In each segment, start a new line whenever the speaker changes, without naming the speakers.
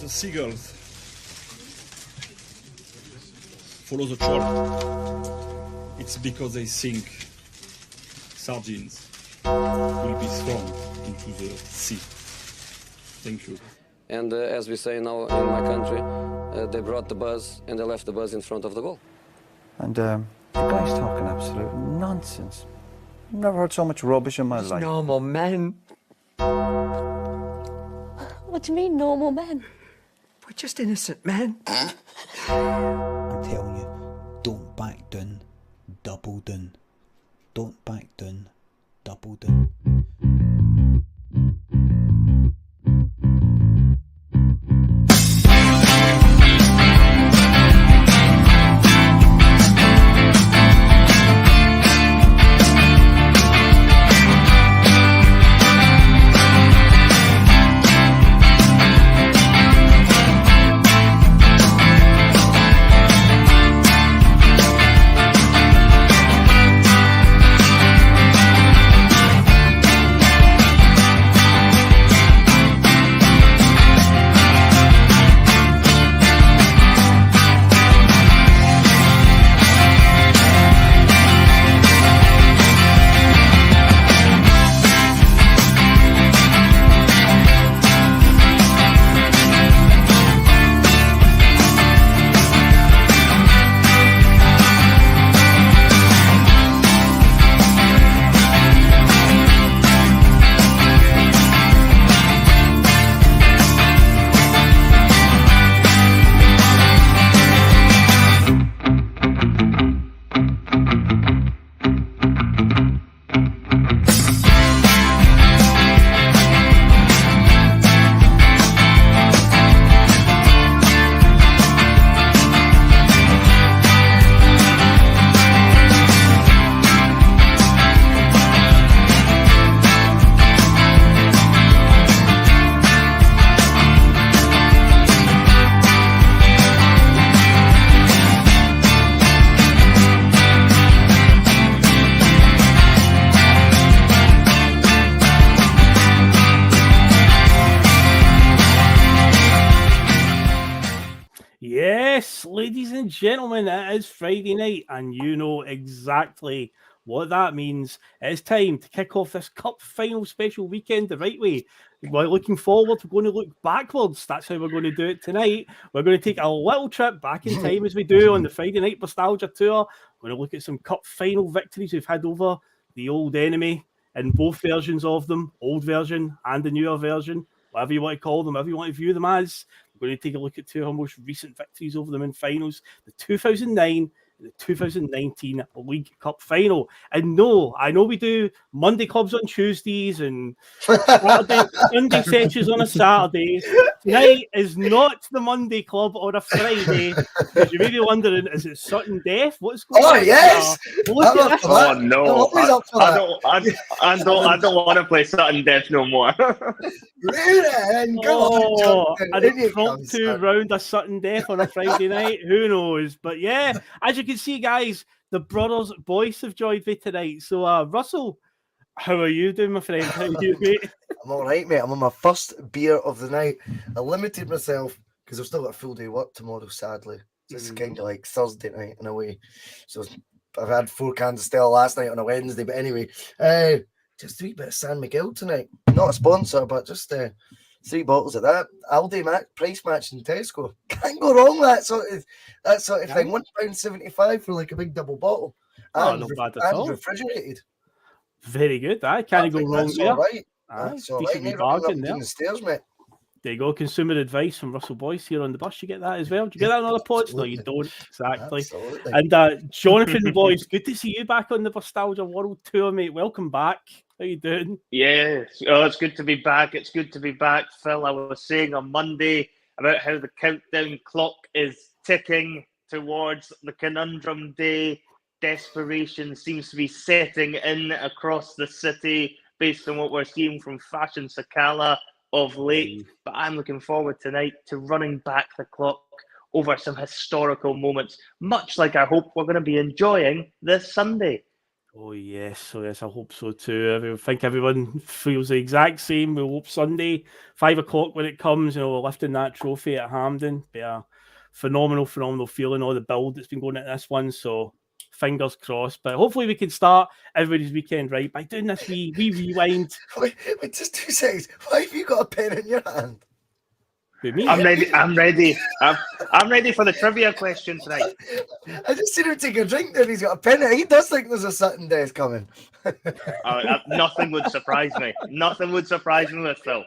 the seagulls follow the trawl. It's because they think sardines will be thrown into the sea. Thank you.
And as we say now in my country, they brought the buzz and they left the buzz in front of the goal.
And the guy's talking absolute nonsense. Never heard so much rubbish in my life.
Normal men.
What do you mean, normal men?
We're just innocent men.
I'm telling you, don't back down, double down. Don't back down, double down.
Yes, ladies and gentlemen, it is Friday night, and you know exactly what that means. It's time to kick off this Cup final special weekend the right way. We're looking forward, we're going to look backwards. That's how we're going to do it tonight. We're going to take a little trip back in time as we do on the Friday night Bustalgia Tour. We're going to look at some Cup final victories we've had over the old enemy in both versions of them, old version and the newer version, whatever you want to call them, whatever you want to view them as. We're going to take a look at two of our most recent victories over them in finals, the 2009 and the 2019 League Cup final. And no, I know we do Monday clubs on Tuesdays and Sunday sessions on a Saturday. Tonight is not the Monday club or a Friday. Because you may be wondering, is it sudden death? What's going on?
Oh yes!
Oh no! I don't want to play sudden death no more.
And
to round a sudden death on a Friday night. Who knows? But yeah, as you can see, guys, the brothers Boyce have joined me tonight. So, Russell, how are you doing, my friend? How are you, mate?
I'm all right, mate. I'm on my first beer of the night. I limited myself because I've still got a full day work tomorrow, sadly. So it's kind of like Thursday night in a way. So I've had 4 cans of Stella last night on a Wednesday. But anyway, just a wee bit of San Miguel tonight. Not a sponsor, but just 3 bottles of that. Aldi price match in Tesco. Can't go wrong with that sort of thing. £1.75 for like a big double bottle.
Oh, not bad at all.
Refrigerated.
Very good. I can't go wrong
that's
there.
All right.
That's
all
decent
right.
bargain there.
The stairs, mate.
There you go. Consumer advice from Russell Boyce here on the bus. You get that as well. Do you get that on other pods? No, you don't. Exactly.
Absolutely.
And Jonathan Boyce, good to see you back on the Bustalgia World Tour, mate. Welcome back. How you doing?
Yeah, it's good to be back. It's good to be back, Phil. I was saying on Monday about how the countdown clock is ticking towards the conundrum day. Desperation seems to be setting in across the city based on what we're seeing from Fashion Sakala of late. But I'm looking forward tonight to running back the clock over some historical moments, much like I hope we're going to be enjoying this Sunday.
Oh yes, I hope so too. I think everyone feels the exact same. We hope Sunday, 5 o'clock when it comes, we're lifting that trophy at Hampden. Be a phenomenal feeling, all the build that's been going into this one. So fingers crossed. But hopefully we can start everybody's weekend right by doing this wee rewind.
Wait, just 2 seconds. Why have you got a pen in your hand?
With me?
I'm ready. I'm ready. I'm ready for the trivia question tonight.
I just seen him take a drink there. He's got a pen. He does think there's a sudden death coming.
Nothing would surprise me. Nothing would surprise me with Phil.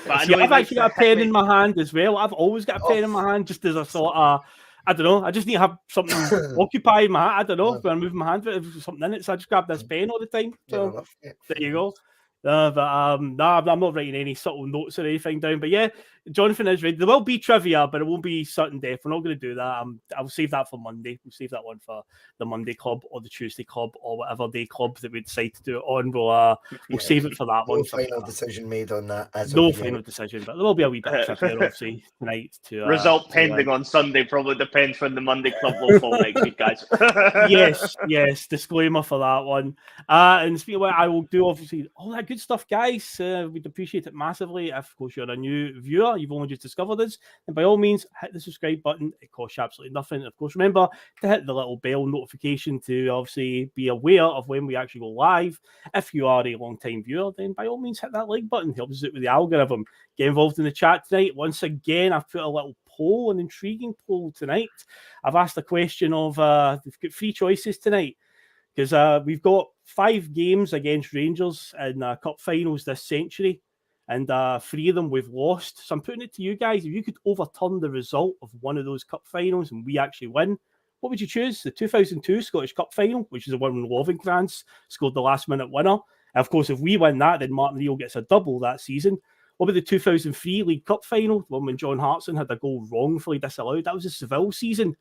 But
See, I've actually got a pen in my hand as well. I've always got a pen in my hand just as a sort of, I don't know, I just need to have something occupying my hand. I don't know, when I'm moving my hand, there's something in it, so I just grab this pen all the time. So there you go. I'm not writing any subtle notes or anything down. But yeah, Jonathan is ready. There will be trivia, but it won't be sudden death. We're not going to do that. I'll save that for Monday. We'll save that one for the Monday club or the Tuesday club or whatever day club that we decide to do it on. We'll save it for that one.
No final decision made on that.
No final decision, but there will be a wee bit of trivia, obviously, tonight.
Result pending on Sunday. Probably depends when the Monday club will fall next week, guys.
Yes. Disclaimer for that one. And speaking of what, I will do, obviously, all that good stuff, guys. We'd appreciate it massively. If, of course, you're a new viewer, you've only just discovered us, then by all means, hit the subscribe button. It costs you absolutely nothing. Of course, remember to hit the little bell notification to obviously be aware of when we actually go live. If you are a long-time viewer, then by all means, hit that like button. It helps us out with the algorithm. Get involved in the chat tonight. Once again, I've put a little poll, an intriguing poll tonight. I've asked a question of, we've got 3 choices tonight, because we've got 5 games against Rangers in cup finals this century, and 3 of them we've lost. So I'm putting it to you guys. If you could overturn the result of one of those cup finals and we actually win, what would you choose? The 2002 Scottish Cup final, which is the one when Lovenkrands scored the last-minute winner. And of course, if we win that, then Martin Neal gets a double that season. What about the 2003 League Cup final, the one when John Hartson had a goal wrongfully disallowed? That was a Seville season.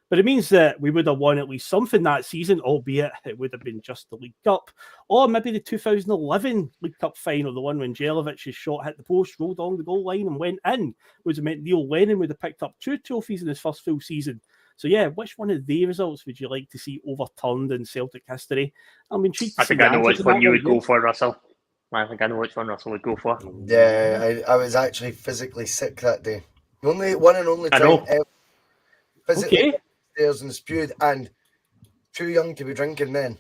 But it means that we would have won at least something that season, albeit it would have been just the League Cup. Or maybe the 2011 League Cup final, the one when Jelovic's shot hit the post, rolled along the goal line and went in, which meant Neil Lennon would have picked up 2 trophies in his first full season. So yeah, which one of the results would you like to see overturned in Celtic history? I'm intrigued.
I think I know which one you would go for, Russell. I think I know which one Russell would go for.
Yeah, I was actually physically sick that day. The only one and only time ever physically upstairs and spewed, and too young to be drinking then.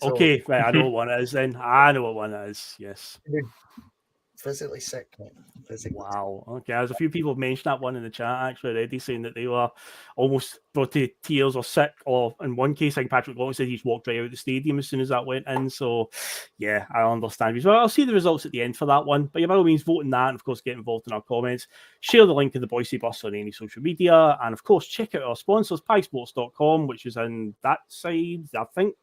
So,
okay, right, I know what one it is then. I know what one it is, yes.
Physically sick, mate.
Wow. Okay, there's a few people mentioned that one in the chat actually already, saying that they were almost brought to tears or sick, or in one case, I think Patrick Long said he just walked right out of the stadium as soon as that went in. So, yeah, I understand. So I'll see the results at the end for that one. But by all means, vote in that, and of course, get involved in our comments. Share the link of the Boise Bus on any social media, and of course, check out our sponsors, piesports.com, which is in that side, I think,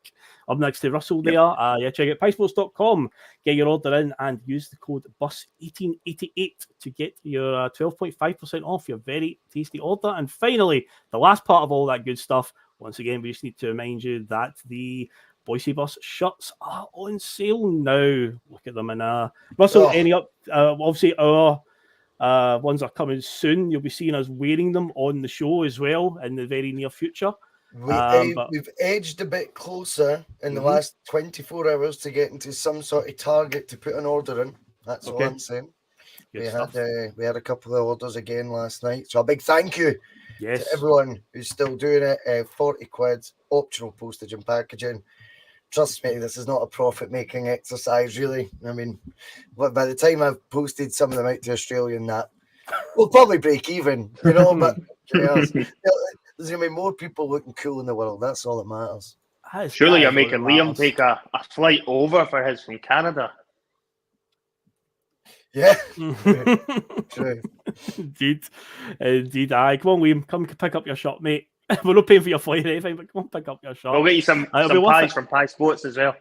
up next to Russell there. Yeah, check out piesports.com, get your order in, and use the code BUS1888 to get your 12.5% off your very tasty order. And finally, the last part of all that good stuff, once again, we just need to remind you that the Boise Bus shirts are on sale now. Look at them. And Russell, any up? Obviously, our ones are coming soon. You'll be seeing us wearing them on the show as well in the very near future.
We've edged a bit closer in the last 24 hours to get into some sort of target to put an order in. That's all I'm saying. We had a couple of orders again last night. So a big thank you to everyone who's still doing it. 40 quid, optional postage and packaging. Trust me, this is not a profit-making exercise, really. I mean, by the time I've posted some of them out to Australia and that, we'll probably break even, you know, but there's going to be more people looking cool in the world. That's all that matters.
Surely you're making Liam take a flight over for his from Canada.
Yeah. True.
Indeed. Aye, come on, Liam. Come pick up your shot, mate. We're not paying for your flight or anything, but come on, pick up your shot.
We'll get you some pies from Pie Sports as well.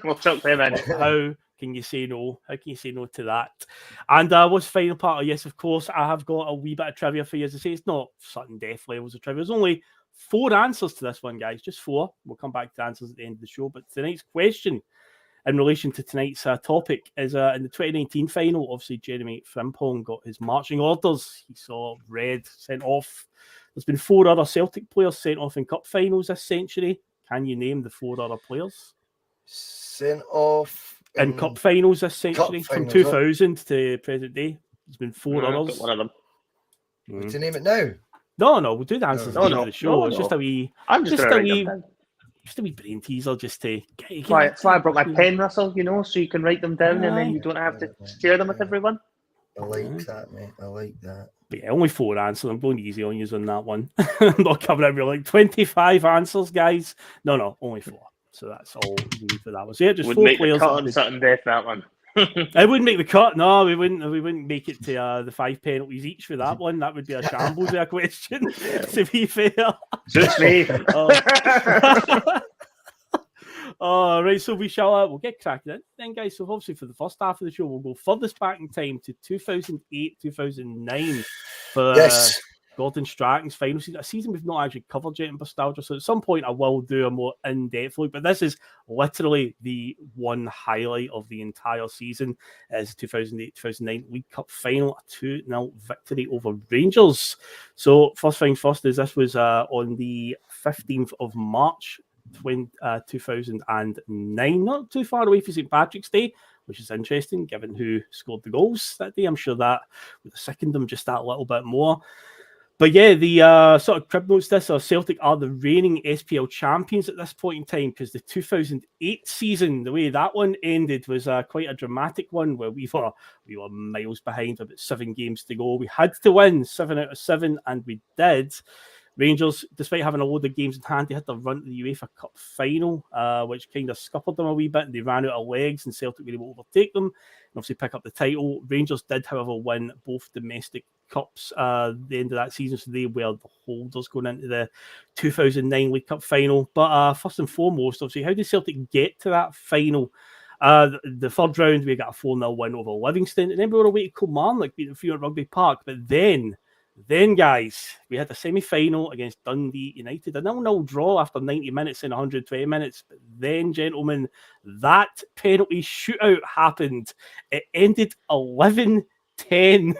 We'll chuck them in.
How can you say no? How can you say no to that? And what's the final part? Yes, of course, I have got a wee bit of trivia for you. As I say, it's not sudden death levels of trivia. There's only 4 answers to this one, guys. Just 4. We'll come back to the answers at the end of the show. But tonight's question in relation to tonight's topic is in the 2019 final, obviously Jeremy Frimpong got his marching orders. He saw red sent off. There's been 4 other Celtic players sent off in cup finals this century. Can you name the 4 other players
Sent off
in cup finals this century from
finals,
2000 to present day? There's been 4
I've got
others.
one of them.
To name it now.
No, we'll do the answers at the end of the show. It's just a wee,
I'm just gonna write them down.
just a wee brain teaser, just to get
That's why I brought my pen, Russell. You know, so you can write them down, and then you don't have to share them with everyone.
I like that, mate. I like that.
But yeah, only 4 answers. I'm going easy on you on that one. I'm not coming out with like 25 answers, guys. No, only 4. So that's all we need for that one. So yeah, just
Would
4
make
players.
the cut on sudden death, that one.
I wouldn't make the cut. No, we wouldn't. We wouldn't make it to the 5 penalties each for that one. That would be a shambles of a question. To be fair,
Suits me.
Right. So we'll get cracking then, guys. So obviously for the first half of the show, we'll go furthest back in time to 2008, 2009 for Gordon Strachan's final season. A season we've not actually covered yet in Bustalgia. So at some point I will do a more in-depth look, but this is literally the one highlight of the entire season as 2008-2009 League Cup final, a 2-0 victory over Rangers. So first things first is this was on the 15th of March 2009, not too far away from St. Patrick's Day, which is interesting given who scored the goals that day. I'm sure that would have sickened them just that little bit more. But yeah, the sort of crib notes this, Celtic are the reigning SPL champions at this point in time, because the 2008 season, the way that one ended was quite a dramatic one where we were miles behind, about 7 games to go. We had to win 7 out of 7, and we did. Rangers, despite having a load of games in hand, they had to run to the UEFA Cup final, which kind of scuppered them a wee bit, and they ran out of legs, and Celtic were able to overtake them and obviously pick up the title. Rangers did, however, win both domestic cups at the end of that season, so they were the holders going into the 2009 League Cup final. But first and foremost, obviously, how did Celtic get to that final? The third round, we got a 4-0 win over Livingston, and then we were away to Kilmarnock, beating them at Rugby Park. But then, guys, we had a semi-final against Dundee United, a 0-0 draw after 90 minutes and 120 minutes. But then, gentlemen, that penalty shootout happened. It ended 11-10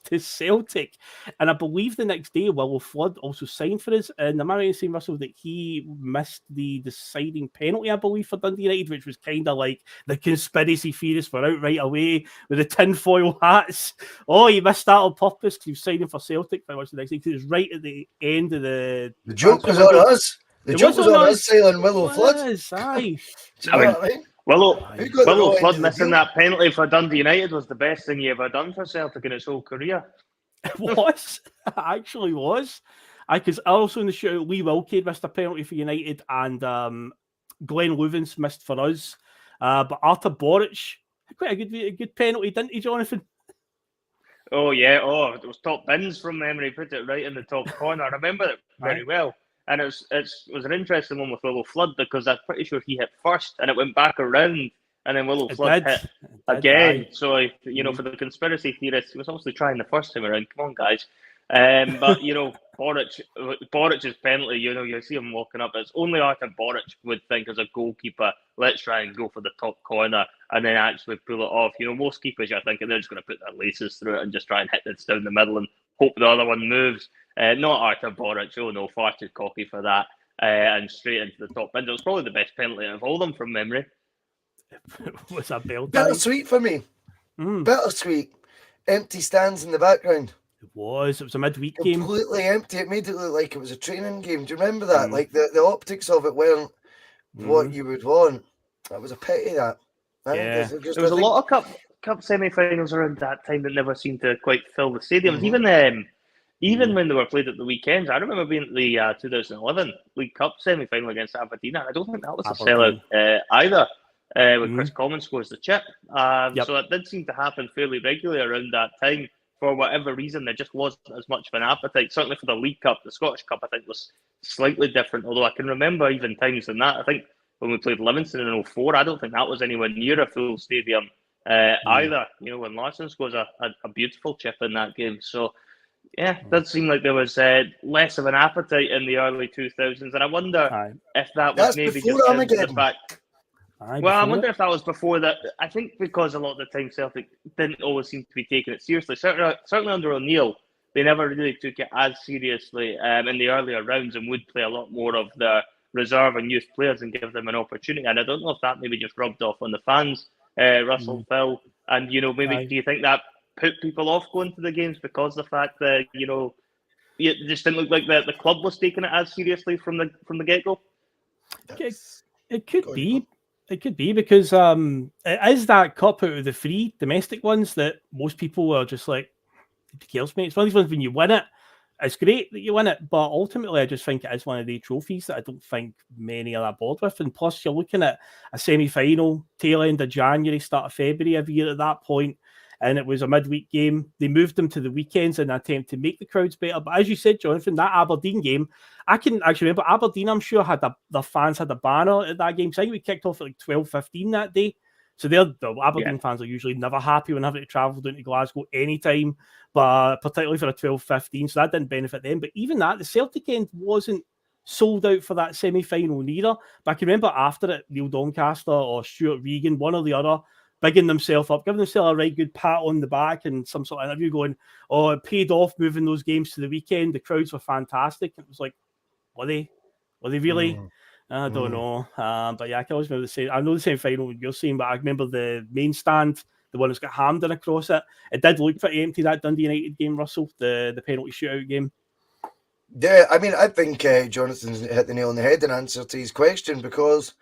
to Celtic. And I believe the next day, Willow Flood also signed for us. And am I right in saying, Russell, that he missed the deciding penalty, I believe, for Dundee United, which was kind of like the conspiracy theorists were out right away with the tinfoil hats. Oh, he missed that on purpose because he was signing for Celtic pretty much the next day, because it was right at the end of the...
The joke was on us. The joke was on us sailing Willow Flood.
Aye.
Do you know what I mean?
Willow Flood missing that penalty for Dundee United was the best thing you ever done for Celtic in its whole career.
It was. It actually was. Because also in the shootout, Lee Wilkie missed a penalty for United, and Glenn Louvens missed for us. But Artur Boric had quite a good penalty, didn't he, Jonathan?
Oh, yeah. Oh, it was top bins from memory. Put it right in the top corner. I remember it very well. And it was an interesting one with Willow Flood, because I'm pretty sure he hit first and it went back around, and then Willow Flood hit again. So, for the conspiracy theorists, he was obviously trying the first time around. Come on, guys. But, Boric's penalty, you see him walking up. It's only Artur Boric would think as a goalkeeper, let's try and go for the top corner and then actually pull it off. Most keepers, I think, they're just going to put their laces through it and just try and hit this down the middle and hope the other one moves. Not Artur Boric, far too cocky for that, and straight into the top bins. It was probably the best penalty of all them from memory.
Was that
bittersweet for me? Bittersweet. Empty stands in the background.
It was a midweek game.
Completely empty. It made it look like it was a training game. Do you remember that? Like the optics of it weren't what you would want. That was a pity, that.
Yeah. There was a lot of cup semi-finals around that time that never seemed to quite fill the stadiums. Even when they were played at the weekends, I remember being at the 2011 League Cup semi-final against Aberdeen, and I don't think that was a sellout either, when Chris Commons scores the chip. So it did seem to happen fairly regularly around that time. For whatever reason, there just wasn't as much of an appetite. Certainly for the League Cup. The Scottish Cup, I think, was slightly different, although I can remember even times in that. I think when we played Livingston in 2004, I don't think that was anywhere near a full stadium either. When Larson scores a beautiful chip in that game. So, yeah, it does seem like there was less of an appetite in the early 2000s, and I wonder if that was maybe just down to the fact. I wonder if that was before that. I think because a lot of the time Celtic didn't always seem to be taking it seriously. Certainly under O'Neill, they never really took it as seriously in the earlier rounds, and would play a lot more of their reserve and youth players and give them an opportunity. And I don't know if that maybe just rubbed off on the fans, Russell, Phil, and maybe do you think that put people off going to the games because of the fact that it just didn't look like the club was taking it as seriously from the get go?
It could be. It could be because it is that cup out of the 3 domestic ones that most people are just like, who cares, mate? It's one of these ones when you win it, it's great that you win it, but ultimately I just think it is one of the trophies that I don't think many are that bored with. And plus you're looking at a semi-final, tail end of January, start of February every year at that point, and it was a midweek game. They moved them to the weekends in an attempt to make the crowds better. But as you said, Jonathan, that Aberdeen game, I can actually remember Aberdeen, I'm sure, the fans had a banner at that game. So I think we kicked off at like 12:15 that day. So the Aberdeen fans are usually never happy when having to travel down to Glasgow anytime, but particularly for a 12:15. So that didn't benefit them. But even that, the Celtic end wasn't sold out for that semi-final neither. But I can remember after it, Neil Doncaster or Stuart Regan, one or the other, bigging themselves up, giving themselves a right good pat on the back and some sort of interview going, oh, it paid off moving those games to the weekend. The crowds were fantastic. It was like, were they really? I don't know. But yeah, I can always remember the same. I know the same final you're saying, but I remember the main stand, the one that's got Hampden across it. It did look pretty empty, that Dundee United game, Russell, the penalty shootout game.
Yeah, I mean, I think Jonathan's hit the nail on the head in answer to his question, because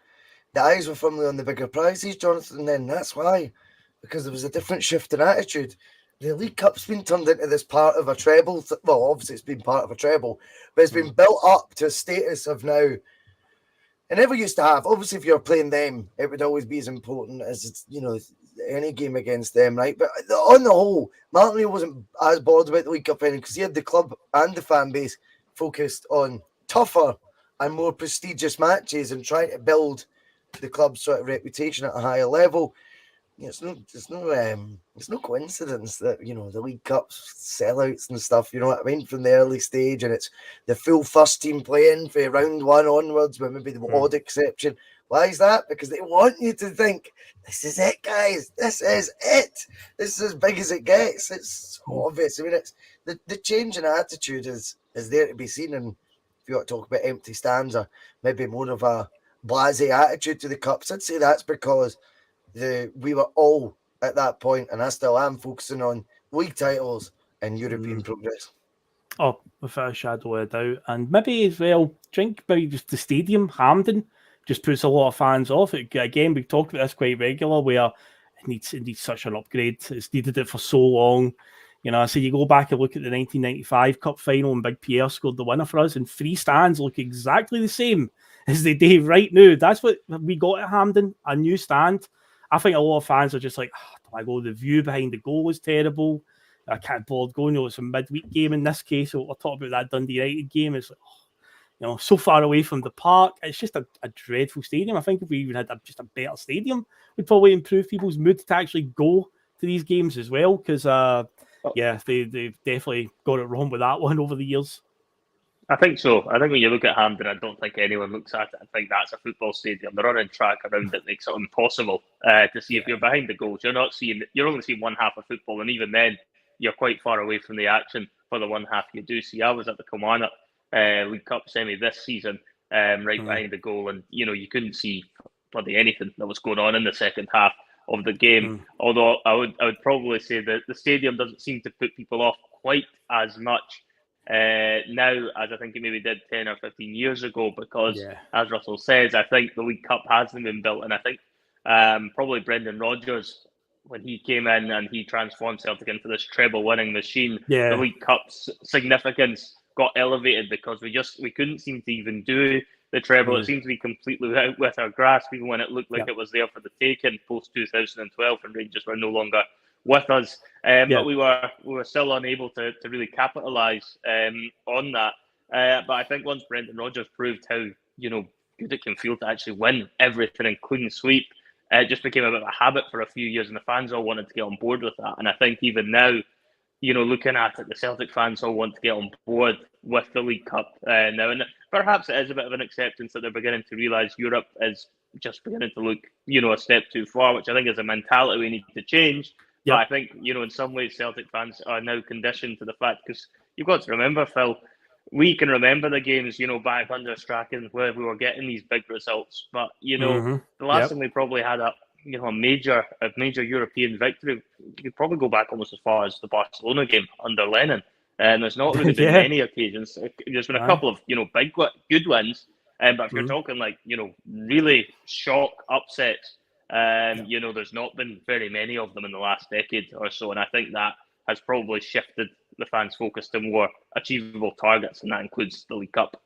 the eyes were firmly on the bigger prizes, Jonathan, then that's why. Because there was a different shift in attitude. The League Cup's been turned into this part of a treble. Well, obviously it's been part of a treble, but it's been built up to a status of now. It never used to have. Obviously, if you're playing them, it would always be as important as any game against them, right? But on the whole, Martin O'Neill wasn't as bored about the League Cup ending because he had the club and the fan base focused on tougher and more prestigious matches and trying to build the club's sort of reputation at a higher level. It's no coincidence that the League Cup's sellouts and stuff. You know what I mean, from the early stage, and it's the full first team playing for round 1 onwards, with maybe the odd exception. Why is that? Because they want you to think this is it, guys. This is it. This is as big as it gets. It's so obvious. I mean, it's the change in attitude is there to be seen. And if you want to talk about empty stands or maybe more of a blasé attitude to the Cups, I'd say that's because we were all at that point, and I still am, focusing on league titles and European progress.
Oh, without a shadow of a doubt. And maybe as well, maybe just the stadium, Hampden, just puts a lot of fans off. Again, we've talked about this quite regular, where it needs such an upgrade. It's needed it for so long. So you go back and look at the 1995 Cup final, and Big Pierre scored the winner for us, and 3 stands look exactly the same as they do right now. That's what we got at Hampden, a new stand. I think a lot of fans are just like, do I go? The view behind the goal was terrible. I can't board going. It's a midweek game in this case. So we're talking about that Dundee United game. It's like, so far away from the park. It's just a dreadful stadium. I think if we even had just a better stadium, we'd probably improve people's mood to actually go to these games as well. Because, they definitely got it wrong with that one over the years.
I think so. I think when you look at Hampden, I don't think anyone looks at it and think that's a football stadium. The running track around it makes it impossible to see if you're behind the goals. You're only seeing one half of football, and even then, you're quite far away from the action for the one half you do see. I was at the Kilmarnock League Cup semi this season, right behind the goal, and you couldn't see bloody anything that was going on in the second half of the game. Although I would probably say that the stadium doesn't seem to put people off quite as much now as I think it maybe did 10 or 15 years ago, because as Russell says, I think the League Cup hasn't been built, and I think probably Brendan Rodgers, when he came in and he transformed Celtic into this treble winning machine, the League Cup's significance got elevated because we couldn't seem to even do the treble. It seemed to be completely out with our grasp, even when it looked like it was there for the taking post 2012, and Rangers were no longer with us, but we were still unable to really capitalise on that. But I think once Brendan Rodgers proved how good it can feel to actually win everything and clean sweep, it just became a bit of a habit for a few years, and the fans all wanted to get on board with that. And I think even now, looking at it, the Celtic fans all want to get on board with the League Cup now, and perhaps it is a bit of an acceptance that they're beginning to realise Europe is just beginning to look a step too far, which I think is a mentality we need to change. But I think, in some ways, Celtic fans are now conditioned to the fact, because you've got to remember, Phil, we can remember the games, back under Strachan where we were getting these big results. But the last time we probably had a major European victory, you could probably go back almost as far as the Barcelona game under Lennon. And there's not really been many occasions. There's been a couple of big good wins, but if you're talking like really shock upsets, there's not been very many of them in the last decade or so, and I think that has probably shifted the fans' focus to more achievable targets, and that includes the League Cup.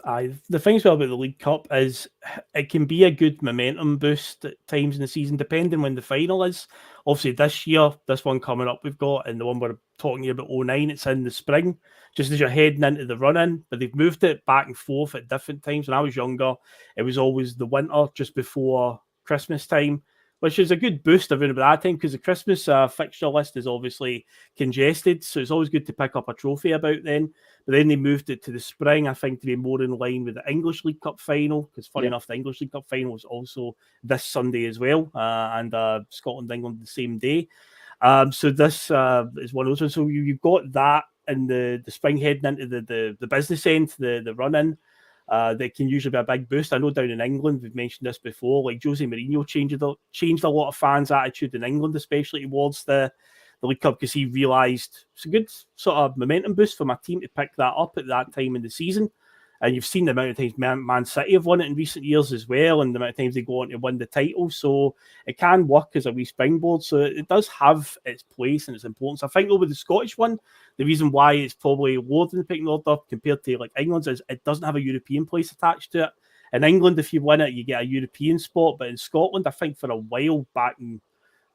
The thing as well about the League Cup is it can be a good momentum boost at times in the season, depending when the final is. Obviously, this year, this one coming up we've got, and the one we're talking about 09, it's in the spring, just as you're heading into the run-in. But they've moved it back and forth at different times. When I was younger, it was always the winter, just before Christmas time, which is a good boost around about that time because the Christmas fixture list is obviously congested, so it's always good to pick up a trophy about then. But then they moved it to the spring, I think, to be more in line with the English League Cup final, because funny enough, the English League Cup final was also this Sunday as well, and Scotland-England the same day. So this is one of those ones. So you've got that in the spring heading into the business end, the run-in. That can usually be a big boost. I know down in England, we've mentioned this before, like Jose Mourinho changed a lot of fans' attitude in England, especially towards the League Cup, because he realised it's a good sort of momentum boost for my team to pick that up at that time in the season. And you've seen the amount of times Man City have won it in recent years as well, and the amount of times they go on to win the title. So it can work as a wee springboard. So it does have its place and its importance. I think over the Scottish one, the reason why it's probably lower than the picking order compared to like England's is it doesn't have a European place attached to it. In England, if you win it, you get a European spot. But in Scotland, I think for a while back in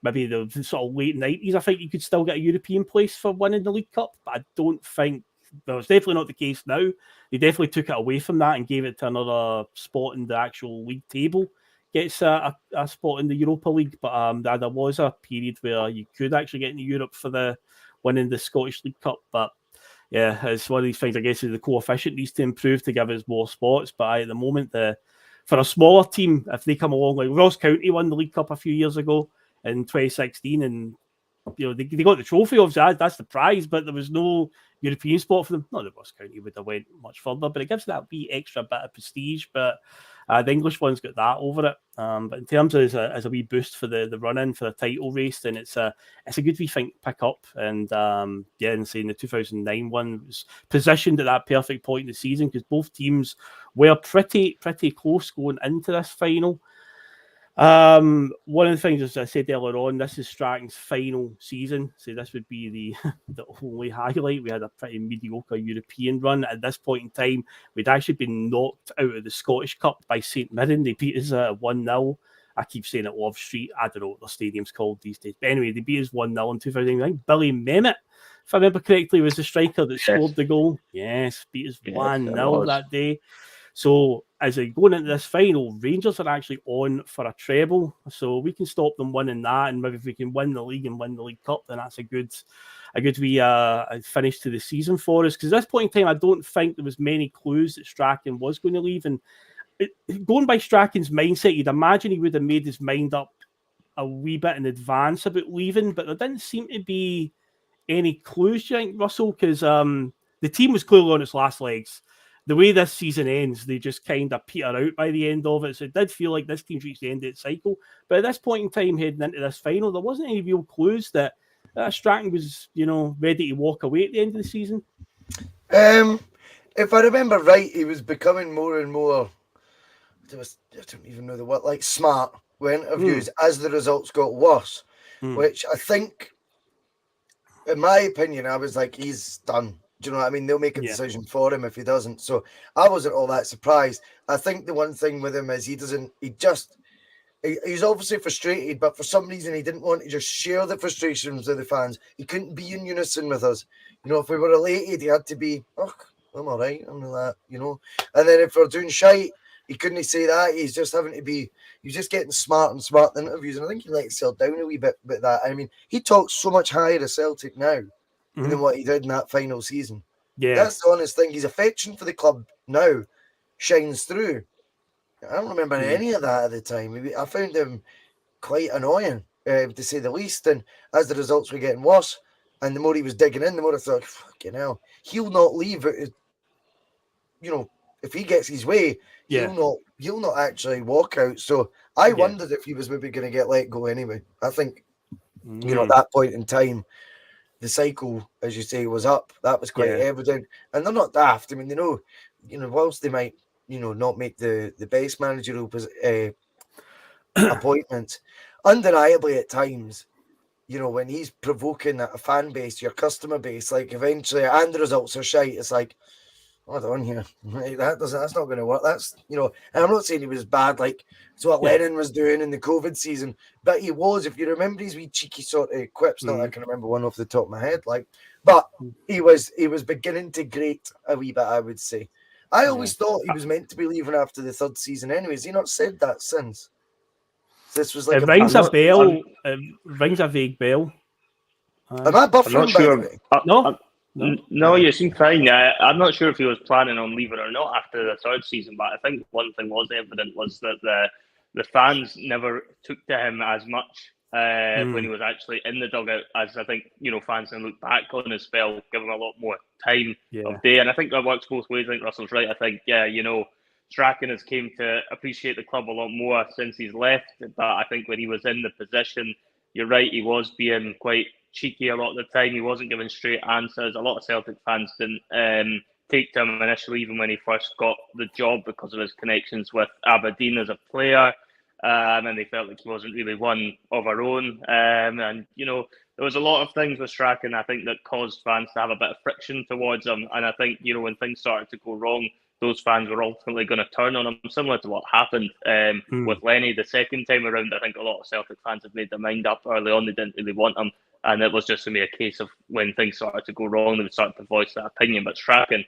maybe the sort of late 90s, I think you could still get a European place for winning the League Cup. But I don't think, well, it's definitely not the case now. They definitely took it away from that and gave it to another spot in the actual league table. Gets a spot in the Europa League, but there was a period where you could actually get into Europe for the winning the Scottish League Cup. But yeah, it's one of these things, I guess, the coefficient needs to improve to give us more spots. But at the moment, for a smaller team, if they come along, like Ross County won the League Cup a few years ago in 2016, and they got the trophy, obviously, that's the prize, but there was no European spot for them. Not that Ross County would have went much further, but it gives that wee extra bit of prestige. But the English one's got that over it. But in terms of as a wee boost for the run-in for the title race, then it's a good wee thing to pick up. And and saying the 2009 one was positioned at that perfect point in the season because both teams were pretty close going into this final. One of the things, as I said earlier on, this is Strachan's final season, so this would be the only highlight. We had a pretty mediocre European run. At this point in time, we'd actually been knocked out of the Scottish Cup by St Mirren. They beat us 1-0. I keep saying it Love Street. I don't know what the stadium's called these days. But anyway, they beat us 1-0 in 2009. Billy Mehmet, if I remember correctly, was the striker that scored the goal. Yes, beat us 1-0 that day. So as they going into this final, Rangers are actually on for a treble. So we can stop them winning that, and maybe if we can win the league and win the League Cup, then that's a good wee finish to the season for us. Because at this point in time, I don't think there was many clues that Strachan was going to leave. And going by Strachan's mindset, you'd imagine he would have made his mind up a wee bit in advance about leaving, but there didn't seem to be any clues, do you think, Russell? Because the team was clearly on its last legs. The way this season ends, they just kind of peter out by the end of it. So it did feel like this team's reached the end of its cycle. But at this point in time, heading into this final, there wasn't any real clues that Strachan was, ready to walk away at the end of the season.
If I remember right, he was becoming more and more, I don't even know the word, like smart with interviews as the results got worse, which I think, in my opinion, I was like, he's done. Do you know what I mean? They'll make a decision for him if he doesn't. So I wasn't all that surprised. I think the one thing with him is he's obviously frustrated, but for some reason he didn't want to just share the frustrations with the fans. He couldn't be in unison with us. If we were elated, he had to be, I'm all right, I'm that, And then if we're doing shite, he couldn't say that. He's just getting smart in interviews. And I think he let himself down a wee bit with that. I mean, he talks so much higher to Celtic now than what he did in that final season. Yeah, that's the honest thing. His affection for the club now shines through. I don't remember any of that at the time. I found him quite annoying, to say the least. And as the results were getting worse, and the more he was digging in, the more I thought, fucking hell, he'll not leave if he gets his way, he'll not actually walk out. So I wondered if he was maybe going to get let go anyway. I think, at that point in time, the cycle, as you say, was up. That was quite evident. And they're not daft. I mean, they know, whilst they might, not make the best managerial appointments, undeniably at times, when he's provoking a fan base, your customer base, like eventually, and the results are shite, it's like, hold on here, that's not going to work. That's, and I'm not saying he was bad, like, it's what Lennon was doing in the COVID season, but he was, if you remember his wee cheeky sort of quips, not that I can remember one off the top of my head, like, but he was beginning to grate a wee bit, I would say. I always thought he was meant to be leaving after the third season anyways. He not said that since. This was like
it rings a bell. It rings a vague bell.
Am I buffering?
I'm not sure.
No,
you seem fine. I'm not sure if he was planning on leaving or not after the third season, but I think one thing was evident was that the fans never took to him as much when he was actually in the dugout, as I think fans can look back on his spell, give him a lot more time of day, and I think that works both ways. I think Russell's right. I think Strachan has came to appreciate the club a lot more since he's left, but I think when he was in the position, you're right, he was being quite cheeky a lot of the time. He wasn't giving straight answers. A lot of Celtic fans didn't take to him initially, even when he first got the job, because of his connections with Aberdeen as a player, and they felt like he wasn't really one of our own. And there was a lot of things with Strachan, I think, that caused fans to have a bit of friction towards him. And I think when things started to go wrong, those fans were ultimately going to turn on him, similar to what happened with Lenny the second time around. I think a lot of Celtic fans have made their mind up early on. They didn't really want him, and it was just going to be a case of when things started to go wrong, they would start to voice that opinion. But Strachan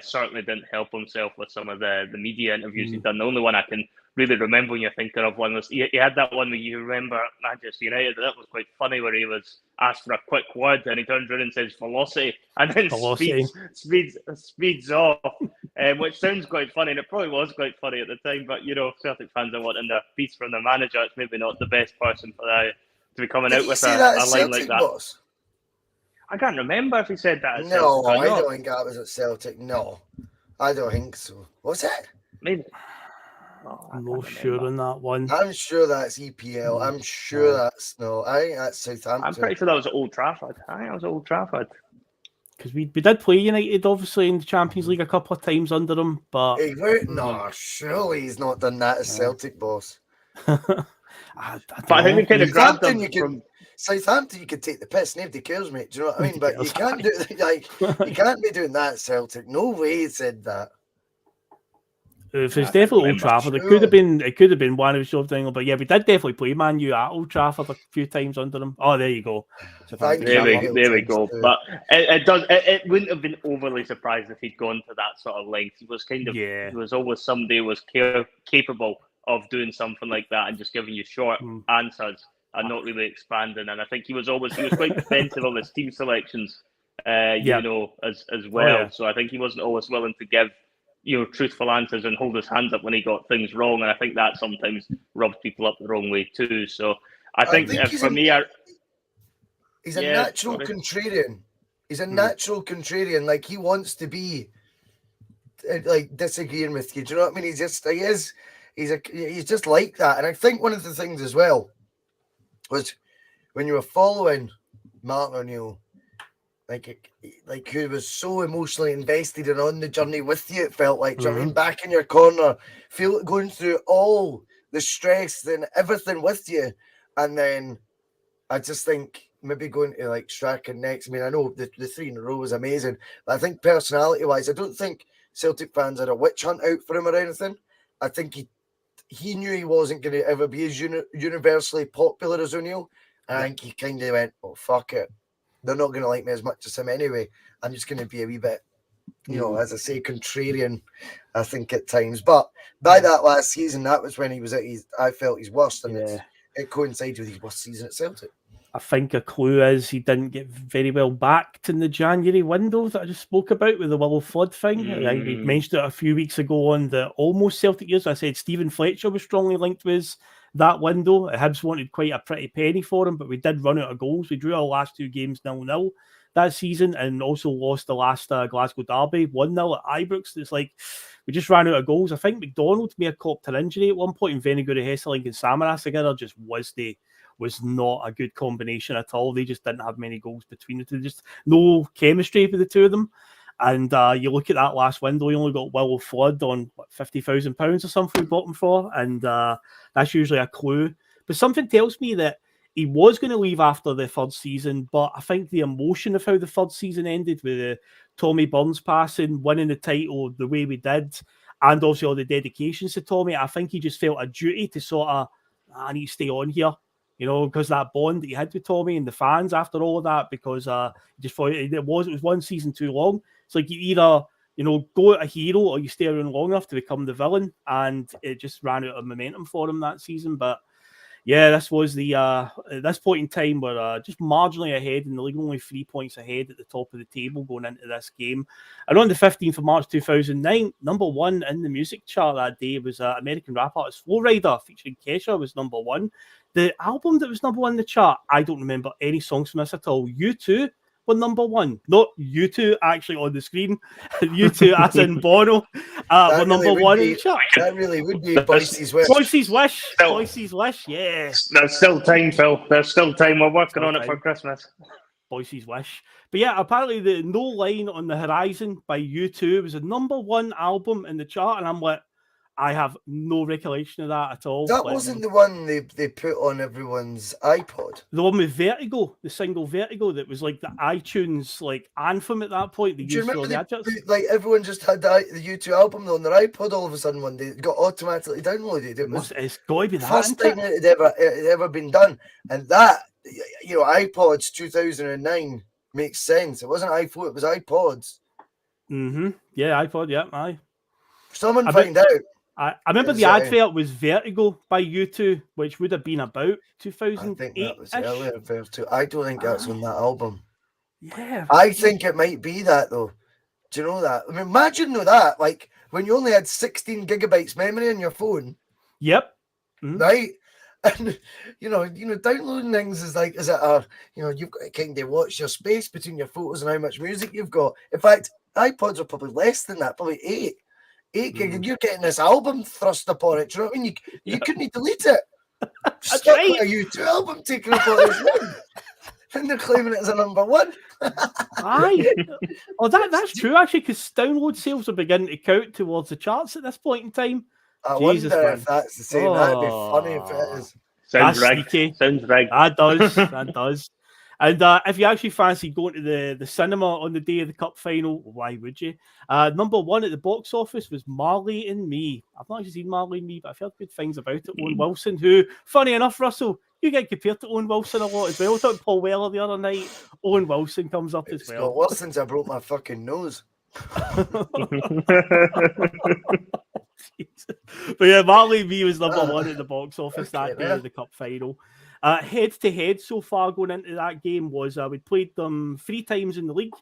certainly didn't help himself with some of the media interviews he'd done. The only one I can really remember when you're thinking of one was he had that one where you remember Manchester United. That was quite funny, where he was asked for a quick word and he turns around and says velocity, and then speeds off, which sounds quite funny, and it probably was quite funny at the time. But Celtic fans are wanting their piece from the manager. It's maybe not the best person for that to be coming out with a line like that.
Boss?
I can't remember if he said that.
No, I don't think that was at Celtic. No, I don't think so. Was it?
Maybe.
I'm not sure on that one.
I'm sure that's EPL. I'm sure that's I think that's Southampton.
I'm pretty sure that was at Old Trafford. I think that was at Old Trafford.
Because we did play United, obviously, in the Champions League a couple of times under him, but
no, surely he's not done that as Celtic, boss.
But
I think we kind of grabbed him from
Southampton. You could take the piss, nobody cares, mate. Do you know what I mean? But you can't do you can't be doing that at Celtic. No way he said that.
If it's definitely Old Trafford, it could have been one of his thing, but yeah, we did definitely play Man U at Old Trafford a few times under him. Oh, there you go.
There we go. But it wouldn't have been overly surprised if he'd gone to that sort of length. He was he was always somebody who was capable of doing something like that and just giving you short answers and not really expanding. And I think he was quite defensive of his team selections, as well. Oh, yeah. So I think he wasn't always willing to give truthful answers and hold his hands up when he got things wrong, and I think that sometimes rubs people up the wrong way too. So I think for me,
he's a natural contrarian. He's a natural contrarian. Like, he wants to be like disagreeing with you. Do you know what I mean? He's just like that. And I think one of the things as well was when you were following Martin O'Neill, like who was so emotionally invested and on the journey with you, it felt like, I mean, back in your corner, going through all the stress and everything with you. And then I just think maybe going to like Strachan next. I mean, I know the 3 in a row was amazing, but I think personality-wise, I don't think Celtic fans had a witch hunt out for him or anything. I think he knew he wasn't going to ever be as universally popular as O'Neill. And I think he kind of went, oh, fuck it. They're not going to like me as much as him anyway. I'm just going to be a wee bit, as I say, contrarian, I think, at times. But by that last season, that was when he was I felt his worst, and it coincided with his worst season at Celtic.
I think a clue is he didn't get very well backed in the January window that I just spoke about with the Willow Flood thing. I think we mentioned it a few weeks ago on the Almost Celtic Years. I said Stephen Fletcher was strongly linked with that window. Hibs wanted quite a pretty penny for him, but we did run out of goals. We drew our last 2 games 0-0. that season, and also lost the last Glasgow derby 1-0 at Ibrox. It's like we just ran out of goals. I think McDonald may have copped an injury at one point, and Venuguri Hesselink and Samaras together just was not a good combination at all. They just didn't have many goals between the two. Just no chemistry with the two of them. And you look at that last window, you only got Willow Flood on £50,000 or something we bought him for, and that's usually a clue. But something tells me that he was going to leave after the third season, but I think the emotion of how the third season ended with Tommy Burns passing, winning the title the way we did, and also all the dedications to Tommy, I think he just felt a duty to sort of, I need to stay on here. You know, because that bond that he had with Tommy and the fans after all of that, because he just thought it was one season too long. It's like you either, you know, go at a hero or you stay around long enough to become the villain, and it just ran out of momentum for him that season. But yeah, this was the at this point in time we're just marginally ahead in the league, only 3 points ahead at the top of the table going into this game. And on the 15th of March 2009, number one in the music chart that day was American rap artist Flow Rider featuring Kesha was number one. The album that was number one in the chart, I don't remember any songs from this at all. U2 were number one. Not U2 actually on the screen. U2 as in Bono were number one in the chart.
That really would be Boyce's Wish.
Boyce's Wish. Boyce's Wish, yeah.
There's still time, Phil. There's still time. We're working on it for Christmas.
Boyce's Wish. But yeah, apparently the No Line on the Horizon by U2 was a number one album in the chart, and I'm like, I have no recollection of that at all.
That wasn't the one they put on everyone's iPod.
The one with Vertigo, the single Vertigo, that was like the iTunes like anthem at that point.
Do you remember like everyone just had the U2 album on their iPod all of a sudden one day? It got automatically downloaded.
It's got to be that.
First time it had ever been done. And that, you know, iPods 2009 makes sense. It wasn't iPhone, it was iPods.
Mm-hmm. Yeah, iPod, yeah, aye.
Someone find out.
I remember the advert was Vertigo by U2, which would have been about 2008.
I think that was earlier. I don't think that's on that album.
Yeah.
I think it might be that, though. Do you know that? I mean, imagine that, like, when you only had 16 gigabytes memory on your phone.
Yep.
Mm-hmm. Right? And, you know, downloading things is like, you've got to kind of watch your space between your photos and how much music you've got. In fact, iPods are probably less than that, probably 8 gig, and you're getting this album thrust upon it. Do you know what I mean? You couldn't delete it. Just got a U2 album taken up on his room. And they're claiming it as a number one.
Aye. Oh, that's true, actually, because download sales are beginning to count towards the charts at this point in time.
I wonder if that's the same. That'd be funny if it is.
Sounds rigged. Sounds rigged.
That does. That does. And if you actually fancy going to the cinema on the day of the cup final, why would you? Number one at the box office was Marley and Me. I've not actually seen Marley and Me, but I've heard good things about it. Owen Wilson, who, funny enough, Russell, you get compared to Owen Wilson a lot as well. I thought Paul Weller the other night. Owen Wilson comes up as well.
It's got worse since I broke my fucking nose.
But yeah, Marley and Me was number one at the box office that day of the cup final. Head to head so far going into that game was we played them 3 times in the league.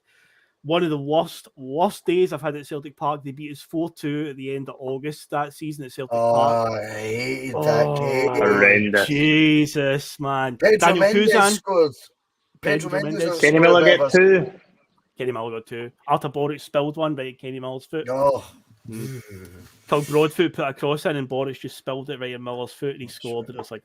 One of the worst days I've had at Celtic Park. They beat us 4-2 at the end of August that season at Celtic Park.
I hated that game.
Horrendous.
Jesus, man.
Pedro
Daniel
Mendes
Kuzan
scored. Pedro Mendes.
Kenny Miller get 2.
Kenny Miller got 2. Arthur Boric spilled one right at Kenny Miller's foot.
Oh.
Till Broadfoot put a cross in and Boric just spilled it right in Miller's foot and he scored. And it was like,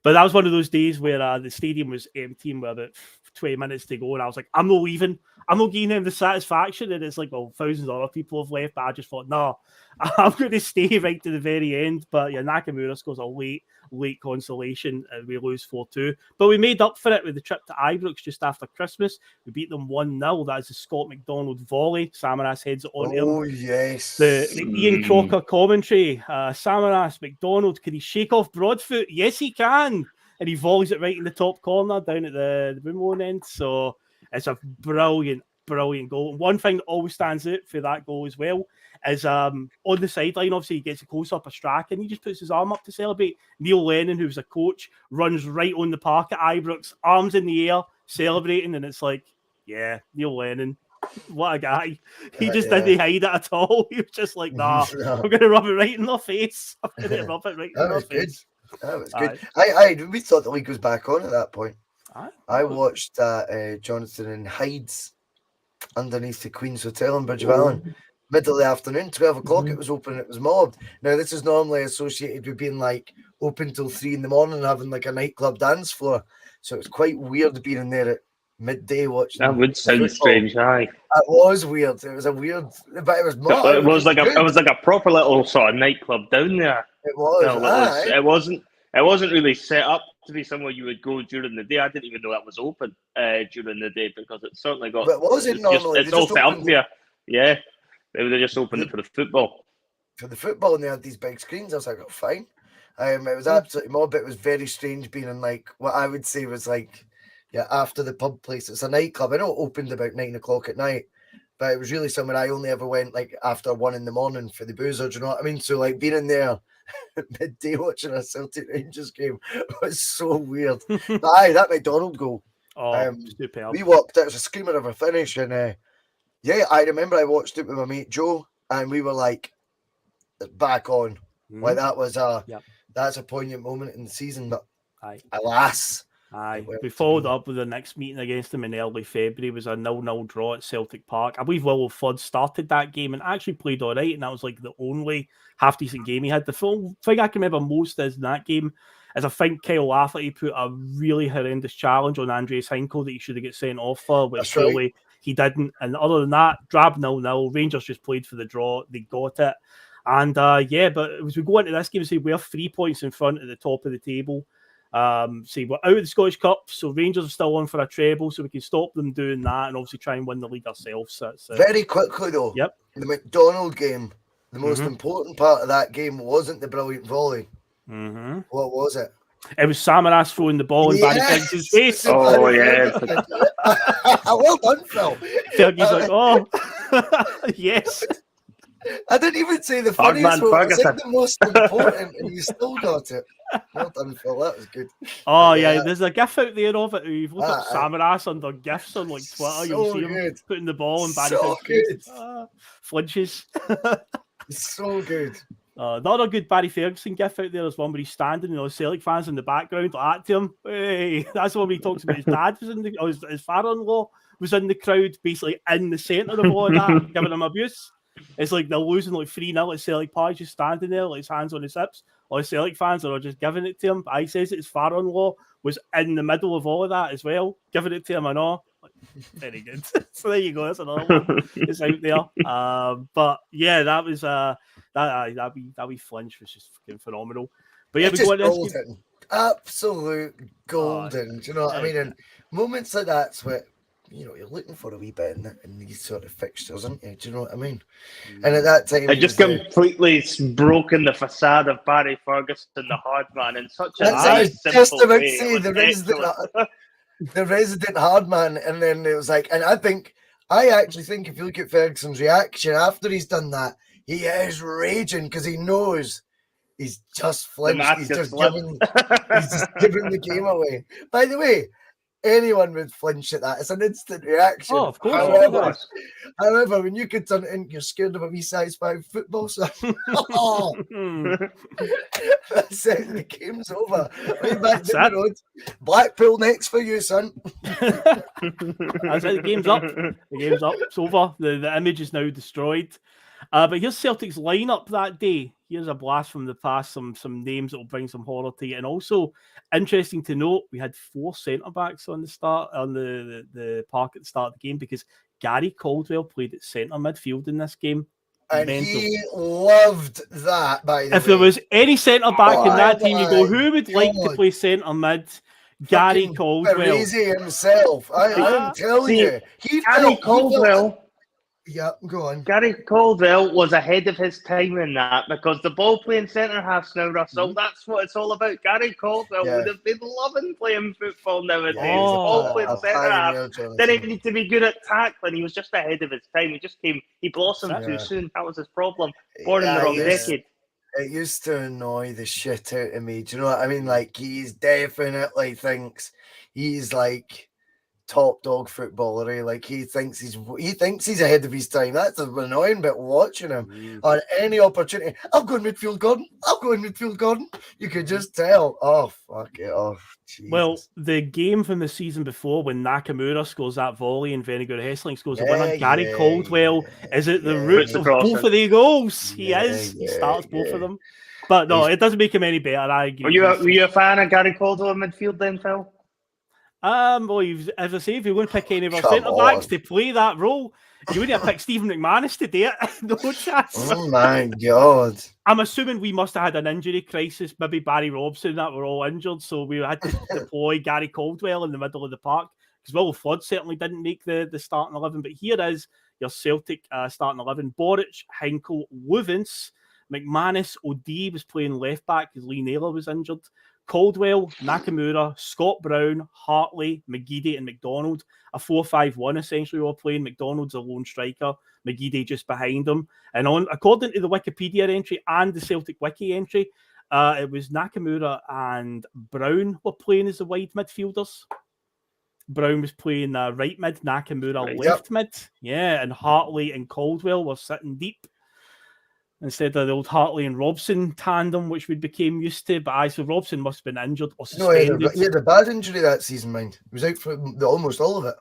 But that was one of those days where the stadium was empty and with about 20 minutes to go. And I was like, I'm not leaving. I'm not giving him the satisfaction. And it's like, well, thousands of other people have left. But I just thought, no, I'm going to stay right to the very end. But yeah, Nakamura scores a late consolation and we lose 4-2. But we made up for it with the trip to Ibrox just after Christmas. We beat them 1-0. That is the Scott McDonald volley. Samaras heads it on him.
Oh, yes.
The Ian Crocker commentary. Samaras, McDonald, can he shake off Broadfoot? Yes, he can. And he volleys it right in the top corner down at the boom end. So it's a brilliant goal. One thing that always stands out for that goal as well is on the sideline, obviously he gets a close-up of Strachan. He just puts his arm up to celebrate. Neil Lennon, who's a coach, runs right on the park at Ibrox, arms in the air, celebrating, and it's like, yeah, Neil Lennon, what a guy. He just didn't hide it at all. He was just like, nah, I'm going to rub it right in their face. I'm going to rub it right in their face.
That was good. We thought the league was back on at that point. I watched Jonathan and Hyde's underneath the Queen's Hotel in Bridgevallen. Middle of the afternoon, 12 o'clock, it was open, it was mobbed. Now, this is normally associated with being like open till 3 in the morning and having like a nightclub dance floor. So it was quite weird being in there at midday watching.
That would sound
football.
strange, aye.
It was weird. It was a weird, but it was mobbed.
It was like a proper little sort of nightclub down there.
It was.
It wasn't really set up to be somewhere you would go during the day. I didn't even know that was open during the day because it certainly got.
But was it normally?
It's all set up there. Yeah. They would have just opened it for the football.
For the football, and they had these big screens. I was like, oh, fine. It was absolutely mob. It was very strange being in like what I would say was like, after the pub place. It's a nightclub. I know it opened about 9 o'clock at night, but it was really somewhere I only ever went like after 1 in the morning for the boozer. Do you know what I mean? So like being in there at midday watching a Celtic Rangers game was so weird. But aye, that McDonald goal.
Superb.
We walked. It was a screamer of a finish, and I remember I watched it with my mate Joe, and we were like, back on. Like that was that's a poignant moment in the season, but alas.
We followed up with the next meeting against them in early February. It was a 0-0 draw at Celtic Park. I believe Willow Flood started that game and actually played all right, and that was like the only half-decent game he had. The full thing I can remember most is in that game is I think Kyle Lafferty put a really horrendous challenge on Andreas Heinkel that he should have got sent off for, which really he didn't. And other than that, drab 0-0. Rangers just played for the draw. They got it. And but as we go into this game, say we're 3 points in front at the top of the table. We're out of the Scottish Cup, so Rangers are still on for a treble, so we can stop them doing that and obviously try and win the league ourselves. So
very quickly though, the McDonald game, the most important part of that game wasn't the brilliant volley. What was it?
It was Samaras throwing the ball in Barry Ferguson's face.
Oh yeah.
Well done, Phil.
Ferguson's like, oh yes.
I didn't even say the funniest one. I said the most important, and you still got it. Well done, Phil. That was good.
Oh yeah, there's a gif out there of it. You've looked up Samaras under gifs on like Twitter. You'll see him putting the ball in Barry Ferguson's face. Flinches.
So good.
The other good Barry Ferguson gif out there is one where he's standing and all the Celtic fans in the background like at him. Hey, that's the one where he talks about his dad was in the, or his father-in-law was in the crowd, basically in the centre of all of that, giving him abuse. It's like they're losing like 3-0 at Celtic Park, just standing there, like his hands on his hips. All the Celtic fans are just giving it to him. But he says that his father-in-law was in the middle of all of that as well, giving it to him and all. Like, very good. So there you go. That's another one. It's out there. But yeah, that was that wee flinch was just fucking phenomenal. But yeah, we go
golden. Absolute golden. Do you know what I mean? And moments like that's what you're looking for a wee bit in these sort of fixtures, aren't you? Do you know what I mean? And at that time,
it just completely broken the facade of Barry Ferguson, the hard man, in such a nice, simple way.
The resident hard man, and then it was like, and I actually think if you look at Ferguson's reaction after he's done that, he is raging because he knows he's just flinched. He's just giving the game away. By the way, anyone would flinch at that. It's an instant reaction.
Oh, of course.
However, when you could turn it in, you're scared of a wee size 5 football, so that's it. The game's over. Right back down the road. Blackpool next for you, son.
That's it. The game's up. The game's up. It's over. The image is now destroyed. But here's Celtic's lineup that day. Here's a blast from the past, some names that will bring some horror to you. And also, interesting to note, we had 4 centre-backs on the park at the start of the game because Gary Caldwell played at centre midfield in this game.
And he loved that, by the way.
If there was any centre-back in that team, you go, who would like to play centre mid? Gary Caldwell.
Crazy himself. I'm telling you.
Gary Caldwell.
Yeah, go on.
Gary Caldwell was ahead of his time in that because the ball playing centre halves now, Russell. That's what it's all about. Gary Caldwell would have been loving playing football nowadays. The ball playing centre half didn't need to be good at tackling. He was just ahead of his time. He blossomed too soon. That was his problem. Born in the wrong decade.
It used to annoy the shit out of me. Do you know what I mean? Like, he's definitely thinks he's like top dog footballer. Eh? Like he thinks he's ahead of his time. That's the annoying bit watching him. On any opportunity, I'll go in midfield, Gordon. I'll go in midfield, Gordon. You could just tell. Oh fuck it. Oh Jesus.
Well, the game from the season before when Nakamura scores that volley and Venegar Hessling scores the winner, Gary Caldwell is at the root of both of the goals. He starts both of them. But no, it doesn't make him any better. I agree.
Were you a fan of Gary Caldwell in midfield then, Phil?
Well, as I say, if you're going to pick any of our centre backs to play that role, you wouldn't have picked Stephen McManus to do it. No chance.
Oh my God.
I'm assuming we must have had an injury crisis. Maybe Barry Robson, that were all injured, so we had to deploy Gary Caldwell in the middle of the park because Will Flood certainly didn't make the starting 11. But here is your Celtic starting 11: Boric, Hinkle, Louvens, McManus. O'D was playing left back because Lee Naylor was injured. Caldwell, Nakamura, Scott Brown, Hartley, McGeady, and McDonald. A 4-5-1 essentially. We're playing. McDonald's a lone striker, McGeady just behind him. And according to the Wikipedia entry and the Celtic Wiki entry, it was Nakamura and Brown were playing as the wide midfielders. Brown was playing right mid, Nakamura left mid. Yeah, and Hartley and Caldwell were sitting deep instead of the old Hartley and Robson tandem, which we became used to. But so Robson must have been injured or suspended.
No, he had a bad injury that season, mind. He was out for almost all of it.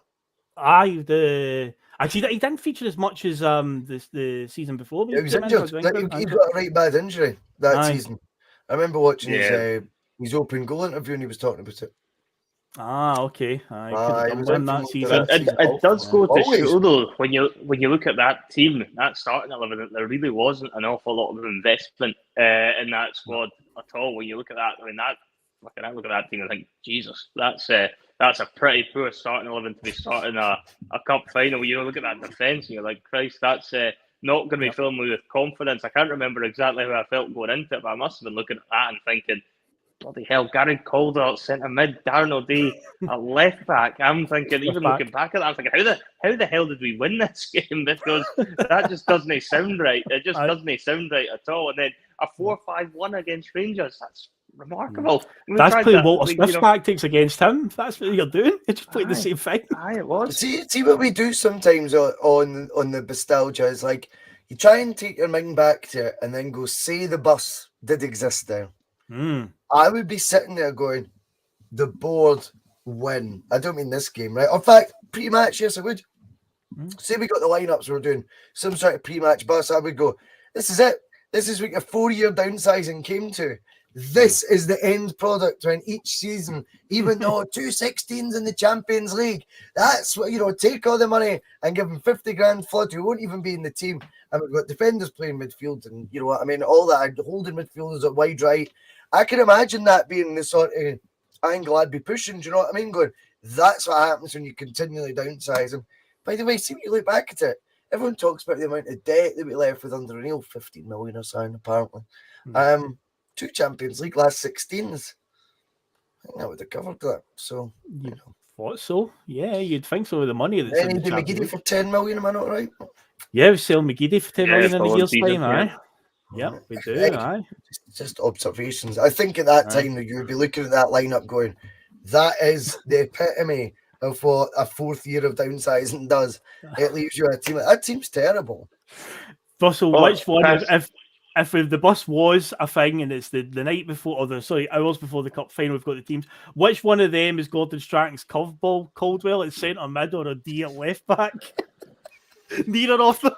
Actually, he didn't feature as much as the season before.
He was injured. He got a right bad injury that season. I remember watching his open goal interview and he was talking about it.
Okay.
It does go to show though, when you look at that team, that starting 11, that there really wasn't an awful lot of investment in that squad at all. When you look at that, I look at that team and think, Jesus, that's a pretty poor starting 11 to be starting a cup final. When you look at that defence and you're like, Christ, that's not going to be filling me with confidence. I can't remember exactly how I felt going into it, but I must have been looking at that and thinking, bloody hell, Gary Caldwell at centre mid, Darren O'D at left back. I'm thinking, looking back at that, I'm thinking, how the hell did we win this game? Because that just doesn't sound right. It just doesn't sound right at all. And then a 4-5-1 against Rangers, that's remarkable.
That's playing Walter Smith's tactics against him. That's what you're doing. It's just playing the same thing.
It was.
See what we do sometimes on the Bustalgia is like, you try and take your mind back to it and then go, say the bus did exist there. I would be sitting there going, the board win. I don't mean this game, right? In fact, pre-match, yes, I would. Say we got the lineups, we're doing some sort of pre-match bus, I would go, this is it. This is what your 4-year downsizing came to. This is the end product when each season, even though 2 16s in the Champions League, that's what, take all the money and give them 50 grand Flood who won't even be in the team. And we've got defenders playing midfield and you know what I mean, all that, holding midfielders at wide right. I can imagine that being the sort of angle I'd be pushing, do you know what I mean? Going, that's what happens when you continually downsize them. By the way, see when you look back at it, everyone talks about the amount of debt that we left with under O'Neill, 15 million or something, apparently. 2 Champions League last 16s. I think that would have covered that. So,
Thought so? Yeah, you'd think so with the money that's in the
McGeady for 10 million, am I not right?
Yeah, we sell McGeady for 10 million in a year's time, aye. Yeah, we do, aye.
Just observations. I think at that time you would be looking at that lineup going, that is the epitome of what a 4th year of downsizing does. It leaves you a team. That team's terrible.
Russell, which one, if the bus was a thing and it's the night before, hours before the cup final, we've got the teams, which one of them is Gordon Strachan's curveball, Caldwell at centre mid or a D at left back? Neither of them.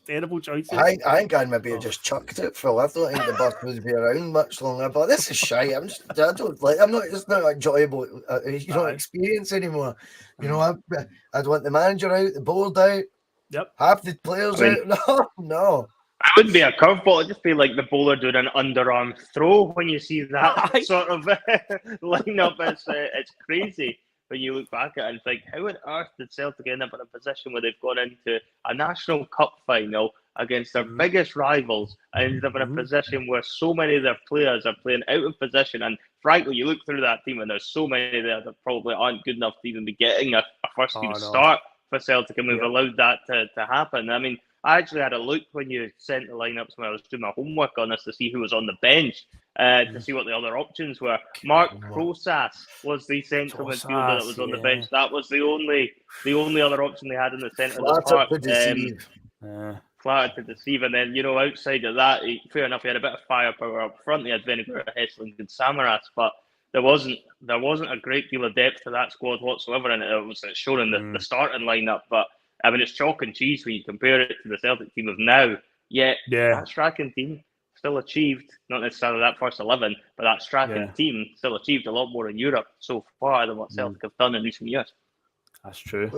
Terrible choices.
I think I'd maybe just chucked it, Phil. I don't think the bus would be around much longer. But this is shite. It's not enjoyable, experience anymore. I'd want the manager out, the board out.
Yep.
Half the players out. No.
It wouldn't be a curveball. It'd just be like the bowler doing an underarm throw when you see that sort of lineup. It's crazy. When you look back at it and think, how on earth did Celtic end up in a position where they've gone into a National Cup final against their biggest rivals and ended up in a position where so many of their players are playing out of position? And frankly, you look through that team and there's so many there that probably aren't good enough to even be getting a first team start for Celtic, and we've allowed that to happen. I mean, I actually had a look when you sent the lineups when I was doing my homework on this to see who was on the bench, to see what the other options were. Mark Crosas was the central midfielder that was on the bench. That was the only other option they had in the centre of the park. Flattered to deceive, and then outside of that, fair enough, he had a bit of firepower up front. He had Vinegar, Hessling, and Samaras, but there wasn't a great deal of depth to that squad whatsoever, and it was shown in the starting lineup. But I mean, it's chalk and cheese when you compare it to the Celtic team of now. Yet that Strachan team still achieved, not necessarily that first 11, but that Strachan team still achieved a lot more in Europe so far than what Celtic have done in recent years.
That's true.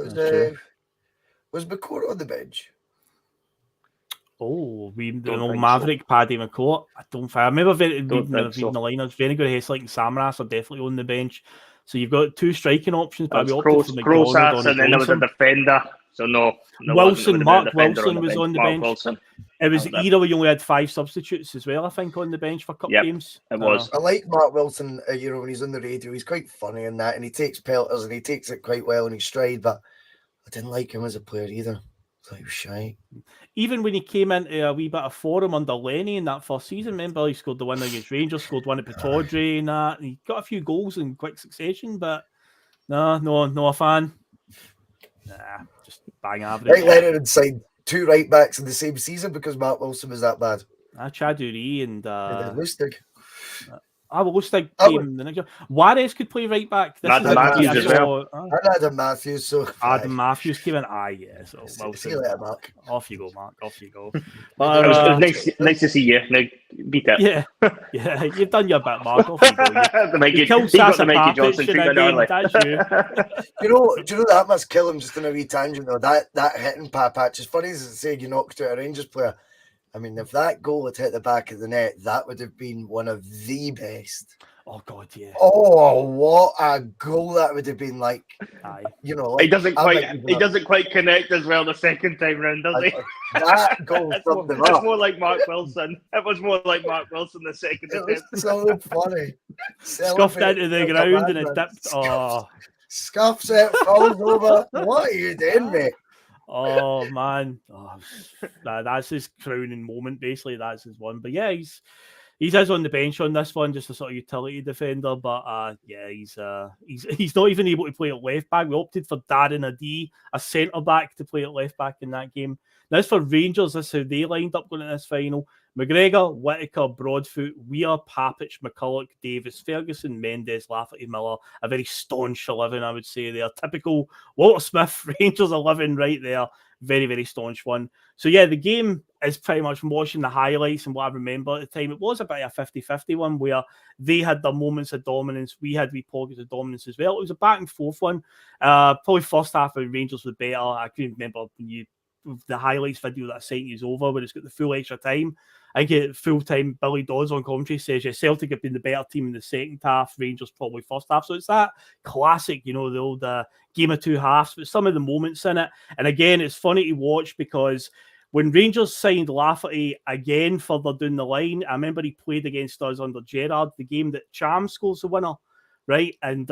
Was McCourt on the bench?
Oh, Maverick, Paddy McCourt. I remember reading the lineups. Vinegar, Hessling, and Samaras are definitely on the bench. So you've got two striking options, but we opted for McDonald,
and then there was a defender. So no
Wilson, Mark Wilson was on the bench. It was the era where you only had 5 substitutes as well, I think, on the bench for cup games.
It was.
I like Mark Wilson, when he's on the radio. He's quite funny in that, and he takes pelters and he takes it quite well in his stride, but I didn't like him as a player either. I thought he was shy.
Even when he came into a wee bit of form under Lenny in that first season, remember he scored the winner against Rangers, scored one at Pataudry and that. And he got a few goals in quick succession, but no a fan. Nah, just bang average.
Right, Leonard had signed 2 right backs in the same season because Mark Wilson was that bad.
Chaduri and
Lustig.
Lustig came the next year. Juarez could play right back.
Adam Matthews as well.
Adam Matthews. So
Adam Matthews came in. So
see you later, Mark.
Off you go, Mark. Off you go.
But, it was nice to see you. Now beat it.
Yeah. You've done your bit, Mark. Off you go.
You killed Sasa Papic in a game.
That's you.
Do you know that must kill him just in a wee tangent though? That hitting Papic, as funny as it said, you knocked out a Rangers player. I mean, if that goal had hit the back of the net, that would have been one of the best.
Oh God, yeah.
Oh, what a goal that would have been like.
Aye.
He doesn't quite connect as well the second time round, does he?
That goal summed him up.
It's more like Mark Wilson. It was more like Mark Wilson the second attempt.
It was so funny.
Scuffed into the ground and it dipped.
Scuffs it, falls over. What are you doing, mate?
Oh man, that's his crowning moment. Basically, that's his one. But yeah, he's on the bench on this one, just a sort of utility defender. But he's not even able to play at left back. We opted for Darren Adee, a centre back, to play at left back in that game. Now, as for Rangers, this is how they lined up going into this final. McGregor, Whittaker, Broadfoot, Weir, Papic, McCulloch, Davis, Ferguson, Mendes, Lafferty, Miller. A very staunch 11, I would say. They're typical Walter Smith Rangers 11 right there. Very, very staunch one. So, yeah, the game is pretty much watching the highlights and what I remember at the time. It was about a 50-50 one where they had their moments of dominance. We had pockets of dominance as well. It was a back and forth one. Probably first half of Rangers were better. I can remember when the highlights video that I sent you is over, where it's got the full extra time. I get full time. Billy Dodds on commentary says, Celtic have been the better team in the second half, Rangers probably first half. So it's that classic, the old game of two halves, but some of the moments in it. And again, it's funny to watch because when Rangers signed Lafferty again further down the line, I remember he played against us under Gerard, the game that Cham scores the winner, right? And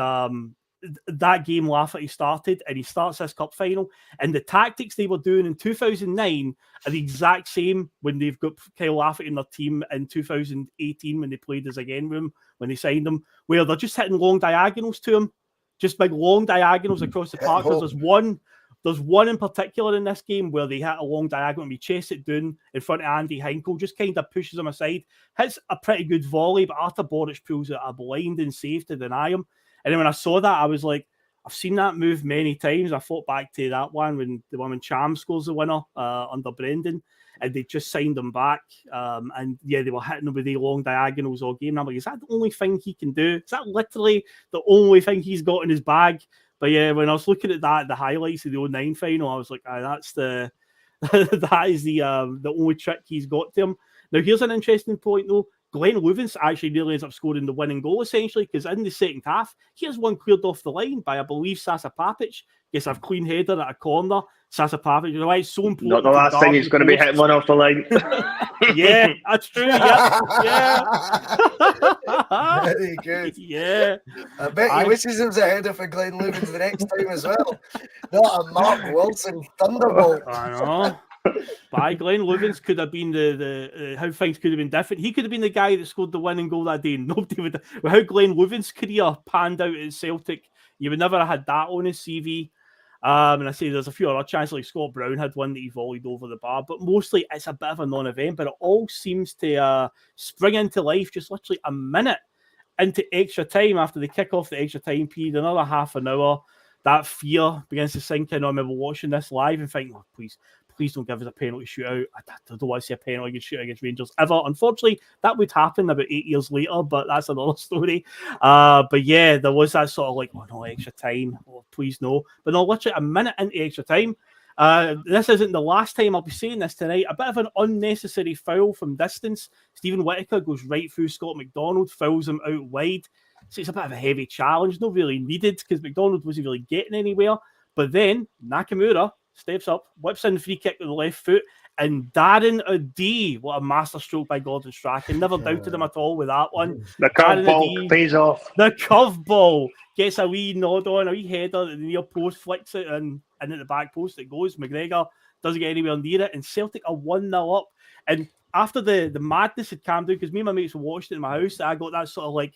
that game Lafferty started, and he starts this cup final, and the tactics they were doing in 2009 are the exact same when they've got Kyle Lafferty in their team in 2018 when they played us again with him, when they signed him, where they're just hitting long diagonals to him, just big long diagonals across the park. There's one in particular in this game where they hit a long diagonal and we chase it down in front of Andy Hinkle, just kind of pushes him aside, hits a pretty good volley, but Artur Boruc pulls out a blinding save to deny him. And then when I saw that, I was like, I've seen that move many times. I thought back to that one when Cham scores the winner under Brendan, and they just signed him back. And yeah, they were hitting him with the long diagonals all game. And I'm like, is that the only thing he can do? Is that literally the only thing he's got in his bag? But yeah, when I was looking at the highlights of the 09 final, I was like, that's that is the only trick he's got to him. Now, here's an interesting point though. Glenn Loovens actually nearly ends up scoring the winning goal, essentially, because in the second half, here's one cleared off the line by, I believe, Sasa Papic. Gets a clean header at a corner. Sasa Papic, you know why it's so important.
Not the last thing he's going to be hitting one off the line.
Yeah, that's true. Yeah.
Very good.
Yeah.
I bet he wishes he was a header for Glenn Loovens the next time as well. Not a Mark Wilson thunderbolt.
I know. But Glenn Loovens could have been the how things could have been different. He could have been the guy that scored the winning goal that day. Nobody would. With how Glenn Loovens' career panned out at Celtic, you would never have had that on his CV. And I say there's a few other chances, like Scott Brown had one that he volleyed over the bar, but mostly it's a bit of a non-event. But it all seems to spring into life just literally a minute into extra time after they kick off the extra time period, another half an hour. That fear begins to sink in. I remember watching this live and thinking, oh, please don't give us a penalty shootout. I don't want to see a penalty shootout against Rangers ever. Unfortunately, that would happen about 8 years later, but that's another story. But yeah, there was that sort of like, oh no, extra time. Oh, please no. But no, literally a minute into extra time. This isn't the last time I'll be saying this tonight. A bit of an unnecessary foul from distance. Stephen Whittaker goes right through Scott McDonald, fouls him out wide. So it's a bit of a heavy challenge, not really needed because McDonald wasn't really getting anywhere. But then Nakamura steps up, whips in free kick with the left foot, and Darren O'Dea, what a masterstroke by Gordon Strachan. Never doubted him at all with that one.
The curveball pays off.
The curveball gets a wee nod on, a wee header at the near post, flicks it and at the back post it goes. McGregor doesn't get anywhere near it, and Celtic are 1-0 up. And after the madness had calmed down, because me and my mates watched it in my house, I got that sort of like,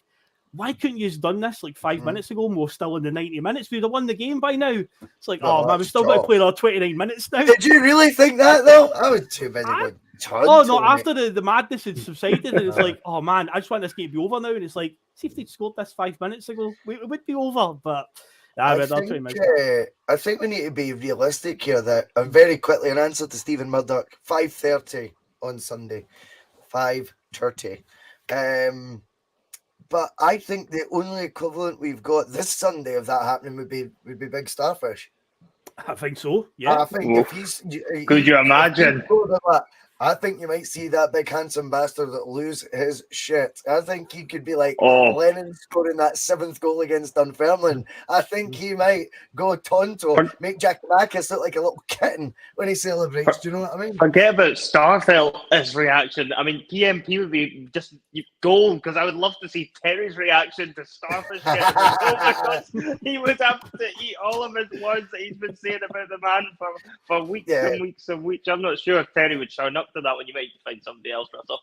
why couldn't you have done this like 5 minutes ago? And we're still in the 90 minutes. We'd have won the game by now. It's like, oh man, we've still got to play another 29 minutes now.
Did you really think that though? I was too busy going.
Oh no! After the madness had subsided, and it's like, oh man, I just want this game to be over now. And it's like, see if they'd scored this 5 minutes ago, it would be over. But
I think we need to be realistic here. That very quickly an answer to Stephen Murdoch: 5:30 on Sunday, 5:30. But I think the only equivalent we've got this Sunday of that happening would be Big Starfish.
I think so. Yeah.
I think if he's,
could you imagine?
I think you might see that big handsome bastard that lose his shit. I think he could be like Lennon scoring that 7th goal against Dunfermline. I think he might go tonto, make Jack Marcus look like a little kitten when he celebrates. Do you know what I mean?
Forget about Starfelt's reaction. I mean, PMP would be just gold because I would love to see Terry's reaction to Starfish getting the goal because he would have to eat all of his words that he's been saying about the man for weeks and weeks and weeks. I'm not sure if Terry would turn up to that one. You might find somebody else, Russell.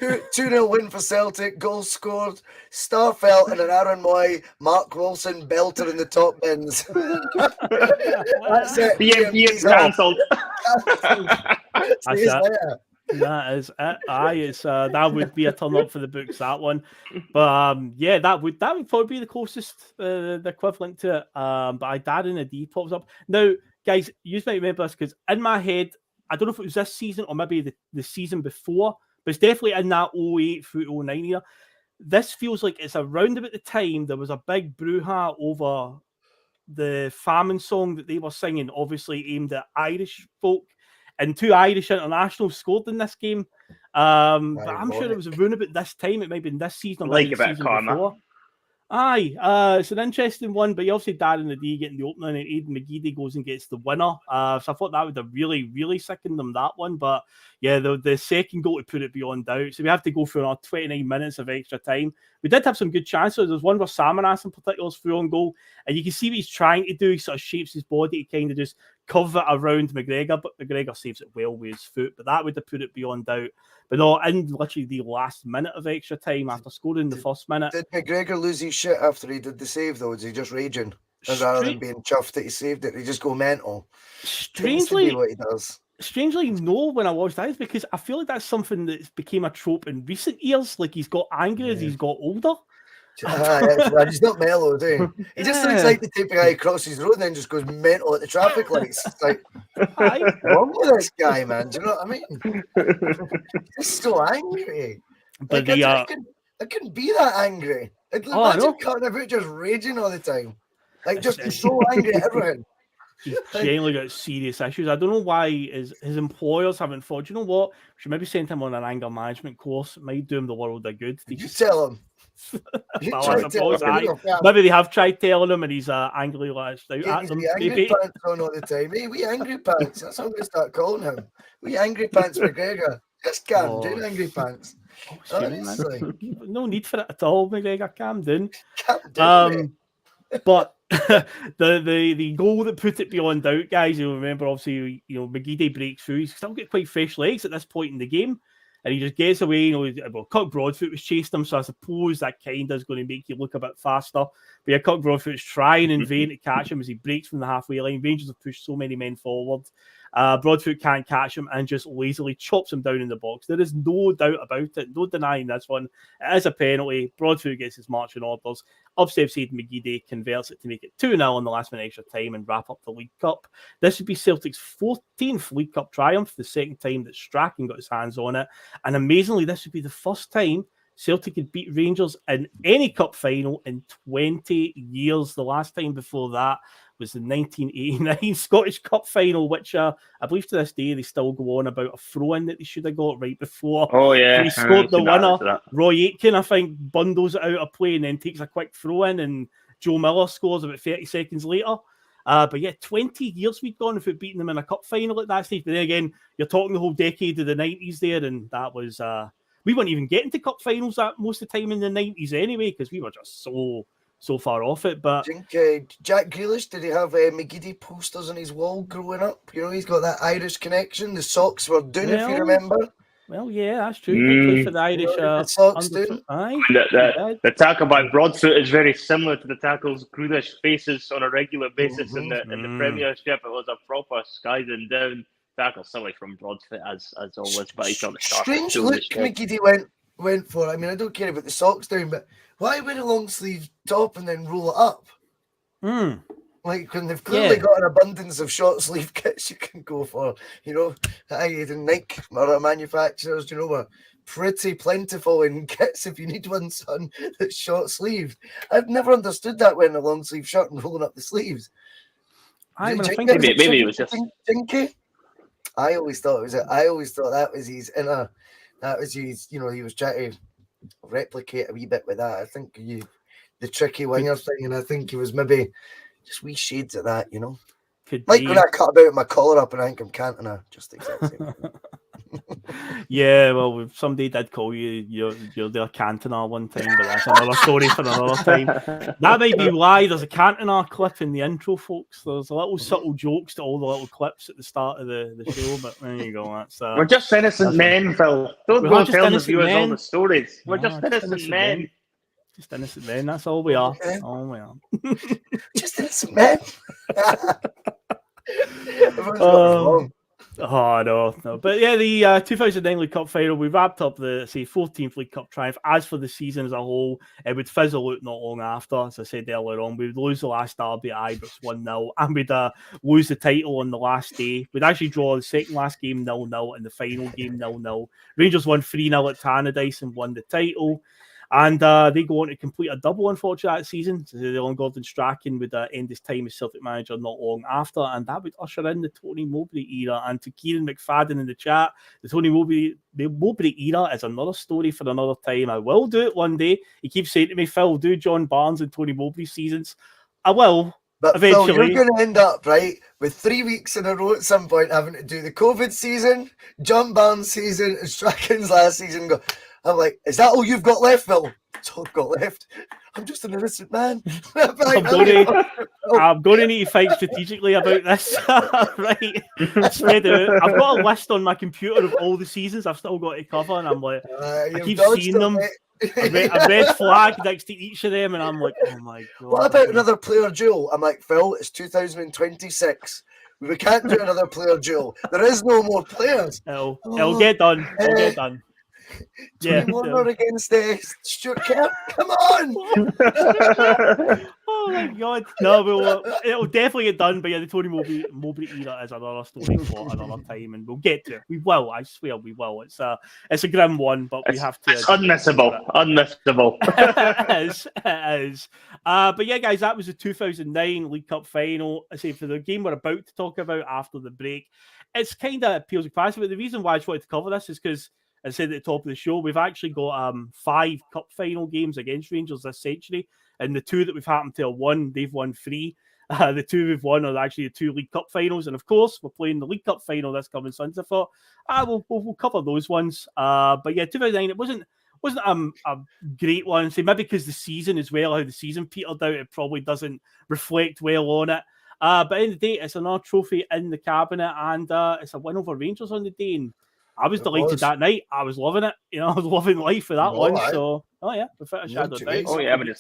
2-0 win for Celtic. Goals scored. Starfelt and an Aaron Moy, Mark Wilson belter in the top bins. That's it.
PMP cancelled.
That's it. That is it. Aye, it's that would be a turn up for the books, that one. But yeah, that would probably be the closest, the equivalent to it. But Darren O'Dea pops up now, guys. You might remember this because in my head, I don't know if it was this season or maybe the season before, but it's definitely in that 08 through 09 year. This feels like it's around about the time there was a big brouhaha over the famine song that they were singing, obviously aimed at Irish folk, and 2 Irish internationals scored in this game. But I'm sure it was around about this time. It might have been this season or maybe the season before. Aye, it's an interesting one, but you obviously Darren O'Dea getting the opening, and Aidan McGeady goes and gets the winner. So I thought that would have really, really sickened them, that one. But yeah, the second goal to put it beyond doubt. So we have to go through another 29 minutes of extra time. We did have some good chances. There's one where Samaras in particular is through on goal, and you can see what he's trying to do. He sort of shapes his body to kind of just cover it around McGregor, but McGregor saves it well with his foot. But that would have put it beyond doubt. But no, in literally the last minute of extra time after scoring the first minute.
Did McGregor lose his shit after he did the save, though? Was he just raging? Rather than being chuffed that he saved it, he just go mental?
Strangely,
what he does.
Strangely, no, when I watched that, because I feel like that's something that became a trope in recent years. Like he's got angry as he's got older.
He's not mellow, do he? He just looks like the type of guy who crosses the road and then just goes mental at the traffic lights. It's like, what's wrong with this guy, man? Do you know what I mean? He's so angry.
But
like, I couldn't be that angry. Like, imagine cutting about just raging all the time. Like, just so angry at everything.
He's genuinely got serious issues. I don't know why his employers haven't thought, you know what, we should maybe send him on an anger management course. It might do him the world a good.
Did you tell him?
Maybe they have tried telling him and he's angrily lashed out at them.
Angry pants on all the time. Hey, we angry pants. That's what I'm going to start calling him. We angry pants McGregor. Just calm down, angry pants.
No need for it at all, McGregor. Calm down.
Calm down,
but the goal that put it beyond doubt, guys. You'll remember, obviously, McGeady breaks through. He's still got quite fresh legs at this point in the game, and he just gets away. Kirk Broadfoot was chasing him, so I suppose that kind of is going to make you look a bit faster. But yeah, Kirk Broadfoot's trying in vain to catch him as he breaks from the halfway line. Rangers have pushed so many men forward. Broadfoot can't catch him and just lazily chops him down in the box. There is no doubt about it. No denying this one. It is a penalty. Broadfoot gets his marching orders. Upset side McGeady converts it to make it 2-0 in the last minute extra time and wrap up the League Cup. This would be Celtic's 14th League Cup triumph, the second time that Strachan got his hands on it. And amazingly, this would be the first time Celtic had beat Rangers in any cup final in 20 years. The last time before that was the 1989 Scottish Cup final, which I believe to this day they still go on about a throw-in that they should have got right before.
Oh, yeah.
He scored the winner. Roy Aitken, I think, bundles it out of play and then takes a quick throw-in, and Joe Miller scores about 30 seconds later. But yeah, 20 years we'd gone without beating them in a cup final at that stage. But then again, you're talking the whole decade of the 90s there, and that was... we weren't even getting to cup finals that most of the time in the 90s anyway, because we were just so far off it. But
I think Jack Grealish, did he have McGeady posters on his wall growing up? He's got that Irish connection. The socks were doing, if you remember.
Well, yeah, that's true. He played for the Irish.
The socks doing.
The tackle by Broadfoot is very similar to the tackles Grealish faces on a regular basis in the Premiership. It was a proper skiving down tackle, silly from Broadfoot as always. But he got the start.
Strange look McGeady went for. I mean, I don't care about the socks down, but why wear a long sleeve top and then roll it up? Like when they've clearly got an abundance of short sleeve kits you can go for. And Nike or manufacturers, were pretty plentiful in kits if you need one, son, that's short sleeved. I've never understood that wearing a long sleeve shirt and rolling up the sleeves.
Maybe it was just
Jinky. I always thought that was his inner. That was his. He was trying to replicate a wee bit with that. I think the tricky winger thing, and I think he was maybe just wee shades of that. Like when I cut about my collar up and I think I'm Cantona, just exactly.
Yeah, well, somebody did call you're their Cantona one time, but that's another story for another time. That might be why there's a Cantona clip in the intro, folks. There's a little subtle jokes to all the little clips at the start of the show, but there you go. That's
we're just innocent men, Phil. Don't go tell the viewers all the stories. We're just innocent men.
Just innocent men. That's all we are. Okay. All we are.
Just innocent men.
Oh, no. But yeah, the 2009 League Cup final, we wrapped up the 14th League Cup triumph. As for the season as a whole, it would fizzle out not long after. As I said earlier on, we'd lose the last derby at Ibrox 1-0, and we'd lose the title on the last day. We'd actually draw the second last game 0-0 and the final game 0-0. Rangers won 3-0 at Tannadice and won the title. And they go on to complete a double, unfortunately, that season. So Gordon Strachan would end his time as Celtic manager not long after, and that would usher in the Tony Mowbray era. And to Kieran McFadden in the chat, the Mowbray era is another story for another time. I will do it one day. He keeps saying to me, Phil, do John Barnes and Tony Mowbray seasons. I will.
But
eventually.
Phil, you're going to end up, right, with 3 weeks in a row at some point having to do the COVID season, John Barnes season, and Strachan's last season. I'm like, is that all you've got left, Phil? That's all I've got left. I'm just an innocent man.
I'm going to need to fight strategically about this. Right? I've got a list on my computer of all the seasons I've still got to cover, and I'm like, I keep seeing them. A red flag next to each of them, and I'm like, oh my God.
What about another player duel? I'm like, Phil, it's 2026. We can't do another player duel. There is no more players.
It'll get done. It'll get done.
Tony Warner against Stuart Kerr. Come on!
Oh my God! No, it'll definitely get done. But yeah, the Tony Mowbray era is another story for another time, and we'll get to it. We will. I swear, we will. It's a grim one, but we have to.
It's unmissable. Unmissable.
It is. But yeah, guys, that was the 2009 League Cup final. I say for the game we're about to talk about after the break, it's kind of appeals to capacity. But the reason why I just wanted to cover this is because, as I said at the top of the show, we've actually got 5 cup final games against Rangers this century, and the 2 that we've happened to have won, they've won 3. The 2 we've won are actually the 2 League Cup finals, and of course, we're playing the League Cup final this coming Sunday. So I thought we'll cover those ones. But yeah, 2009, it a great one. So maybe because the season as well, how the season petered out, it probably doesn't reflect well on it. But in the day, it's another trophy in the cabinet, and it's a win over Rangers on the day. And I was delighted that night. I was loving it. You know, I was loving life for that one. So, without a shadow of doubt.
Oh yeah, I mean,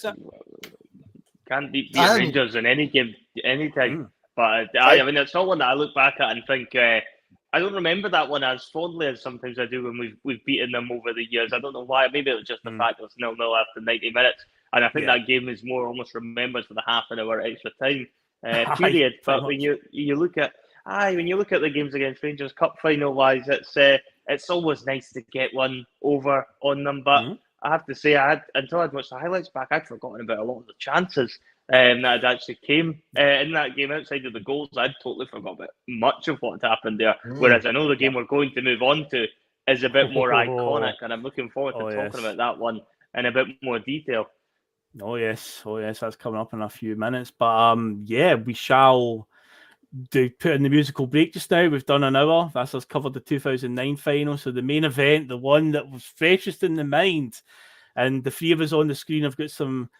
can't beat Rangers in any game, anytime. But I mean, it's not one that I look back at and think. I don't remember that one as fondly as sometimes I do when we've beaten them over the years. I don't know why. Maybe it was just the fact it was 0-0 after 90 minutes, and I think that game is more almost remembered for the half an hour extra time period. But when you look at the games against Rangers Cup final wise, it's always nice to get one over on them. But I have to say, until I'd watched the highlights back, I'd forgotten about a lot of the chances that had actually came in that game outside of the goals. I'd totally forgot about much of what happened there. Whereas I know the game we're going to move on to is a bit more iconic, and I'm looking forward to talking about that one in a bit more detail.
Oh yes, that's coming up in a few minutes. But we shall put in the musical break just now. We've done an hour. That's us covered the 2009 final. So the main event, the one that was freshest in the mind, and the three of us on the screen have got some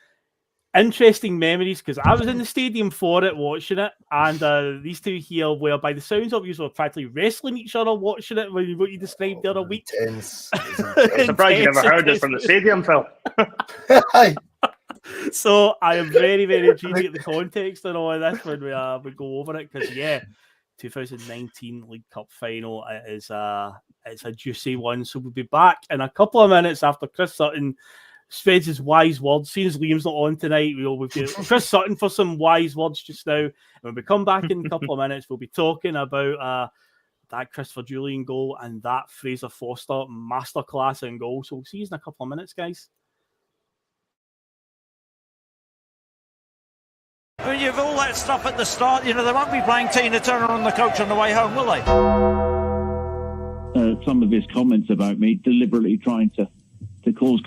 interesting memories because I was in the stadium for it, watching it, and these two here were, by the sounds of you, were practically wrestling each other watching it. What you described the other week.
Intense.
I'm surprised you never heard it from the stadium, Phil.
So I am very, very intrigued to get the context and all of this when we go over it, because 2019 League Cup final it's a juicy one. So we'll be back in a couple of minutes after Chris Sutton spreads his wise words. Seeing as Liam's not on tonight, we've got Chris Sutton for some wise words just now. And when we come back in a couple of minutes, we'll be talking about that Christopher Jullien goal and that Fraser Forster masterclass in goal. So we'll see you in a couple of minutes, guys.
I mean, you've all that stuff at the start. You know, they won't be playing Tina Turner on the coach on the way home, will they?
Some of his comments about me deliberately trying to cause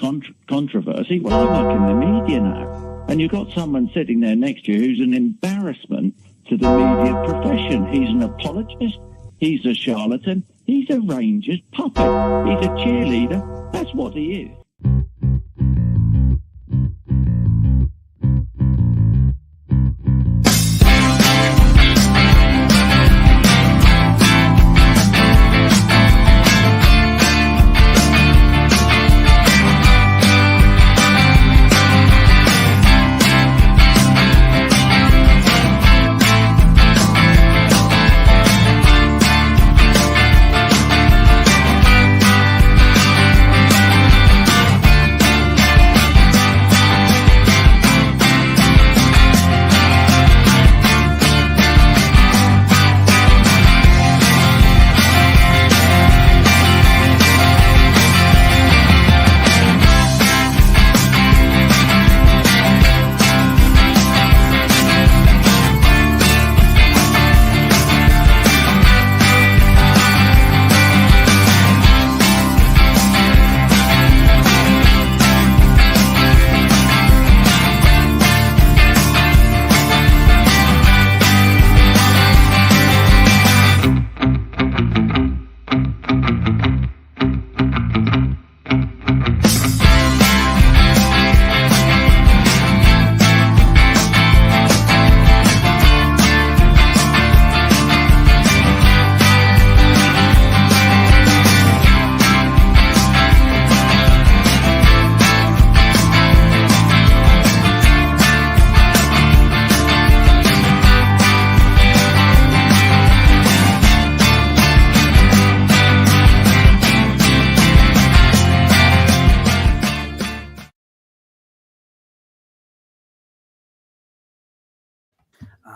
controversy. Well, I work in the media now, and you've got someone sitting there next to you who's an embarrassment to the media profession. He's an apologist. He's a charlatan. He's a Rangers puppet. He's a cheerleader. That's what he is.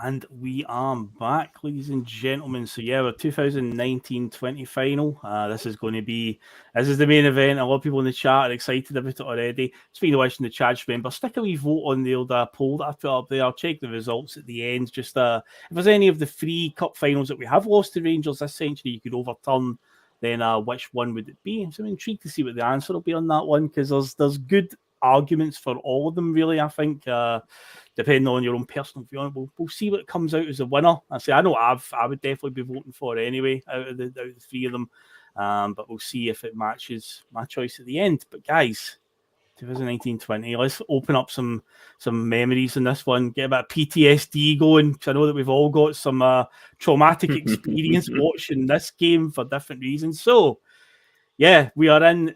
And we are back, ladies and gentlemen. So our 2019-20 final. This is the main event. A lot of people in the chat are excited about it already. Speaking of which, in the chat, remember, stick a wee vote on the old poll that I put up there. I'll check the results at the end. Just if there's any of the 3 cup finals that we have lost to Rangers this century, you could overturn, then which one would it be? So I'm intrigued to see what the answer will be on that one, because there's good arguments for all of them, really. I think depending on your own personal view, we'll see what comes out as a winner. I know I would definitely be voting for it anyway out of the 3 of them. But we'll see if it matches my choice at the end. But guys, 2019-20, let's open up some memories in this one, get a bit of PTSD going, because I know that we've all got some traumatic experience watching this game for different reasons. So, yeah, we are in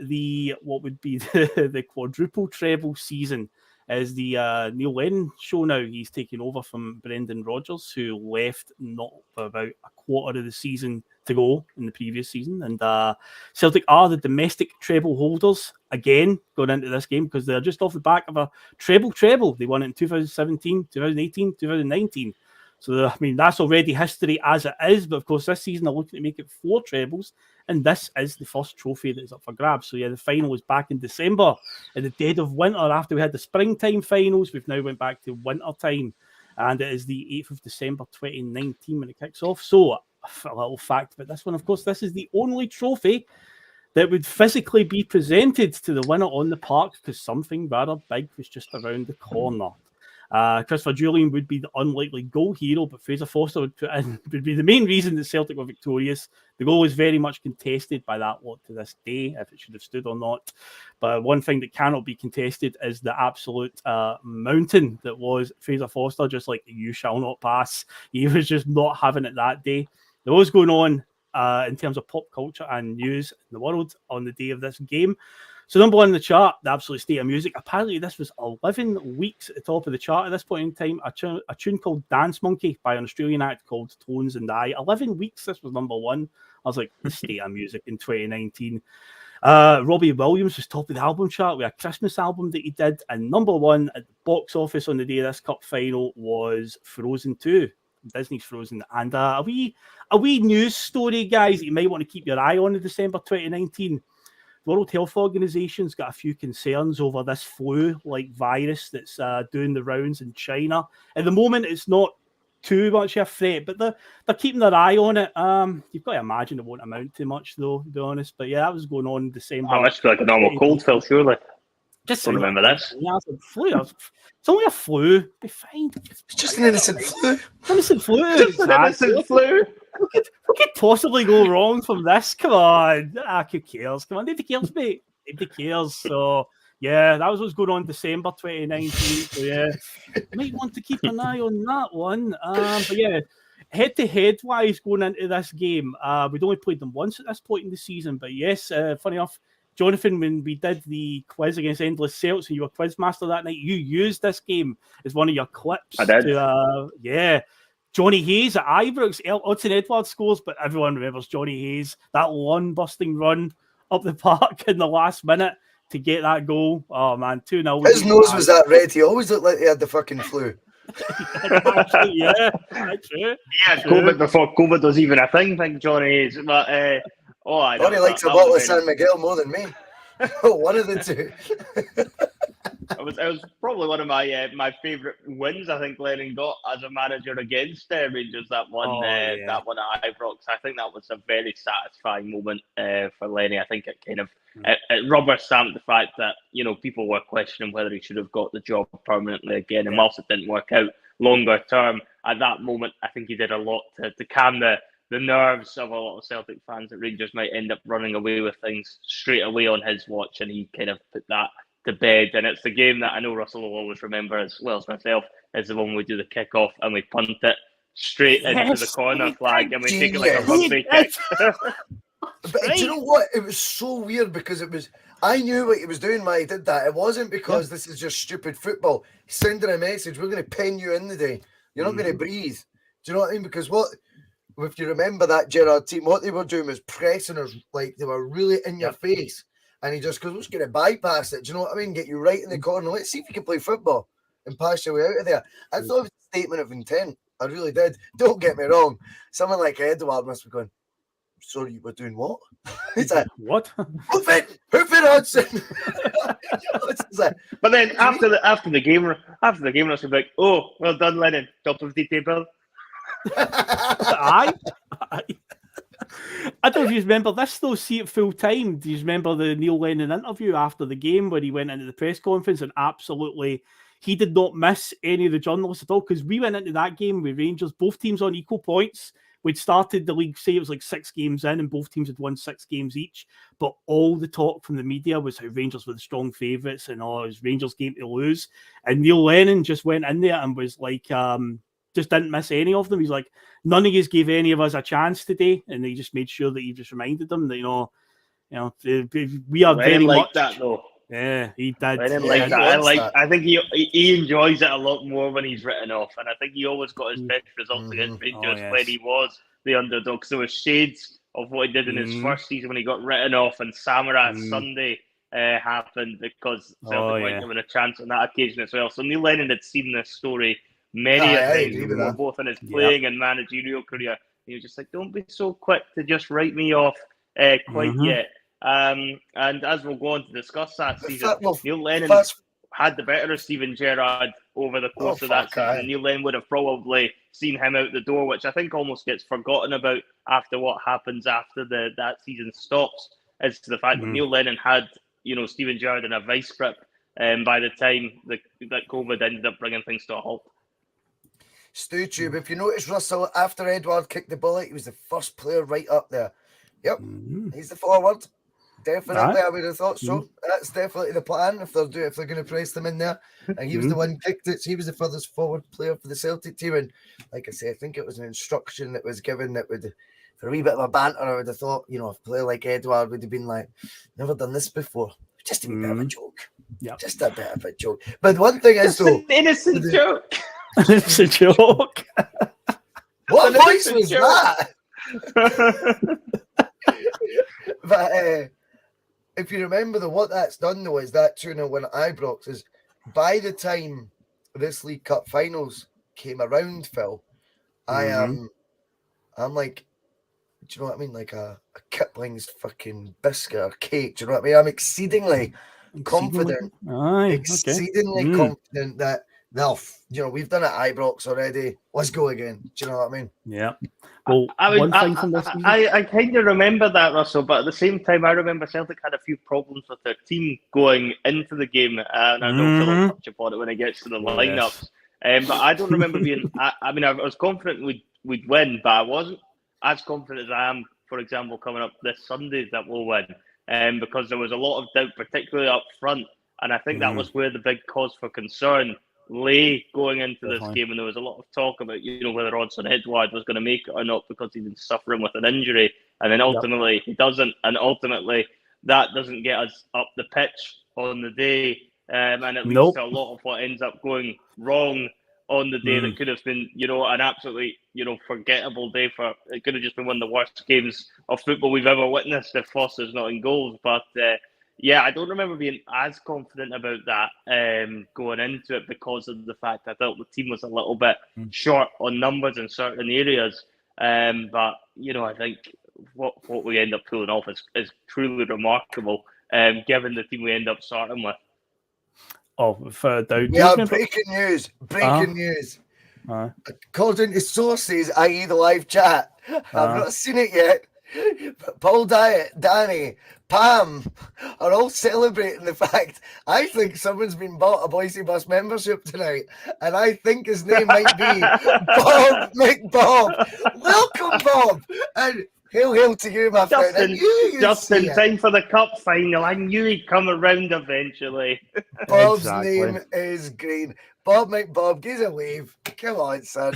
what would be the quadruple treble season as the Neil Lennon show now. He's taking over from Brendan Rodgers, who left not for about a quarter of the season to go in the previous season. And Celtic are the domestic treble holders again going into this game, because they're just off the back of a treble. They won it in 2017, 2018, 2019. So, I mean, that's already history as it is. But, of course, this season they're looking to make it 4 trebles. And this is the first trophy that is up for grabs. So, yeah, the final was back in December, in the dead of winter. After we had the springtime finals, we've now went back to winter time. And it is the 8th of December 2019 when it kicks off. So, a little fact about this one, of course, this is the only trophy that would physically be presented to the winner on the park, because something rather big was just around the corner. Christopher Jullien would be the unlikely goal hero, but Fraser Forster would be the main reason that Celtic were victorious. The goal is very much contested by that lot to this day, if it should have stood or not. But one thing that cannot be contested is the absolute mountain that was Fraser Forster, just like "You shall not pass." He was just not having it that day. There was going on in terms of pop culture and news in the world on the day of this game. So number one in the chart, the absolute state of music. Apparently this was 11 weeks at the top of the chart at this point in time. A tune called Dance Monkey by an Australian act called Tones and I. 11 weeks this was number one. I was like, the state of music in 2019. Robbie Williams was top of the album chart with a Christmas album that he did. And number one at the box office on the day of this cup final was Frozen 2. Disney's Frozen. And a wee news story, guys, that you might want to keep your eye on in December 2019. The World Health Organization's got a few concerns over this flu-like virus that's doing the rounds in China. At the moment, it's not too much of a threat, but they're keeping their eye on it. You've got to imagine it won't amount to much, though, to be honest. But yeah, that was going on in December.
Oh, that's like a normal cold, Phil, surely.
Just
don't remember this.
Yeah, it's only a flu. Be fine.
It's just an innocent flu.
Innocent flu.
Just an innocent flu.
What could possibly go wrong from this? Come on. Who cares? Come on, nobody cares, mate. Nobody cares. So, yeah, that was what's going on in December 2019. So, yeah, might want to keep an eye on that one. But, yeah, head-to-head wise going into this game, we'd only played them once at this point in the season. But, yes, funny enough, Jonathan, when we did the quiz against Endless Celts and you were quiz master that night, you used this game as one of your clips.
I did.
Yeah. Johnny Hayes at Ibrox, Odson Edwards scores, but everyone remembers Johnny Hayes, that lung-busting run up the park in the last minute to get that goal. Oh, man, 2-0.
His nose was that red. He always looked like he had the fucking flu.
Actually, yeah, true.
Yeah, COVID before COVID was even a thing, think Johnny Hayes. But,
Johnny likes a bottle of San Miguel more than me. One of the two.
It was probably one of my favourite wins. I think Lennon got as a manager against Rangers. That one at Ibrox. I think that was a very satisfying moment for Lenny. I think it kind of it rubber stamped the fact that people were questioning whether he should have got the job permanently again. And whilst it didn't work out longer term, at that moment I think he did a lot to calm the nerves of a lot of Celtic fans that Rangers might end up running away with things straight away on his watch, and he kind of put that to bed. And it's the game that I know Russell will always remember as well as myself, is the one we do the kick-off and we punt it straight into the corner flag and we take it like a rugby kick.
But do you know what? It was so weird because I knew what he was doing when he did that. It wasn't because this is just stupid football. He's sending a message, we're going to pen you in today. You're not going to breathe. Do you know what I mean? Because if you remember that Gerard team, what they were doing was pressing us like they were really in your face. And he just goes, let's get to bypass it. Do you know what I mean? Get you right in the corner. Let's see if you can play football and pass your way out of there. I thought it was a statement of intent. I really did. Don't get me wrong. Someone like Edward must be going, sorry, you were doing what? He's like,
what?
Hoof it, Hudson.
But then after the game, I was like, oh, well done, Lennon. Top of the table.
Aye. I don't know if you remember this, though. See it full time. Do you remember the Neil Lennon interview after the game where he went into the press conference and absolutely he did not miss any of the journalists at all, because we went into that game with Rangers, both teams on equal points. we'd started the league, say it was like 6 games in, and both teams had won 6 games each. But all the talk from the media was how Rangers were the strong favourites and it was Rangers' game to lose. And Neil Lennon just went in there and was like, just didn't miss any of them. He's like, none of you gave any of us a chance today, and he just made sure that he just reminded them that we are very
like
much
that though.
Yeah, he did.
I didn't like that. I think he enjoys it a lot more when he's written off, and I think he always got his best results against Rangers when he was the underdog. So there was shades of what he did in his first season when he got written off, and Samurai Sunday happened because Celtic weren't given a chance on that occasion as well. So Neil Lennon had seen this story many times, both in his playing and managerial career. He was just like, "Don't be so quick to just write me off quite yet." And as we'll go on to discuss that season, Neil Lennon had the better of Steven Gerrard over the course of that season. Neil Lennon would have probably seen him out the door, which I think almost gets forgotten about after what happens after that season stops, as to the fact that Neil Lennon had, Steven Gerrard in a vice grip by the time that COVID ended up bringing things to a halt.
StuTube, if you notice, Russell, after Edouard kicked the bullet, he was the first player right up there. Yep, he's the forward. Definitely, I would have thought so. That's definitely the plan if they're going to press them in there. And he was the one who kicked it. So he was the furthest forward player for the Celtic team. And like I say, I think it was an instruction that was given that would, for a wee bit of a banter, I would have thought, a player like Edouard would have been like, never done this before. Just a wee bit of a joke. Yeah, just a bit of a joke. But one thing is, though,
an innocent joke.
It's a joke.
What voice was that? But if you remember, what that's done, though, is that 2-0 win at Ibrox is by the time this League Cup finals came around, Phil, I'm like, do you know what I mean? Like a Kipling's fucking biscuit or cake. Do you know what I mean? I'm exceedingly confident. Exceedingly confident that now, we've done it at Ibrox already. Let's go again. Do you know what I mean?
Yeah. Well,
I kind of remember that, Russell, but at the same time, I remember Celtic had a few problems with their team going into the game, and I know Phil will touch upon it when it gets to the lineups. But I don't remember being. I was confident we'd win, but I wasn't as confident as I am, for example, coming up this Sunday that we'll win, because there was a lot of doubt, particularly up front, and I think that was where the big cause for concern lay going into this game, and there was a lot of talk about whether Odsonne Edouard was going to make it or not because he's been suffering with an injury, and then ultimately he doesn't, and ultimately that doesn't get us up the pitch on the day, and it leads to a lot of what ends up going wrong on the day that could have been an absolutely forgettable day for. It could have just been one of the worst games of football we've ever witnessed if Foster's not in goals, but yeah, I don't remember being as confident about that going into it because of the fact I felt the team was a little bit short on numbers in certain areas. But, I think what we end up pulling off is truly remarkable given the team we end up starting with.
Oh, without doubt.
Yeah, breaking news. Breaking news. According to sources, i.e. the live chat, I've not seen it yet. Paul, Danny, Pam are all celebrating the fact I think someone's been bought a Boise Bus membership tonight, and I think his name might be Bob McBob. Welcome, Bob, and hail to you, my friend.
Just in time for the cup final. I knew he'd come around eventually.
Bob's name is Green. Bob McBob, gives a wave. Come on, son.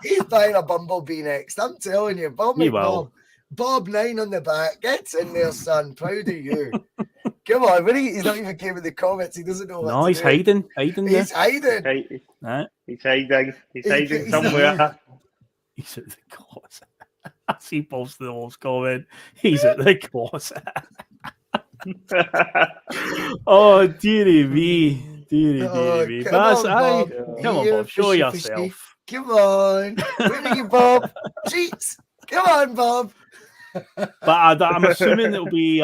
He's buying a Bumblebee next. I'm telling you, Bob McBob. Bob 9 on the back. Get in there, son. Proud of you. Come on. He's not even came in the comments. He doesn't know what to do.
He's hiding.
He's hiding.
He's hiding. He's hiding somewhere.
He's at the closet. I see Bob's the most comment. He's at the closet. Oh, dearie me. Dearie me.
Come on, Bob.
Come on, Bob. Show yourself.
Come on. Where are you, Bob? Cheats. Come on, Bob.
But I'm assuming it'll be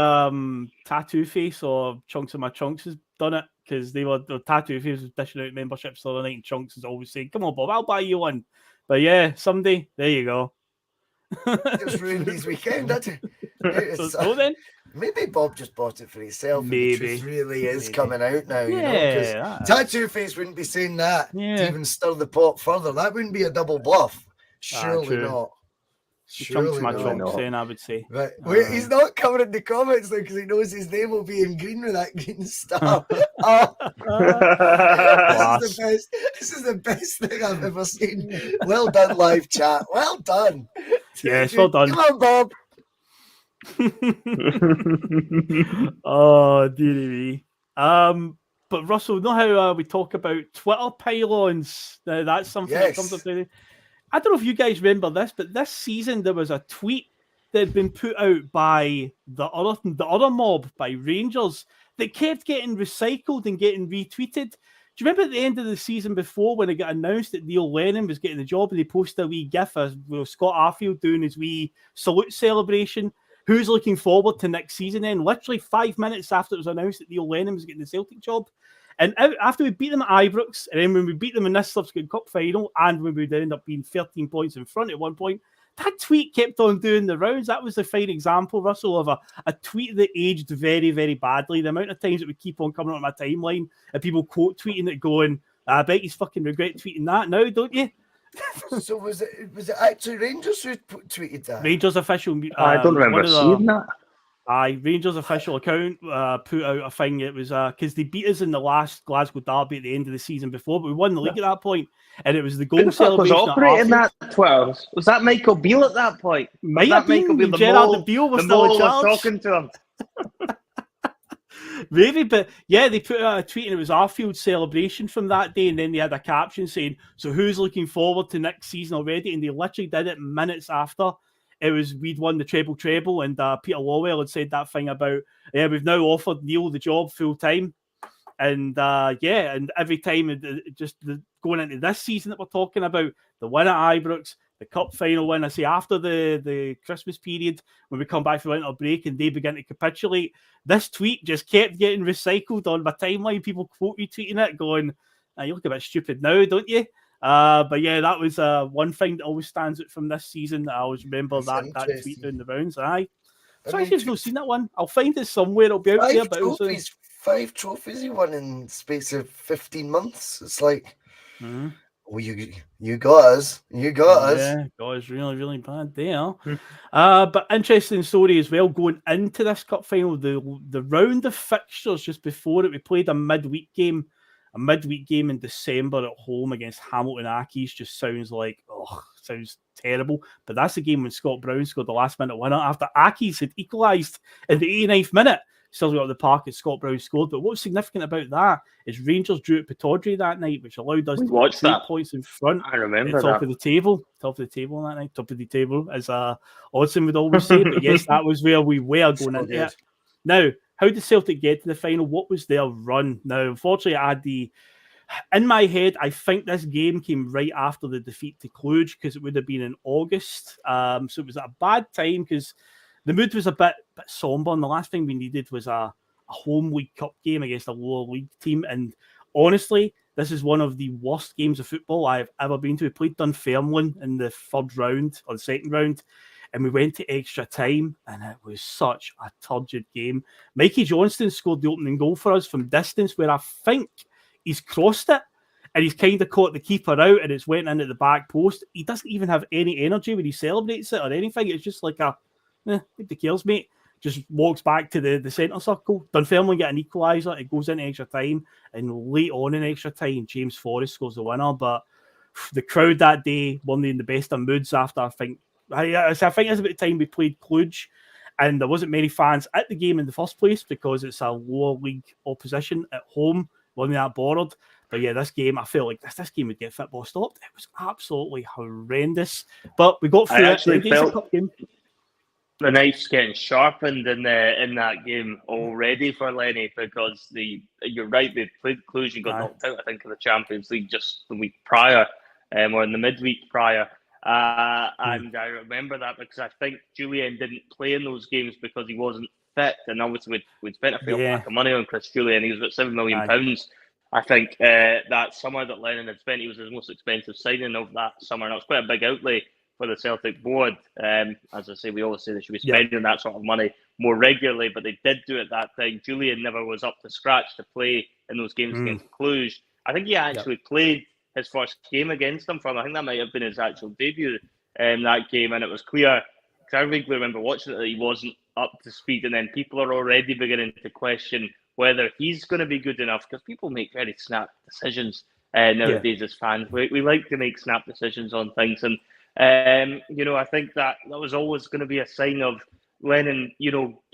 Tattoo Face or Chunks of My Chunks has done it, because the Tattoo Face was dishing out memberships the other night, and Chunks is always saying, "Come on, Bob, I'll buy you one." But yeah, someday, there you go.
Just ruined his weekend, didn't it?
So then,
maybe Bob just bought it for himself.
Maybe.
And the truth really is coming out now. Yeah, Tattoo Face wouldn't be saying that to even stir the pot further. That wouldn't be a double bluff. Surely not.
chunks my
Surely
chops then, I would say.
Right. Wait, he's not coming in the comments though because he knows his name will be in green with that green star. Oh. This is the best thing I've ever seen. Well done, live chat. Well done.
Yes, well done.
Come on, Bob.
Oh, dearie me. But Russell, know how we talk about Twitter pylons? Now, that's something that comes up. I don't know if you guys remember this, but this season there was a tweet that had been put out by the other mob, by Rangers, that kept getting recycled and getting retweeted. Do you remember at the end of the season before when it got announced that Neil Lennon was getting the job and they posted a wee gif of Scott Arfield doing his wee salute celebration? Who's looking forward to next season then? Literally 5 minutes after it was announced that Neil Lennon was getting the Celtic job. And after we beat them at Ibrox, and then when we beat them in this subsequent cup final, and when we would end up being 13 points in front at one point, that tweet kept on doing the rounds. That was a fine example, Russell, of a tweet that aged very, very badly. The amount of times it would keep on coming on my timeline and people quote tweeting it going, I bet you fucking regret tweeting that now, don't you?
So was it actually Rangers who tweeted that?
Rangers official.
I don't remember seeing that.
Rangers official account put out a thing. It was because they beat us in the last Glasgow derby at the end of the season before, but we won the league at that point, and it was the goal celebration.
Was operating that 12? Was that Michael Beale at that point?
Might have been. Gerard Beale was still in charge.
Talking to him.
Maybe, but yeah, they put out a tweet and it was Arfield's celebration from that day, and then they had a caption saying, "So who's looking forward to next season already?" And they literally did it minutes after. It was we'd won the treble, and Peter Lawwell had said that thing about we've now offered Neil the job full time, and and every time going into this season that we're talking about, the win at Ibrox, the cup final win, I say after the Christmas period when we come back from winter break and they begin to capitulate, this tweet just kept getting recycled on my timeline. People quote retweeting it, going, "You look a bit stupid now, don't you?" But yeah, that was one thing that always stands out from this season. I always remember that tweet doing the rounds. Aye. Sorry if you've not seen that one. I'll find it somewhere. It'll be out there. But
5 trophies he won in the space of 15 months. It's like, well, you got us. You got us.
Yeah, got us really, really bad there. But interesting story as well. Going into this cup final, the round of fixtures just before it, we played a midweek game. A midweek game in December at home against Hamilton Accies just sounds terrible. But that's the game when Scott Brown scored the last minute winner after Accies had equalised in the 89th minute. Still got the park and Scott Brown scored. But what's significant about that is Rangers drew at Pittodrie that night, which allowed us to get 3 points in front.
I remember
top of the table. Top of the table that night. Top of the table, as Odson would always say. But yes, that was where we were going into it. Now, how did Celtic get to the final? What was their run? Now, unfortunately, I had in my head, I think this game came right after the defeat to Cluj because it would have been in August. So it was at a bad time because the mood was a bit somber, and the last thing we needed was a home League Cup game against a lower league team. And honestly, this is one of the worst games of football I've ever been to. We played Dunfermline in the third round or the second round, and we went to extra time, and it was such a turgid game. Mikey Johnston scored the opening goal for us from distance, where I think he's crossed it, and he's kind of caught the keeper out, and it's went into the back post. He doesn't even have any energy when he celebrates it or anything. It's just like who cares, mate? Just walks back to the centre circle. Dunfermline get an equaliser. It goes into extra time, and late on in extra time, James Forrest scores the winner. But the crowd that day weren't in the best of moods after, I think it's about the time we played Cluj, and there wasn't many fans at the game in the first place because it's a lower league opposition at home, wasn't that bothered. But yeah, this game, I felt like this game would get football stopped. It was absolutely horrendous. But we got through it.
Actually felt the knife's getting sharpened in that game already for Lenny because you're right, they played Cluj and got knocked out, I think, in the Champions League just the week prior, or in the midweek prior. And I remember that because I think Jullien didn't play in those games because he wasn't fit, and obviously we'd spent a fair whack of money on Chris Jullien. He was about £7 million. I think that summer that Lennon had spent, he was his most expensive signing of that summer, and it was quite a big outlay for the Celtic board. As I say, we always say they should be spending that sort of money more regularly, but they did do it that time. Jullien never was up to scratch to play in those games against Cluj. I think he actually played his first game against them I think that might have been his actual debut that game, and it was clear, because I vaguely remember watching it, that he wasn't up to speed, and then people are already beginning to question whether he's going to be good enough, because people make very snap decisions nowadays as fans. We like to make snap decisions on things, and I think that was always going to be a sign of Lennon,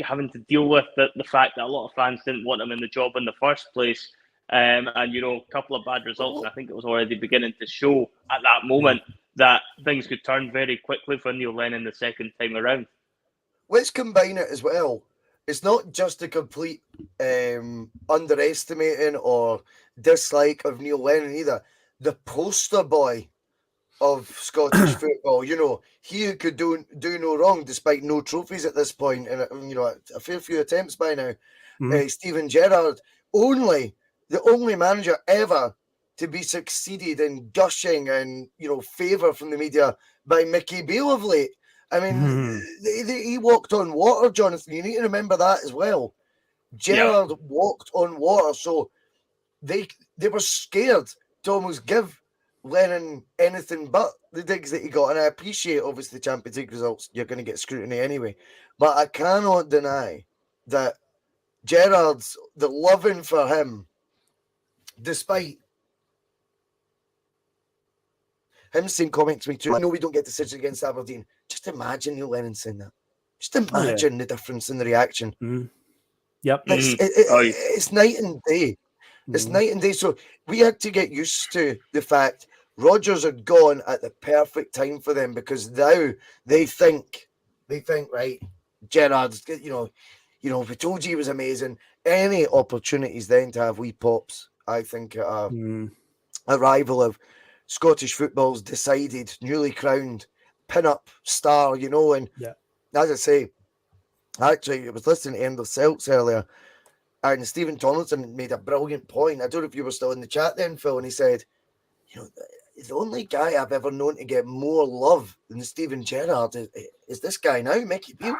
having to deal with the fact that a lot of fans didn't want him in the job in the first place. And a couple of bad results, and I think it was already beginning to show at that moment that things could turn very quickly for Neil Lennon the second time around.
Let's combine it as well. It's not just a complete underestimating or dislike of Neil Lennon either. The poster boy of Scottish football, he who could do no wrong despite no trophies at this point, and a fair few attempts by now. Steven Gerrard, the only manager ever to be succeeded in gushing and favour from the media by Mickey Beale of late. I mean, he walked on water, Jonathan. You need to remember that as well. Gerrard walked on water, so they were scared to almost give Lennon anything but the digs that he got. And I appreciate, obviously, the Champions League results. You're going to get scrutiny anyway. But I cannot deny that Gerrard's, the loving for him, despite him saying comments to me too, I know we don't get decisions against Aberdeen. Just imagine Neil Lennon saying that. Just imagine the difference in the reaction.
Yep.
It's night and day. It's night and day. So we had to get used to the fact Rodgers had gone at the perfect time for them, because now they think, right, Gerrard's, we told you he was amazing. Any opportunities then to have wee pops, I think, a rival of Scottish football's decided, newly crowned pin-up star, and as I say, actually, I was listening to End of Celts earlier, and Stephen Tomlinson made a brilliant point. I don't know if you were still in the chat then, Phil, and he said, the only guy I've ever known to get more love than Steven Gerrard is this guy now, Mickey Beale.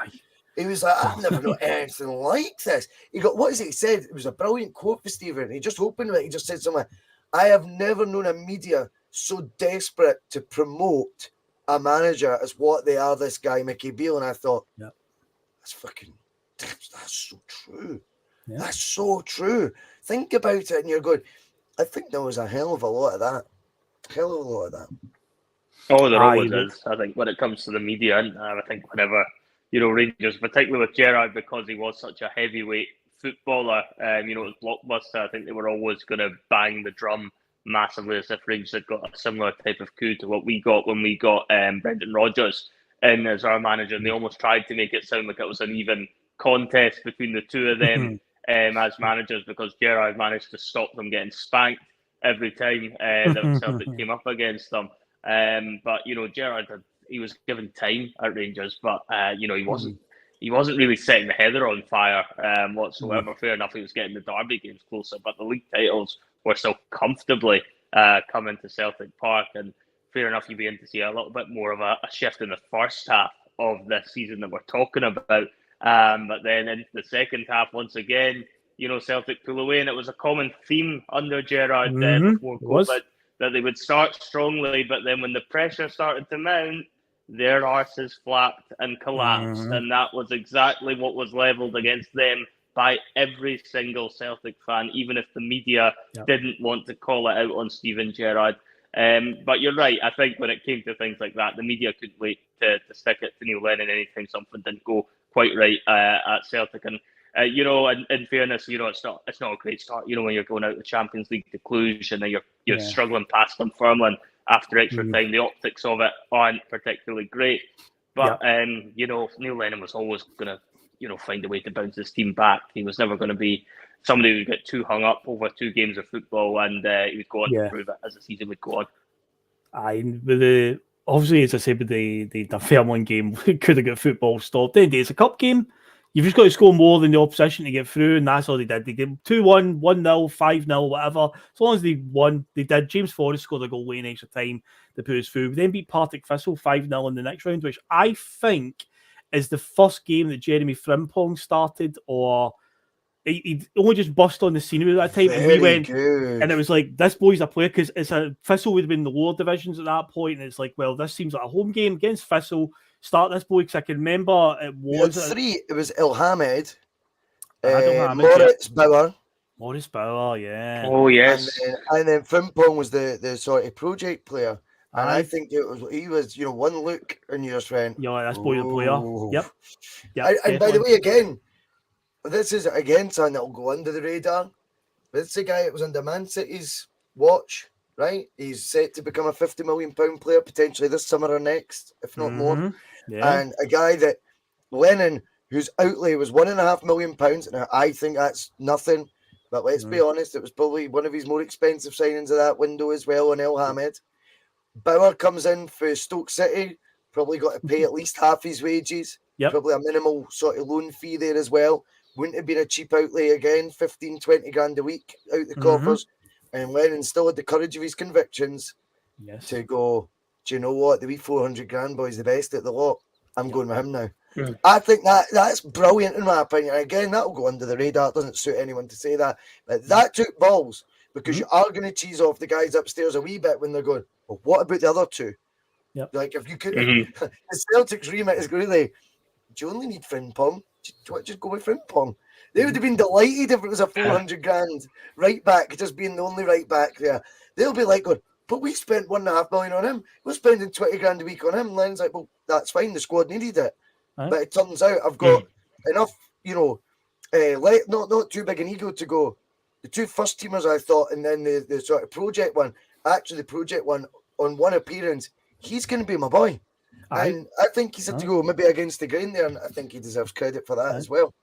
He was like, I've never known anything like this. He got, what is it he said? It was a brilliant quote for Stephen. He just opened it. He just said something, I have never known a media so desperate to promote a manager as what they are, this guy, Mickey Beale. And I thought, that's so true. Yeah. That's so true. Think about it, and you're going, I think there was a hell of a lot of that.
Oh, there always is. I think when it comes to the media, and I think whenever, Rangers, particularly with Gerrard, because he was such a heavyweight footballer, it was blockbuster. I think they were always going to bang the drum massively, as if Rangers had got a similar type of coup to what we got when we got Brendan Rodgers in as our manager, and they almost tried to make it sound like it was an even contest between the two of them as managers, because Gerrard managed to stop them getting spanked every time that Celtic came up against them. But Gerrard, he was given time at Rangers, but he wasn't really setting the heather on fire whatsoever. Fair enough, he was getting the derby games closer, but the league titles were still comfortably coming to Celtic Park, and fair enough, you'd be in to see a little bit more of a shift in the first half of this season that we're talking about. But then in the second half, once again, Celtic pull away, and it was a common theme under Gerrard before COVID that they would start strongly, but then when the pressure started to mount, their arses flapped and collapsed, and that was exactly what was levelled against them by every single Celtic fan, even if the media didn't want to call it out on Steven Gerrard. But you're right, I think when it came to things like that, the media couldn't wait to stick it to Neil Lennon anytime something didn't go quite right at Celtic. And in fairness, it's not a great start. When you're going out the Champions League to Cluj and then you're struggling past Dunfermline after extra time, the optics of it aren't particularly great. But Neil Lennon was always going to find a way to bounce his team back. He was never going to be somebody who would get too hung up over 2 games of football, and he would go on to prove it as the season would go on.
Obviously, as I said, with the Dunfermline game, could have got football stopped. Then it's a cup game. You've just got to score more than the opposition to get through, and that's all they did. They gave 2-1, 1-0, 5-0, whatever. As long as they won, they did. James Forrest scored a goal late in extra time to put us through. We then beat Partick Thistle 5-0 in the next round, which I think is the first game that Jeremy Frimpong started, or he only just bust on the scene at that time, and we went, and it was like, this boy's a player, because it's a Thistle would have been the lower divisions at that point, and it's like, well, this seems like a home game against Thistle. Start this boy, because I can remember it was
three. It was Ilhamed,
Moritz
Bauer.
Morris Bauer, yeah.
Oh yes.
And then Frimpong was the sort of project player. And I think he was, one look and you just went,
yeah, that's boy the player. Yep.
And by the way, again, this is again something that will go under the radar. This is a guy that was under Man City's watch, right? He's set to become a £50 million player potentially this summer or next, if not more.
Yeah.
And a guy that Lennon, whose outlay was £1.5 million. Now I think that's nothing, but let's be honest, it was probably one of his more expensive signings of that window as well on Ilhamed. Bauer comes in for Stoke City, probably got to pay at least half his wages. Probably a minimal sort of loan fee there as well. Wouldn't have been a cheap outlay again, 15, 20 grand a week out the coffers. And Lennon still had the courage of his convictions to go, do you know what? The wee 400 grand boy's the best at the lot. I'm going with him now. I think that's brilliant in my opinion. Again, that'll go under the radar. It doesn't suit anyone to say that. But that took balls, because you are going to cheese off the guys upstairs a wee bit when they're going, well, what about the other two? Like, if you could, the Celtic's remit is really, do you only need Frimpong? Just go with Frimpong. They would have been delighted if it was a 400 grand right back, just being the only right back there. They'll be like, going, but we spent £1.5 million on him. We're spending 20 grand a week on him. Lennon's like, well, that's fine. The squad needed it. But it turns out I've got enough, not too big an ego to go. The two first teamers, I thought, and then the sort of project one. Actually, the project one, on one appearance, he's going to be my boy. And I think he's had to go maybe against the grain there, and I think he deserves credit for that as well.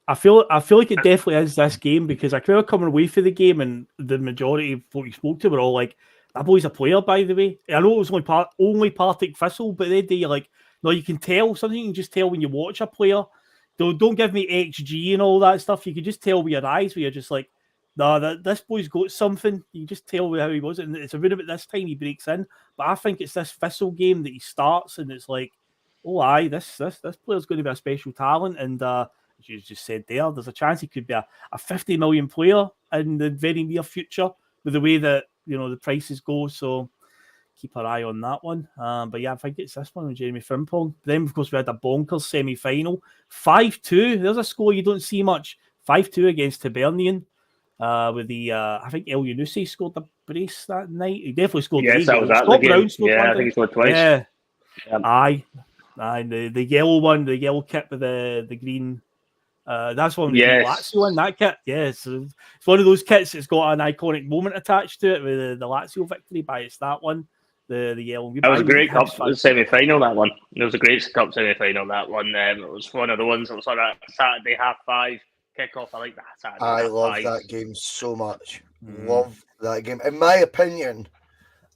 I feel like it definitely is this game, because I remember coming away from the game and the majority of what you spoke to were all like, that boy's a player, by the way. I know it was only Partick Thistle, but you're like, no, you can tell something. You can just tell when you watch a player. Don't give me XG and all that stuff. You can just tell with your eyes, where you're just like, no, this boy's got something. You can just tell how he was. And it's around about this time he breaks in. But I think it's this Thistle game that he starts, and it's like, oh, aye, this player's going to be a special talent. And as you just said there's a chance he could be a 50 million player in the very near future with the way that, the prices go. So keep our eye on that one. But yeah, I think it's this one with Jeremy Frimpong. Then, of course, we had a bonkers semi-final. 5-2. There's a score you don't see much. 5-2 against Hibernian. With the, I think El Yunusi scored the brace that night. He definitely scored.
Yes, that was that the game. Yeah, I think he scored twice.
Yeah. Aye. The yellow one, the yellow kit with the green. That's one with the Lazio in that kit. Yes, it's one of those kits that's got an iconic moment attached to it with the Lazio victory. But it's that one, the yellow.
That was a great cup semi-final. That one. It was a great cup semi-final. That one. It was one of the ones that was on a Saturday 5:30 kickoff. I like that Saturday.
I love that game so much. Love that game. In my opinion,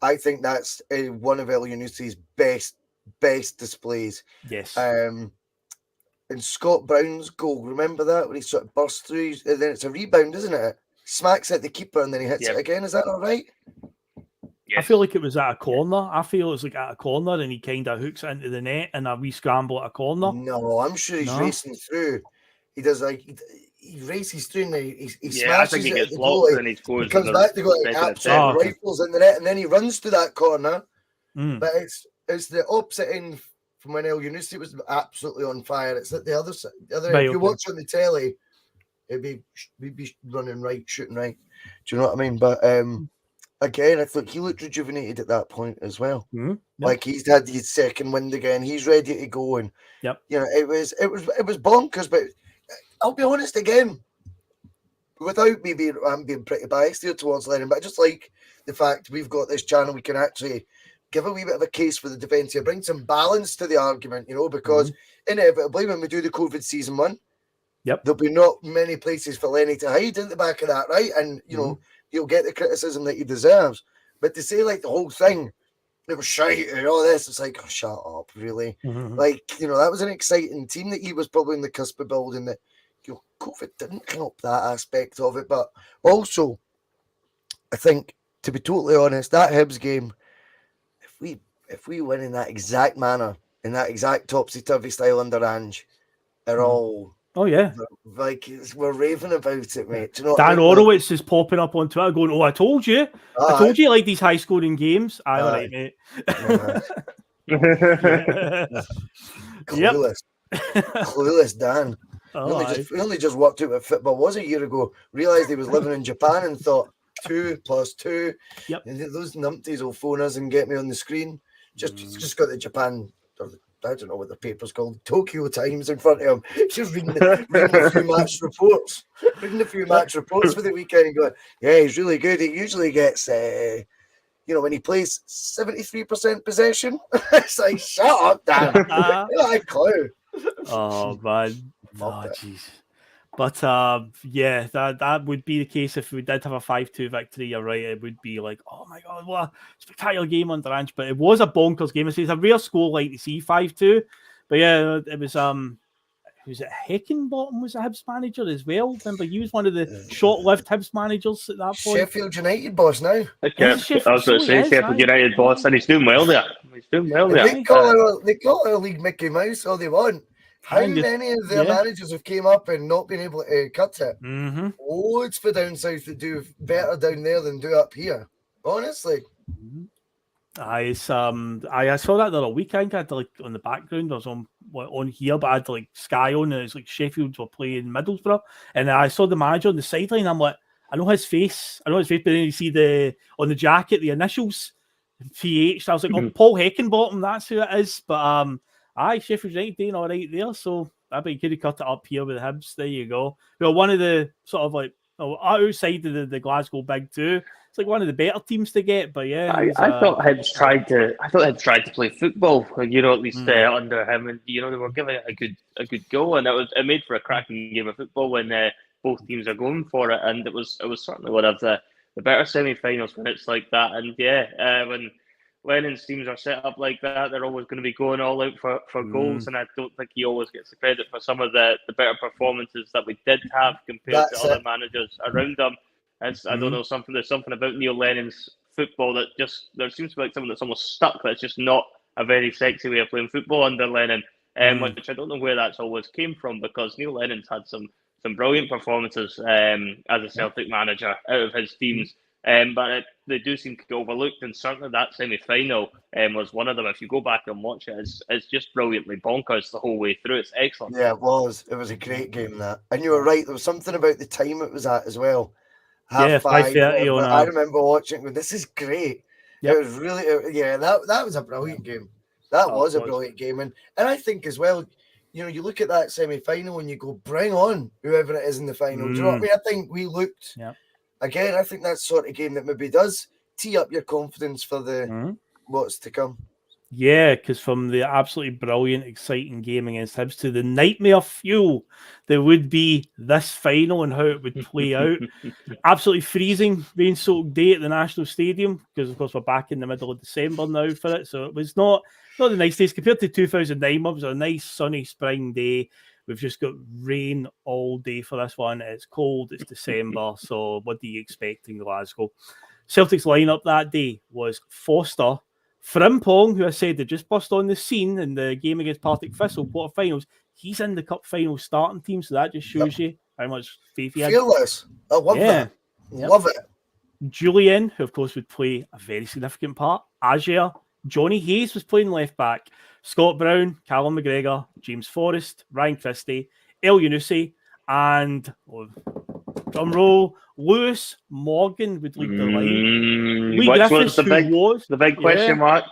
I think that's one of El Yunusi's best displays.
Yes.
And Scott Brown's goal, remember that, when he sort of bursts through, and then it's a rebound, isn't it? Smacks at the keeper and then he hits it again. Is that all right?
Yes. I feel like it was at a corner. I feel it was like at a corner, and he kind of hooks it into the net and a wee scramble at a corner.
No, I'm sure he's racing through. He does like he races through and he smashes it at the goal. And he comes back to go like absolute rifles in the net, and then he runs to that corner. But it's the opposite end from when El Yunusi was absolutely on fire. It's at the other side. If you watch on the telly, we'd be running right, shooting right. Do you know what I mean? But again, I thought he looked rejuvenated at that point as well. Like he's had his second wind again. He's ready to go, and it was bonkers. But I'll be honest again, without me being, I'm being pretty biased here towards Lennon, but I just like the fact we've got this channel. We can actually give a wee bit of a case for the defence here, bring some balance to the argument, because inevitably when we do the COVID season 1, there'll be not many places for Lenny to hide in the back of that, right? And, he'll get the criticism that he deserves. But to say, like, the whole thing, it was shite and all this, it's like, oh, shut up, really? Like, that was an exciting team that he was probably in the cusp of building that, COVID didn't help that aspect of it. But also, I think, to be totally honest, that Hibs game, if we win in that exact manner, in that exact topsy-turvy style under Ange, they're all
Oh, yeah.
Like, we're raving about it, mate. Do you know what
Dan
I mean?
Horowitz is popping up on Twitter going, "Oh, I told you. I told you like these high-scoring games." Aye, all right, mate.
Clueless. Clueless Dan.
Oh,
he only just worked out what football was a year ago, realised he was living in Japan and thought 2 + 2.
Yep.
And those numpties will phone us and get me on the screen. Just got the Japan, or I don't know what the paper's called, Tokyo Times in front of him. Just reading a few match reports. Reading a few match reports for the weekend and going, yeah, he's really good. He usually gets when he plays 73% possession. It's like, shut up, Dan. You don't have a clue.
Oh man. Oh jeez. But yeah, that would be the case if we did have a 5-2 victory. You're right. It would be like, oh my god, what a spectacular game under Ange. But it was a bonkers game. It's a rare score like to see 5-2. But yeah, it was was it Heckenbottom was a Hibs manager as well? Remember, he was one of the short-lived Hibs managers at that point.
Sheffield United boss now.
I was going to say Sheffield United boss, and he's doing well there.
They call our league Mickey Mouse all they want. How many of their managers have came up and not been able to cut it?
Mm-hmm.
Loads for down south that do better down there than do up here. Honestly.
I saw that the other week. I think I had like on the background. I was on here, but I had like Sky on, and it's like Sheffield were playing Middlesbrough, and I saw the manager on the sideline. I'm like, I know his face, but then you see on the jacket the initials PH. I was like, oh, Paul Heckenbottom, that's who it is. But Sheffield United doing all right there. So I bet you could have cut it up here with the Hibs. There you go. Well, one of the sort of like outside of the Glasgow Big Two. It's like one of the better teams to get, but yeah.
I thought Hibs tried to play football, at least under him, and they were giving it a good go, and it made for a cracking game of football when both teams are going for it, and it was certainly one of the better semi-finals when it's like that, and when Lennon's teams are set up like that, they're always going to be going all out for goals, and I don't think he always gets the credit for some of the better performances that we did have compared to other managers around him. I don't know, there's something about Neil Lennon's football that there seems to be like something that's almost stuck. That's just not a very sexy way of playing football under Lennon, which I don't know where that's always came from, because Neil Lennon's had some brilliant performances as a Celtic manager out of his teams, but they do seem to get overlooked, and certainly that semi-final was one of them. If you go back and watch it, it's just brilliantly bonkers the whole way through. It's excellent.
Yeah, it was. It was a great game, that. And you were right, there was something about the time it was at as well. 5:30. I remember watching it. This is great. Yep. It was really, that was a brilliant game. That was a brilliant game. And I think as well, you look at that semi-final and you go, bring on whoever it is in the final. Do you know what I mean? I think we looked, again, I think that's the sort of game that maybe does tee up your confidence for the what's to come.
Yeah, because from the absolutely brilliant, exciting game against Hibs to the nightmare fuel there would be this final and how it would play out. Absolutely freezing, rain-soaked day at the National Stadium, because of course we're back in the middle of December now for it. So it was not the nice days compared to 2009. It was a nice sunny spring day. We've just got rain all day for this one. It's cold, it's December. So what do you expect in Glasgow? Celtic's lineup that day was Forster, Frimpong, who I said had just burst on the scene in the game against Partick Thistle quarterfinals. He's in the cup final starting team, so that just shows you how much faith he had.
Fearless. I love that. Love it.
Jullien, who of course would play a very significant part. Ajer, Johnny Hayes was playing left back. Scott Brown, Callum McGregor, James Forrest, Ryan Christie, El Yunusi, and drum roll, Lewis Morgan would lead the line. Lee Griffiths,
the big question mark.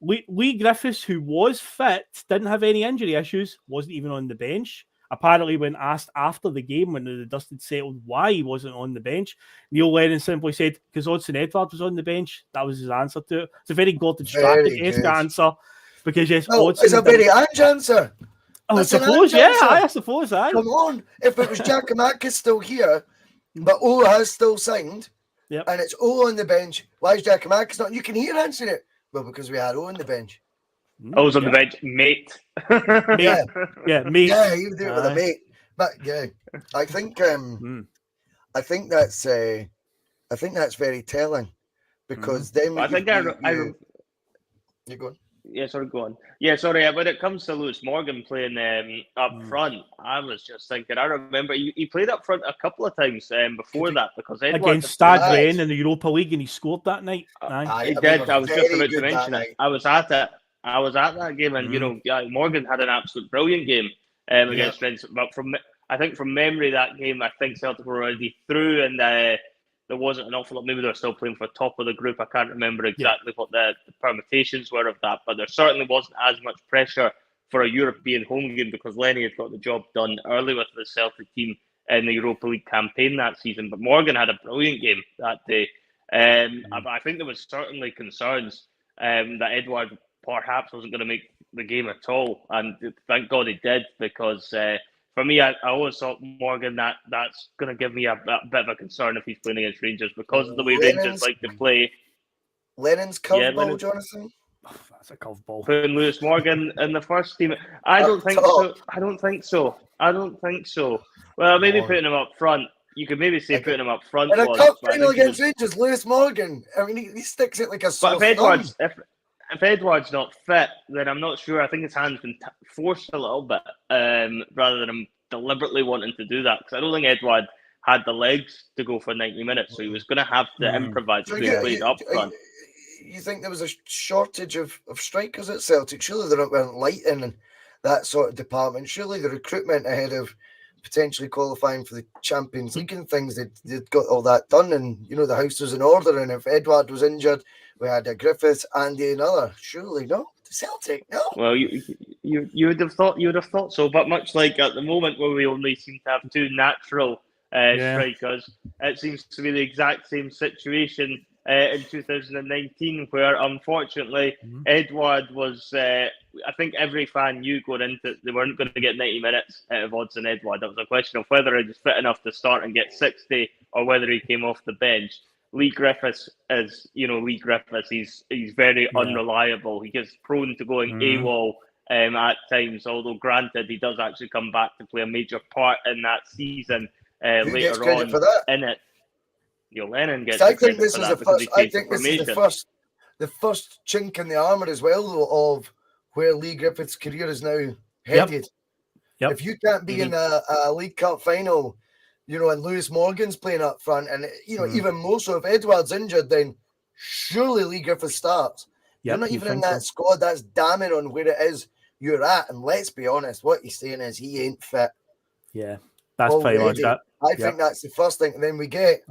Lee Griffiths, who was fit, didn't have any injury issues, wasn't even on the bench. Apparently, when asked after the game, when the dust had settled, why he wasn't on the bench, Neil Lennon simply said, because Odsonne Edouard was on the bench. That was his answer to it. It's a very Gordon Strachan-esque answer. Because, yes,
it's a very Ange answer.
Oh, I suppose, I suppose.
Come on. If it was Giacomakis still here, but O has still signed, and it's O on the bench, why is Giacomakis not? You can hear answering it. Well, because we had O on the bench.
O's on the bench, mate.
mate. Mate.
Yeah, you do it with a mate. But yeah, I think that's very telling, because then
I think
you go on.
Yeah, sorry, go on. Yeah, sorry. When it comes to Lewis Morgan playing up front, I was just thinking. I remember he played up front a couple of times before that because Edward
against Stade Rennes in the Europa League, and he scored that night.
He did. I was just about to mention it. I was at it. I was at that game, and Morgan had an absolute brilliant game against Rennes. But I think from memory, that game, I think Celtic were already through, and there wasn't an awful lot. Maybe they were still playing for top of the group. I can't remember exactly what the permutations were of that, but there certainly wasn't as much pressure for a European home game because Lenny had got the job done early with the Celtic team in the Europa League campaign that season. But Morgan had a brilliant game that day. I think there was certainly concerns that Edward perhaps wasn't going to make the game at all, and thank God he did, because for me, I always thought Morgan that's going to give me a bit of a concern if he's playing against Rangers because of the way Rangers like to play.
Lennon's curveball, Jonathan.
Oh, that's a curveball.
Putting Lewis Morgan in the first team, I don't think so. I don't think so. Well, maybe putting him up front. You could maybe say putting him up front.
In a cup final against Rangers, Lewis Morgan. I mean, he sticks it like a sore
thumb. If Edward's not fit, then I'm not sure. I think his hand's been forced a little bit, rather than him deliberately wanting to do that. Because I don't think Edward had the legs to go for 90 minutes, so he was going to have to improvise if he played up front.
You think there was a shortage of strikers at Celtic? Surely they weren't light in that sort of department. Surely the recruitment ahead of potentially qualifying for the Champions League and things, they'd got all that done, and the house was in order. And if Edward was injured, we had a Griffiths, Andy, another. Surely no, Celtic, no.
Well, you would have thought so, but much like at the moment where we only seem to have two natural strikers, it seems to be the exact same situation in 2019, where unfortunately Edward was. I think every fan knew going into they weren't going to get 90 minutes out of odds on Edward. It was a question of whether he was fit enough to start and get 60, or whether he came off the bench. Lee Griffiths is, Lee Griffiths. He's very unreliable. He gets prone to going AWOL at times. Although granted, he does actually come back to play a major part in that season later on in it. Lennon gets credit for that because he changed the formation.
This is the first chink in the armour as well, though, of where Lee Griffiths' career is now headed. Yep. If you can't be in a League Cup final, and Lewis Morgan's playing up front, and even more so if Edward's injured, then surely Lee Griffiths starts. You're not even in that squad. That's damning on where it is you're at. And let's be honest, what he's saying is he ain't fit.
Yeah, that's pretty much that.
I think that's the first thing. And then we get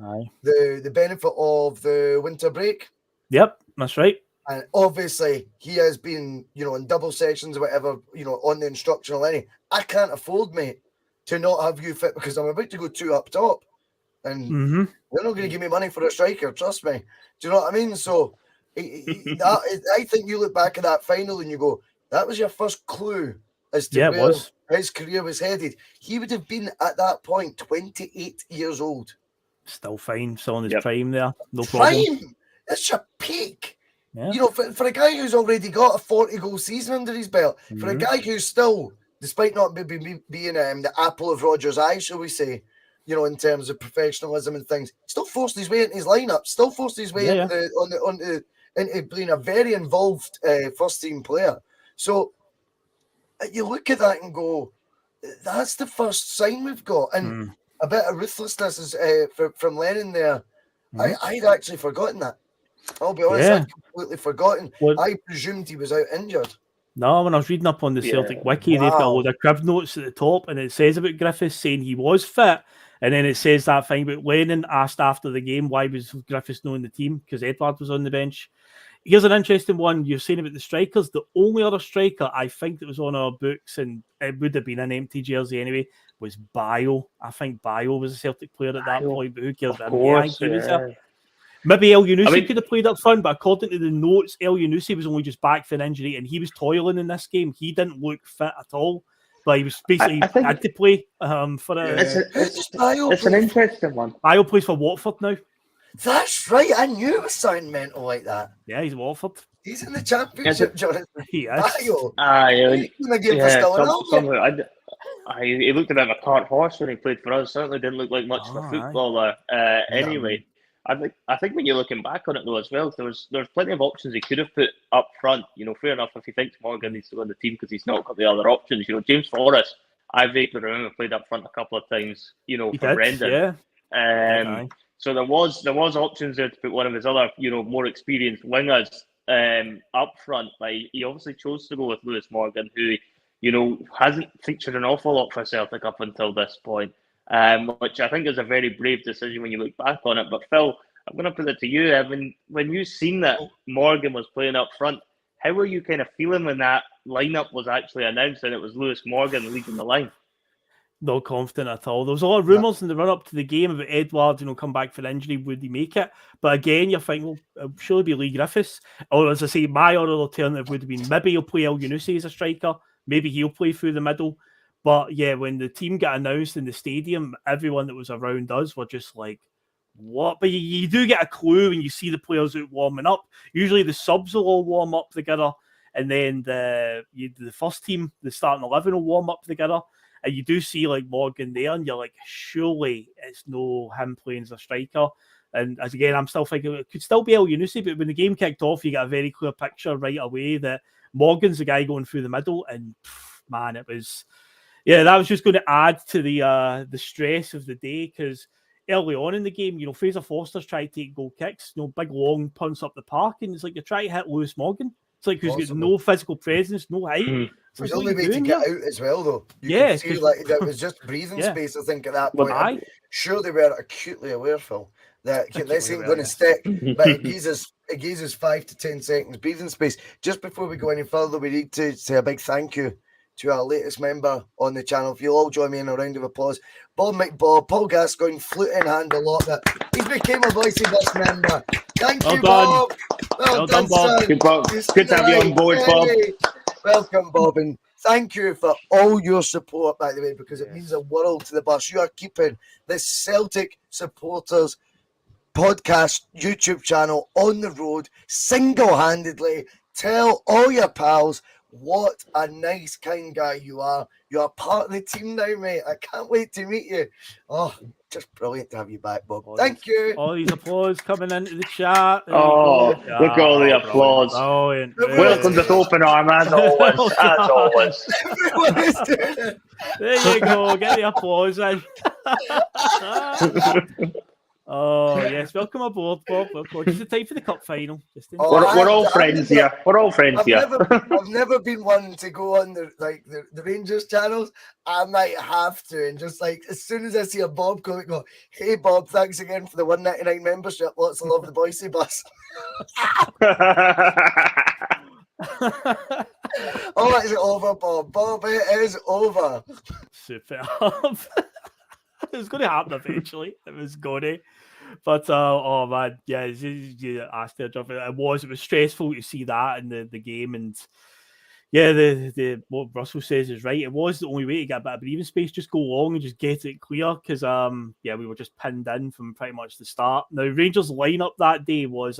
the benefit of the winter break.
Yep, that's right.
And obviously, he has been, in double sessions or whatever, on the instructional any. I can't afford, mate, to not have you fit because I'm about to go 2 up top. And they're not going to give me money for a striker, trust me. Do you know what I mean? So I think you look back at that final and you go, that was your first clue as to where his career was headed. He would have been, at that point, 28 years old.
Still fine, still in his prime there. No problem.
Prime? That's your peak. Yeah. For a guy who's already got a 40-goal season under his belt, for a guy who's still, despite not being the apple of Rodgers' eye, shall we say, in terms of professionalism and things, still forced his way into his lineup, still forced his way into being a very involved first-team player. So you look at that and go, that's the first sign we've got. And a bit of ruthlessness from Lennon there. I'd actually forgotten that. I'll be honest, I'd completely forgotten. I presumed he was out injured.
No, when I was reading up on the Celtic wiki, they've got a load of crib notes at the top, and it says about Griffiths saying he was fit, and then it says that thing about Lennon asked after the game why was Griffiths not in the team, because Edward was on the bench. Here's an interesting one. You're saying about the strikers. The only other striker I think that was on our books, and it would have been an empty jersey anyway, was Bayo. I think Bayo was a Celtic player at that point, but who cares? Maybe El Yunusi could have played up front, but according to the notes, El Yunusi was only just back for an injury, and he was toiling in this game. He didn't look fit at all, but he was basically had to play for a...
It's an interesting one.
Bayo plays for Watford now.
That's right. I knew it was sounding mental like that.
Yeah, he's Watford.
He's in the Championship, Jonathan.
He is.
Bayo.
He looked a bit of a cart horse when he played for us. Certainly didn't look like much of a footballer anyway. I think when you're looking back on it though as well, there's plenty of options he could have put up front. Fair enough if he thinks Morgan needs to go on the team because he's not got the other options. James Forrest, I vaguely remember played up front a couple of times. For Brendan.
Yeah.
So there was options there to put one of his other more experienced wingers up front. But he obviously chose to go with Lewis Morgan, who hasn't featured an awful lot for Celtic up until this point. Which I think is a very brave decision when you look back on it. But Phil, I'm going to put it to you, Evan. When you seen that Morgan was playing up front, how were you kind of feeling when that lineup was actually announced and it was Lewis Morgan leading the line?
Not confident at all. There was a lot of rumours in the run-up to the game about Edward, come back for injury. Would he make it? But again, you're thinking, well, it'll surely be Lee Griffiths. Or as I say, my other alternative would have been maybe he'll play El Yunusi as a striker. Maybe he'll play through the middle. But yeah, when the team got announced in the stadium, everyone that was around us were just like, what? But you do get a clue when you see the players out warming up. Usually the subs will all warm up together, and then the first team, the starting 11, will warm up together. And you do see like Morgan there, and you're like, surely it's no him playing as a striker. And as again, I'm still thinking it could still be El Yunusi, but when the game kicked off, you get a very clear picture right away that Morgan's the guy going through the middle, and man, it was. Yeah, that was just going to add to the stress of the day because early on in the game, Fraser Forster's trying to take goal kicks, big long punts up the park, and it's like you're trying to hit Lewis Morgan. It's like who's got no physical presence, no height.
It was the only way to get out as well, though. You could see that was just breathing space, I think, at that point. I'm sure they were acutely aware, Phil, that this ain't going to stick, but it gives us 5 to 10 seconds breathing space. Just before we go any further, we need to say a big thank you to our latest member on the channel. If you'll all join me in a round of applause. Bob McBob, Paul Gascoigne, flute in hand a lot, but he's became a Voicey Bus member. Thank you, Bob. Well done, Bob.
Good to have you on board, Bob.
Welcome, Bob, and thank you for all your support, by the way, because it means a world to the bus. You are keeping this Celtic supporters podcast YouTube channel on the road single-handedly. Tell all your pals what a nice, kind guy you are. You are part of the team now, mate. I can't wait to meet you. Oh, just brilliant to have you back, Bob. Thank you.
All these applause coming into the chat.
Look at all the applause.
Brilliant.
Welcome with open arm, as always. As always.
Everyone is doing it.
There you go. Get the applause in. Oh, yes. Welcome aboard, Bob. Just the time for the cup final.
We're all friends here. We're all friends here.
I've never been one to go on the Rangers channels. I might have to. And just like, as soon as I see a Bob comment, go, hey, Bob, thanks again for the $1.99 membership. Lots of love, the Boise Bus. Oh, it's over, Bob. Bob, it is over.
Superb. It was going to happen eventually. It was going to. But, oh, man, yeah, you asked her, it was stressful to see that in the game. And, yeah, what Russell says is right. It was the only way to get a bit of breathing space. Just go long and just get it clear because, we were just pinned in from pretty much the start. Now, Rangers' lineup that day was,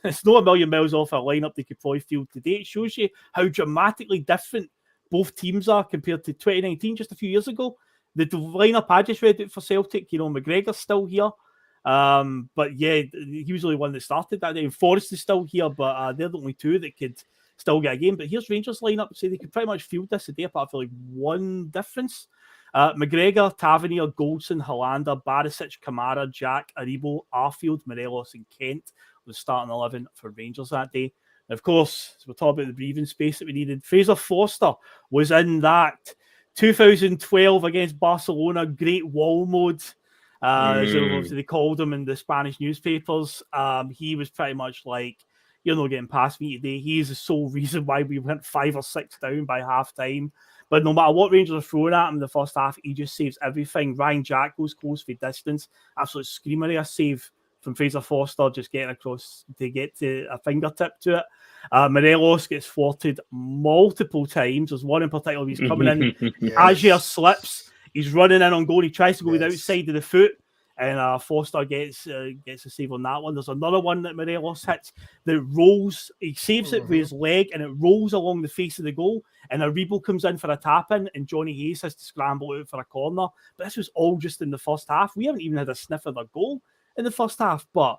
it's not a million miles off a lineup they could probably field today. It shows you how dramatically different both teams are compared to 2019, just a few years ago. The lineup I just read it for Celtic, McGregor's still here. But yeah, he was the only one that started that day. And Forrest is still here, but they're the only two that could still get a game. But here's Rangers lineup. So they could pretty much field this today, apart from like one difference. McGregor, Tavernier, Goldson, Hollander, Barisic, Kamara, Jack, Aribo, Arfield, Morelos, and Kent was starting 11 for Rangers that day. And of course, as we're talking about the breathing space that we needed, Fraser Forster was in that 2012 against Barcelona, great wall mode, as they called him in the Spanish newspapers. He was pretty much like, you're not getting past me today. He is the sole reason why we went 5 or 6 down by half time. But no matter what Rangers are throwing at him in the first half, he just saves everything. Ryan Jack goes close for distance. Absolute screamer of a save from Fraser Forster, just getting across to get to a fingertip to it. Morelos gets thwarted multiple times. There's one in particular, he's coming in.
Yes.
Ajer slips. He's running in on goal. He tries to go with the outside of the foot. And Forster gets a save on that one. There's another one that Morelos hits that rolls. He saves it with his leg, and it rolls along the face of the goal. And Aribo comes in for a tap-in, and Johnny Hayes has to scramble out for a corner. But this was all just in the first half. We haven't even had a sniff of a goal in the first half. But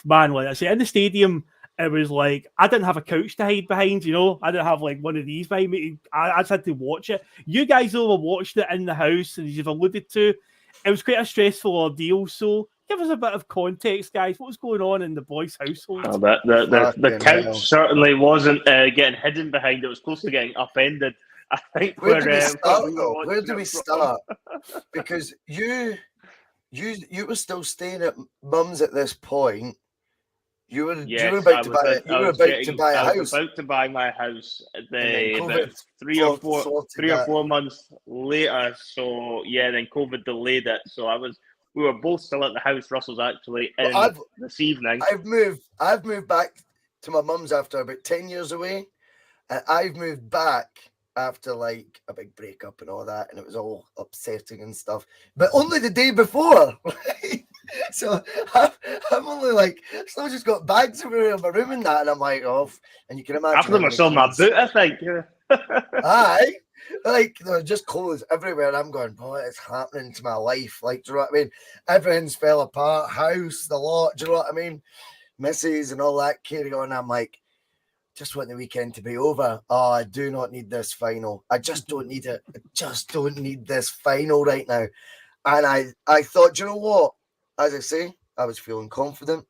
man, like I say, in the stadium, it was like I didn't have a couch to hide behind, you know. I didn't have like one of these behind me. I just had to watch it. You guys though were watching it in the house, and as you've alluded to, it was quite a stressful ordeal. So give us a bit of context, guys. What was going on in the boys' household?
Oh, the couch certainly wasn't getting hidden behind. It was close to getting upended. I think
Where do we start? Because you were still staying at mum's at this point. You were about to buy a house.
I was about to buy my house. About three or four months later. So yeah, then COVID delayed it. So we were both still at the house. Russell's actually in this evening.
I've moved back to my mum's after about 10 years away, and I've moved back after like a big breakup and all that, and it was all upsetting and stuff. But only the day before, right? So I'm only like, still just got bags everywhere in my room and that, and I'm like, oh, and you can imagine.
Half of them are still in my boot, I think.
Aye, like they're just clothes everywhere. And I'm going, what is happening to my life? Like, do you know what I mean? Everything's fell apart, house, the lot. Do you know what I mean? Misses and all that carry on. I'm like, just want the weekend to be over. Oh, I do not need this final. I just don't need it. I just don't need this final right now. And I thought, do you know what? As I say, I was feeling confident.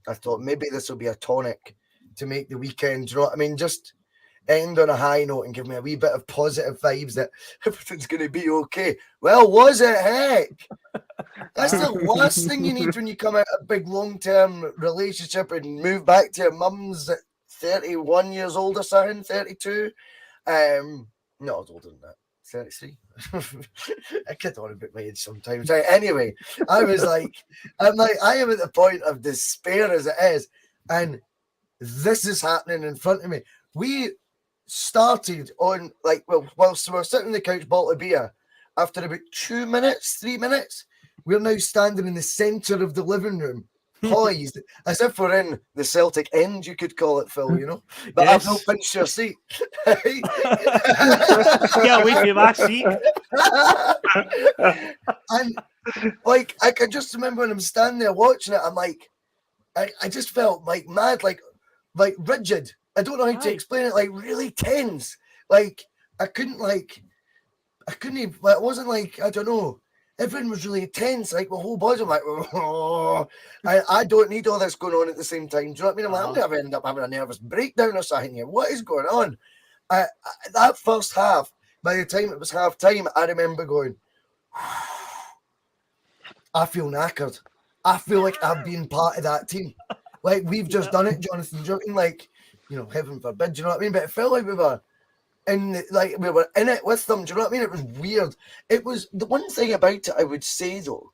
I thought maybe this will be a tonic to make the weekend, do you know what I mean? Just end on a high note and give me a wee bit of positive vibes that everything's going to be okay. Well, was it? Heck. That's the last thing you need when you come out of a big long-term relationship and move back to your mum's at 31 years old or something, 32. No, I was older than that. 33. I kid on about my age sometimes. Right, anyway, I am at the point of despair as it is, and this is happening in front of me. We started on whilst we were sitting on the couch, bottle of beer. After about 3 minutes, we're now standing in the centre of the living room, poised as if we're in the Celtic end, you could call it, Phil, you know. But yes. I've not pinched your seat.
Yeah, wait for your last seat.
And like I can just remember when I'm standing there watching it, I'm like, I just felt like mad, like rigid. I don't know how to explain it, like really tense. Like I couldn't even, it wasn't like, I don't know. Everyone was really tense, like my whole body. I'm like, oh, I don't need all this going on at the same time. Do you know what I mean? I'm like, I'm never end up having a nervous breakdown or something here. What is going on? That first half, by the time it was half time, I remember going, I feel knackered. I feel like I've been part of that team. Like we've just done it, Jonathan. Joking, like, you know, heaven forbid. Do you know what I mean? But it felt like we were in it with them. Do you know what I mean? It was weird. It was the one thing about it I would say though,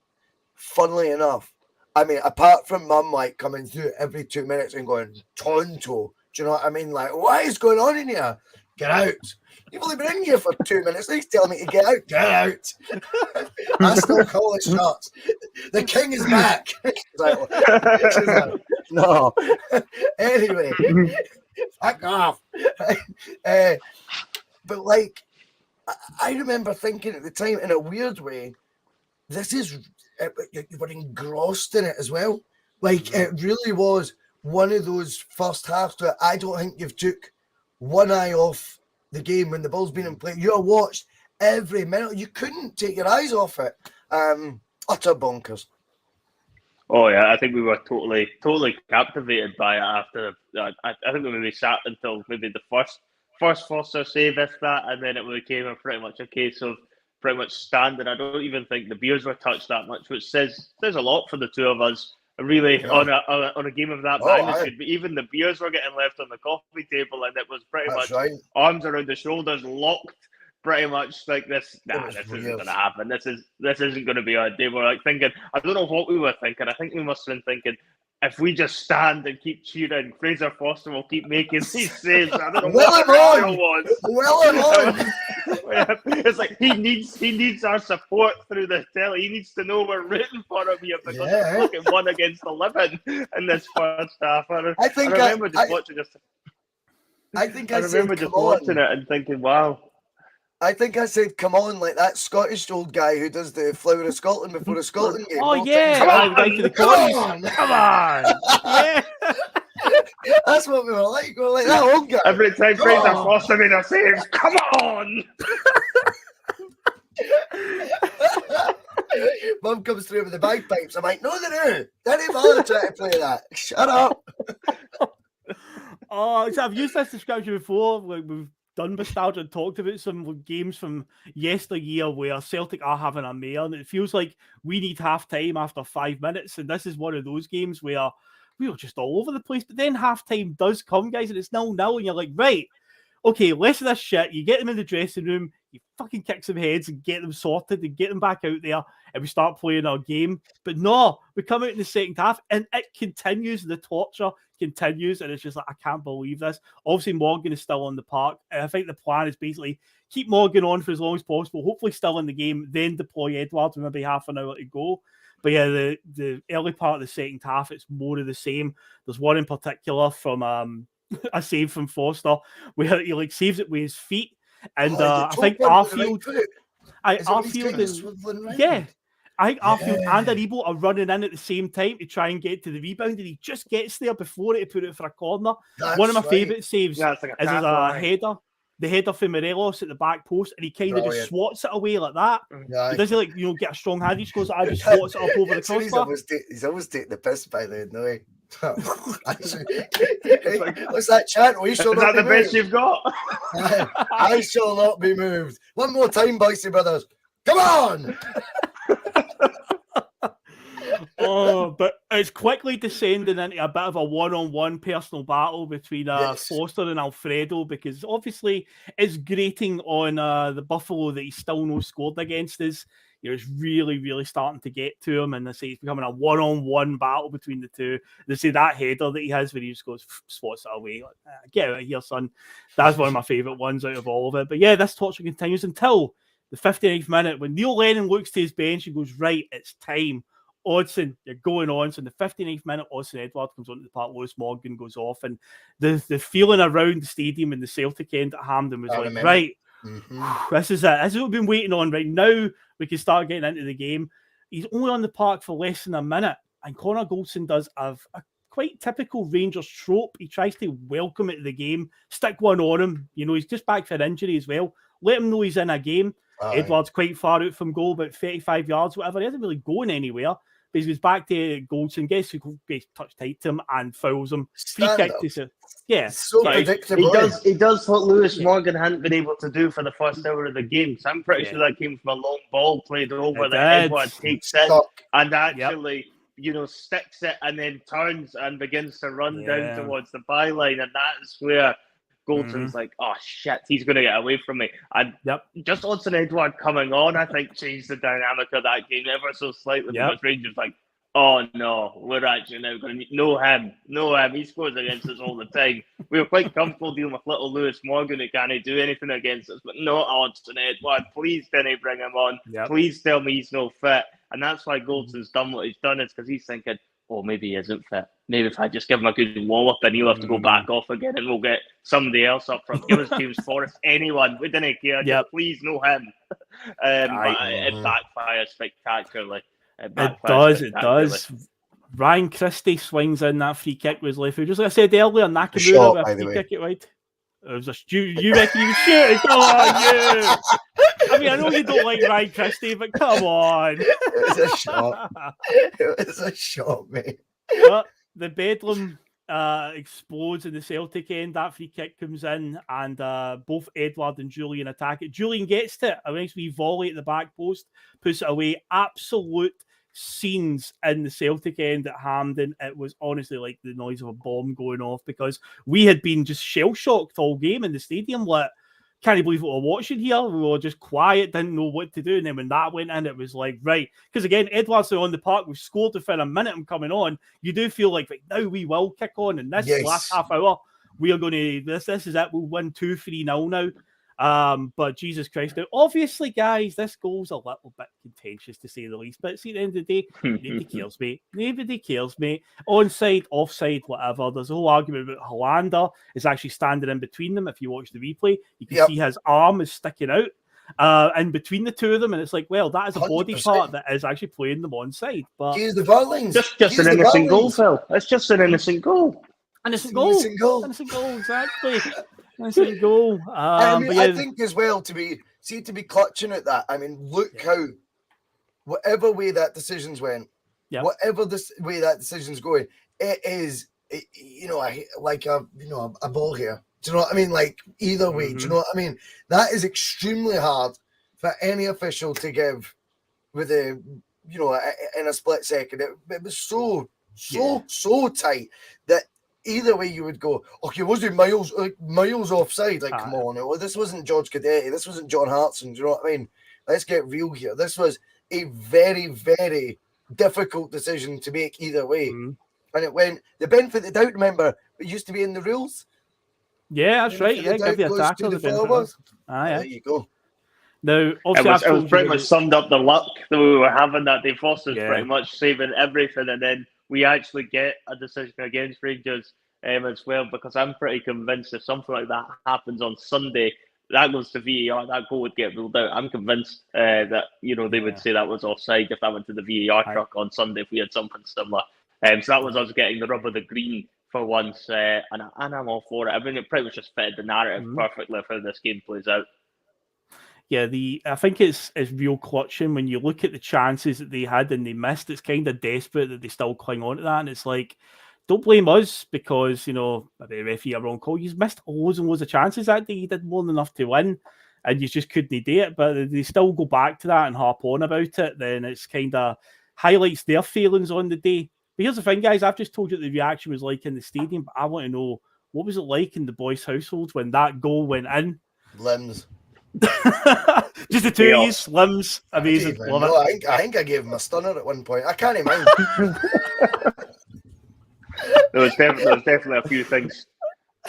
funnily enough, I mean, apart from mum like coming through every 2 minutes and going, Tonto, do you know what I mean? Like, what is going on in here? Get out. You've only been in here for 2 minutes. He's telling me to get out. Get out. I still call it shots. The king is back. No. Anyway, fuck off. But like, I remember thinking at the time in a weird way, we're engrossed in it as well. Like it really was one of those first halves that I don't think you've took one eye off the game when the ball's been in play. You watched every minute. You couldn't take your eyes off it. Utter bonkers.
Oh yeah, I think we were totally captivated by it after. I think we maybe sat until maybe the first Forster save, if that, and then it became pretty much a case of pretty much standing. I don't even think the beers were touched that much, which says a lot for the two of us. Really, on a game of that magnitude, but even the beers were getting left on the coffee table, and it was pretty much arms around the shoulders, locked. Pretty much like this. This isn't going to happen. This isn't going to be our day. We're like thinking. I don't know what we were thinking. I think we must have been thinking, if we just stand and keep cheering, Fraser Forster will keep making these saves. I don't know what the was.
Well, I'm on.
It's like he needs our support through the telly. He needs to know we're rooting for him here because it's fucking 1 against 11 in this first half. I remember just watching it and thinking, wow.
I think I said, come on, like that Scottish old guy who does the Flower of Scotland before a Scotland game.
Oh,
All
yeah.
time.
Right to the
Come
corners.
on!
Come on. Yeah.
That's what we were like. We were like, that old guy.
Every time Fraser Forster made a save, come on!
Mum comes through with the bagpipes. I'm like, no, they do. Don't even bother trying to play that. Shut up.
Oh, so I've used this description before. Like we've done Bustalgia and talked about some games from yesteryear where Celtic are having a mare, and it feels like we need half time after 5 minutes. And this is one of those games where we were just all over the place. But then half time does come, guys, and it's 0-0, and you're like, right, okay, less of this shit. You get them in the dressing room, you fucking kick some heads and get them sorted and get them back out there, and we start playing our game. But no, we come out in the second half and it continues. The torture continues, and it's just like, I can't believe this. Obviously, Morgan is still on the park, and I think the plan is basically keep Morgan on for as long as possible, hopefully still in the game, then deploy Edward with maybe half an hour to go. But yeah, the early part of the second half, it's more of the same. There's one in particular from a save from Forster where he like saves it with his feet, and I think Arfield, yeah, I think Arfield and Aribo are running in at the same time to try and get to the rebound, and he just gets there before it to put it for a corner. One of my favourite saves is a header. The header for Morelos at the back post, and he kind of just swats it away like that. He doesn't like get a strong hand. He just goes, I just swats it up over the crossbar.
He's always taking the piss by then, no way. What's that chant? We shall
Is
not
that
be
the
moved.
best you've got?
I shall not be moved. One more time, Boycey Brothers. Come on!
Oh, but it's quickly descending into a bit of a one-on-one personal battle between Forster and Alfredo, because obviously it's grating on the Buffalo that he's still no scored against us. It's really, really starting to get to him, and they say it's becoming a one-on-one battle between the two. They say that header that he has when he just goes, swats it away. Like, get out of here, son. That's one of my favourite ones out of all of it. But yeah, this torture continues until the 59th minute when Neil Lennon looks to his bench and goes, right, it's time. Odsonne, you're going on. So in the 59th minute, Odsonne Edward comes onto the park. Lewis Morgan goes off, and the feeling around the stadium in the Celtic end at Hampden was like, right, this is it. This is what we've been waiting on. Right now, we can start getting into the game. He's only on the park for less than a minute, and Connor Goldson does a quite typical Rangers trope. He tries to welcome it to the game, stick one on him. He's just back for an injury as well. Let him know he's in a game. Edward's quite far out from goal, about 35 yards, whatever. He isn't really going anywhere. But he goes back to Goldson, gets touch tight to him and fouls him. Free kick to
so predictable.
He does what Lewis Morgan hadn't been able to do for the first hour of the game. So I'm pretty sure that came from a long ball played over that Edward takes in and actually, sticks it and then turns and begins to run down towards the byline, and that's where Goldson's like, oh shit, he's going to get away from me. And just Odsonne Edward coming on, I think, changed the dynamic of that game ever so slightly. Because Rangers like, oh no, we're actually now going to know him. He scores against us all the time. We were quite comfortable dealing with little Lewis Morgan who can't do anything against us, but not Odsonne Edward. Please didn't bring him on. Please tell me he's no fit. And that's why Goldson's done what he's done, is because he's thinking, oh, maybe he isn't fit. Maybe if I just give him a good wallop and he'll have to go back off again and we'll get somebody else up front. Give us James Forrest, anyone. We didn't care. Just please know him. But it backfires spectacularly. It
does. Ryan Christie swings in that free kick with his left foot. Just like I said earlier, Nakamura with a free kick it wide. It was you reckon he was shooting? Come on, you! I mean, I know you don't like Ryan Christie, but come on.
It was a shot. It was a shot, mate.
But the Bedlam explodes in the Celtic end. That free kick comes in, and both Edward and Jullien attack it. Jullien gets it. A nice wee volley at the back post, puts it away. Absolute scenes in the Celtic end at Hampden. It was honestly like the noise of a bomb going off, because we had been just shell-shocked all game in the stadium. Like, can't believe what we're watching here. We were just quiet, didn't know what to do. And then when that went in, it was like, right. Because again, Edward's on the park. We've scored within a minute of coming on. You do feel like now we will kick on. And this last half hour, we are going to, this is it. We'll win 2-3-0 now. But Jesus Christ. Now, obviously, guys, this goal's a little bit contentious to say the least. But see, at the end of the day, nobody cares, mate. Nobody cares, mate. Onside, offside, whatever. There's a whole argument about Hollander is actually standing in between them. If you watch the replay, you can see his arm is sticking out. in between the two of them, and it's like, well, that is a body
100%.
part that is actually playing them onside. But
Use the Verlings.
Just an innocent goal, Phil. It's just an innocent goal.
Innocent goal. Innocent goal, exactly. Innocent goal.
I mean,
but yeah,
I think as well to be clutching at that. I mean, look how whatever way that decision's went, whatever this way that decision's going, it is, like a ball here. Do you know what I mean? Like either way, do you know what I mean? That is extremely hard for any official to give with a, in a split second. It was so tight that either way you would go, okay, was it miles offside? Like, come on, this wasn't George Cadetti, this wasn't John Hartson. Do you know what I mean? Let's get real here. This was a very, very difficult decision to make either way. And it went, the benefit of the doubt, remember, it used to be in the rules.
Yeah, that's right. Yeah, give you a tackle.
There you go.
Now,
it was pretty much summed up the luck that we were having that day. Foster's pretty much saving everything, and then we actually get a decision against Rangers as well, because I'm pretty convinced if something like that happens on Sunday, that goes to VAR, that goal would get ruled out. I'm convinced that they would say that was offside if that went to the VAR truck on Sunday if we had something similar. So that was us getting the rub of the green for once, and I'm all for it. I mean, it pretty much just fitted the narrative perfectly for how this game plays out.
Yeah, I think it's real clutching when you look at the chances that they had and they missed. It's kind of desperate that they still cling on to that, and it's like, don't blame us because maybe the referee a wrong call. You've missed loads and loads of chances that day. You did more than enough to win, and you just couldn't do it. But they still go back to that and harp on about it. Then it's kind of highlights their feelings on the day. But here's the thing, guys. I've just told you what the reaction was like in the stadium, but I want to know, what was it like in the boys' household when that goal went in?
Limbs.
Just the two of you, limbs. Amazing. Love it.
I think I gave him a stunner at one point. I can't even.
There was definitely a few things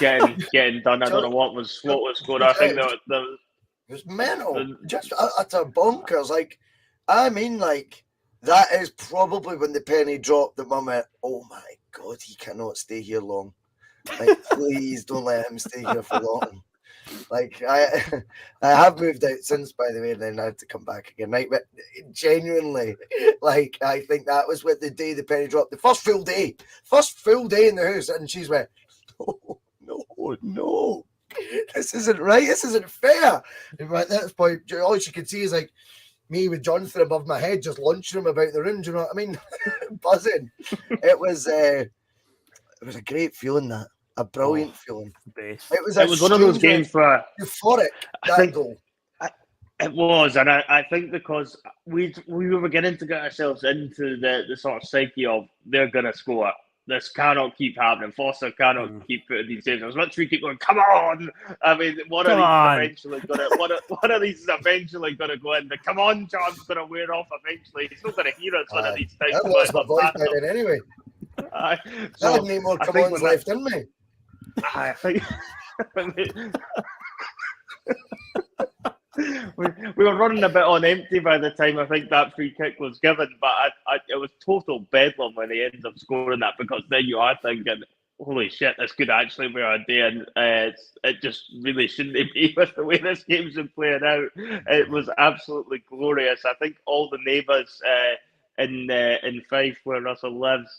getting done. I don't know what was going on. I think it
was mental. Just utter bonkers. Like, I mean, like, that is probably when the penny dropped. The moment, oh my God, he cannot stay here long. Like, please don't let him stay here for long. Like, I have moved out since, by the way, and then I had to come back again. Like, but genuinely, like, I think that was what the day the penny dropped. The first full day in the house, and she's went, no, this isn't right. This isn't fair. And at that point, all she could see is like me with Jonathan above my head, just launching him about the room. Do you know what I mean? Buzzing. It was a great feeling. That. A brilliant feeling.
Best.
It was
one of those games where
euphoric. Goal.
It was, and I think because we were beginning to get ourselves into the sort of psyche of they're gonna score. This cannot keep happening. Foster cannot keep putting these saves. As much as we keep going, come on! I mean, one of these is eventually gonna go in. The come on charm's gonna wear off eventually. He's not gonna hear us one of these times.
I lost my voice by then anyway. I had no more come-ons left in me.
I think we were running a bit on empty by the time I think that free kick was given, but it was total bedlam when he ends up scoring that, because then you are thinking, holy shit, this could actually be our day, and it just really shouldn't be with the way this game's been playing out. It was absolutely glorious. I think all the neighbours in Fife where Russell lives,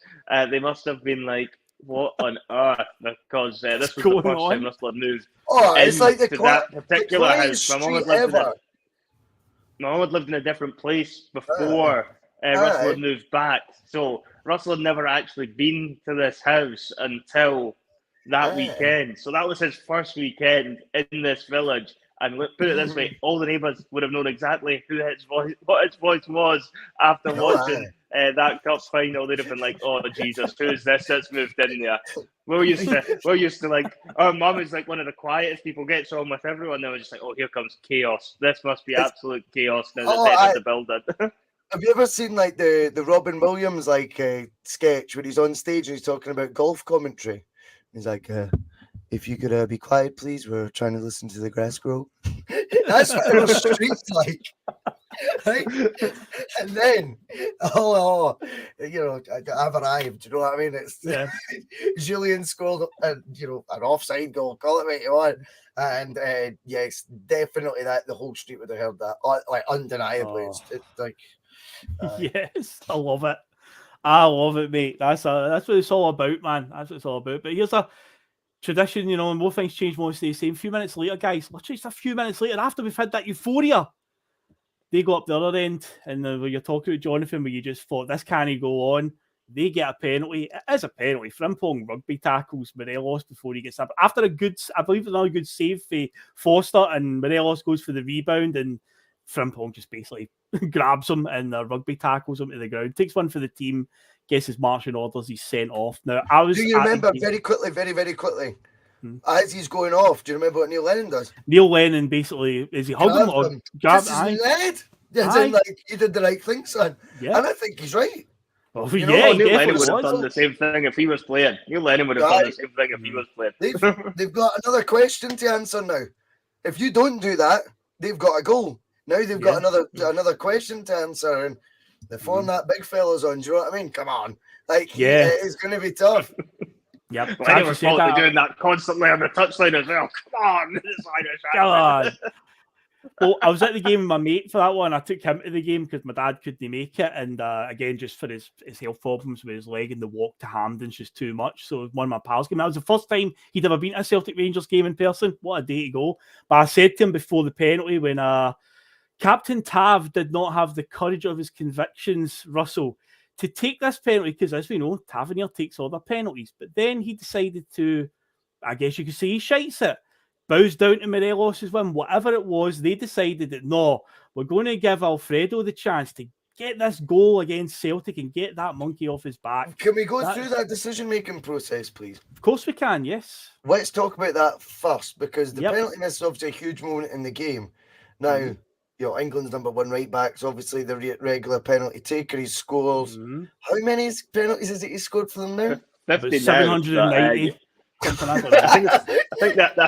they must have been like, what on earth? Because this was the first time Russell had moved
it's like
that particular house. My mum had lived in a different place before Russell had moved back. So Russell had never actually been to this house until that weekend. So that was his first weekend in this village. And put it this way, all the neighbours would have known exactly what his voice was after watching that cup final. They'd have been like, "Oh Jesus, who is this that's moved in there?" We're used to like, our mum is like one of the quietest people, gets on with everyone. They were just like, "Oh, here comes chaos. This must be absolute chaos now that's entered the building."
Have you ever seen like the Robin Williams sketch when he's on stage and he's talking about golf commentary? He's like, if you could be quiet, please. We're trying to listen to the grass grow. That's what our street's like. Right? And then, I've arrived. You know what I mean? It's Jullien scored, an offside goal. Call it what you want. And yes, definitely that the whole street would have heard that. Like undeniably, it's like.
Yes, I love it. I love it, mate. That's what it's all about, man. That's what it's all about. But here's a tradition, and more things change, more stay the same. A few minutes later, guys, literally just a few minutes later, after we've had that euphoria, they go up the other end, and when you're talking to Jonathan, where you just thought, this can't go on, they get a penalty. It is a penalty. Frimpong rugby tackles Morelos before he gets up. After a good, I believe another good save for Forster, and Morelos goes for the rebound, and Frimpong just basically grabs him and rugby tackles him to the ground. Takes one for the team, gets his marching orders, he's sent off. Now,
do you remember, very quickly, as he's going off, do you remember what Neil Lennon does?
Neil Lennon basically, is he hugging him or
grabs him? You did the right thing, son.
Yeah.
And I think he's right.
Oh,
Neil Lennon would have done the same thing if he was playing. Neil Lennon would have done the same thing if he was playing.
They've got another question to answer now. If you don't do that, they've got a goal. Now they've got another question to answer, and the form that big fella's on. Do you know what I mean? Come on, it's going to be tough.
Yep,
Lennon was probably doing that constantly on the touchline as well. Come on,
come on. Well, I was at the game with my mate for that one. I took him to the game because my dad couldn't make it, and again, just for his health problems with his leg and the walk to Hampden's just too much. So one of my pals came. That was the first time he'd ever been to a Celtic Rangers game in person. What a day to go! But I said to him before the penalty when Captain Tav did not have the courage of his convictions, Russell, to take this penalty, because as we know, Tavernier takes all the penalties. But then he decided to, I guess you could say, he shites it. Bows down to Morelos' win, whatever it was, they decided that no, we're going to give Alfredo the chance to get this goal against Celtic and get that monkey off his back.
Can we go through that decision-making process, please?
Of course we can, yes.
Let's talk about that first, because the penalty miss is obviously a huge moment in the game. Now, England's number one right back is obviously the regular penalty taker. He scores. How many penalties is it he scored for them now?
790.
I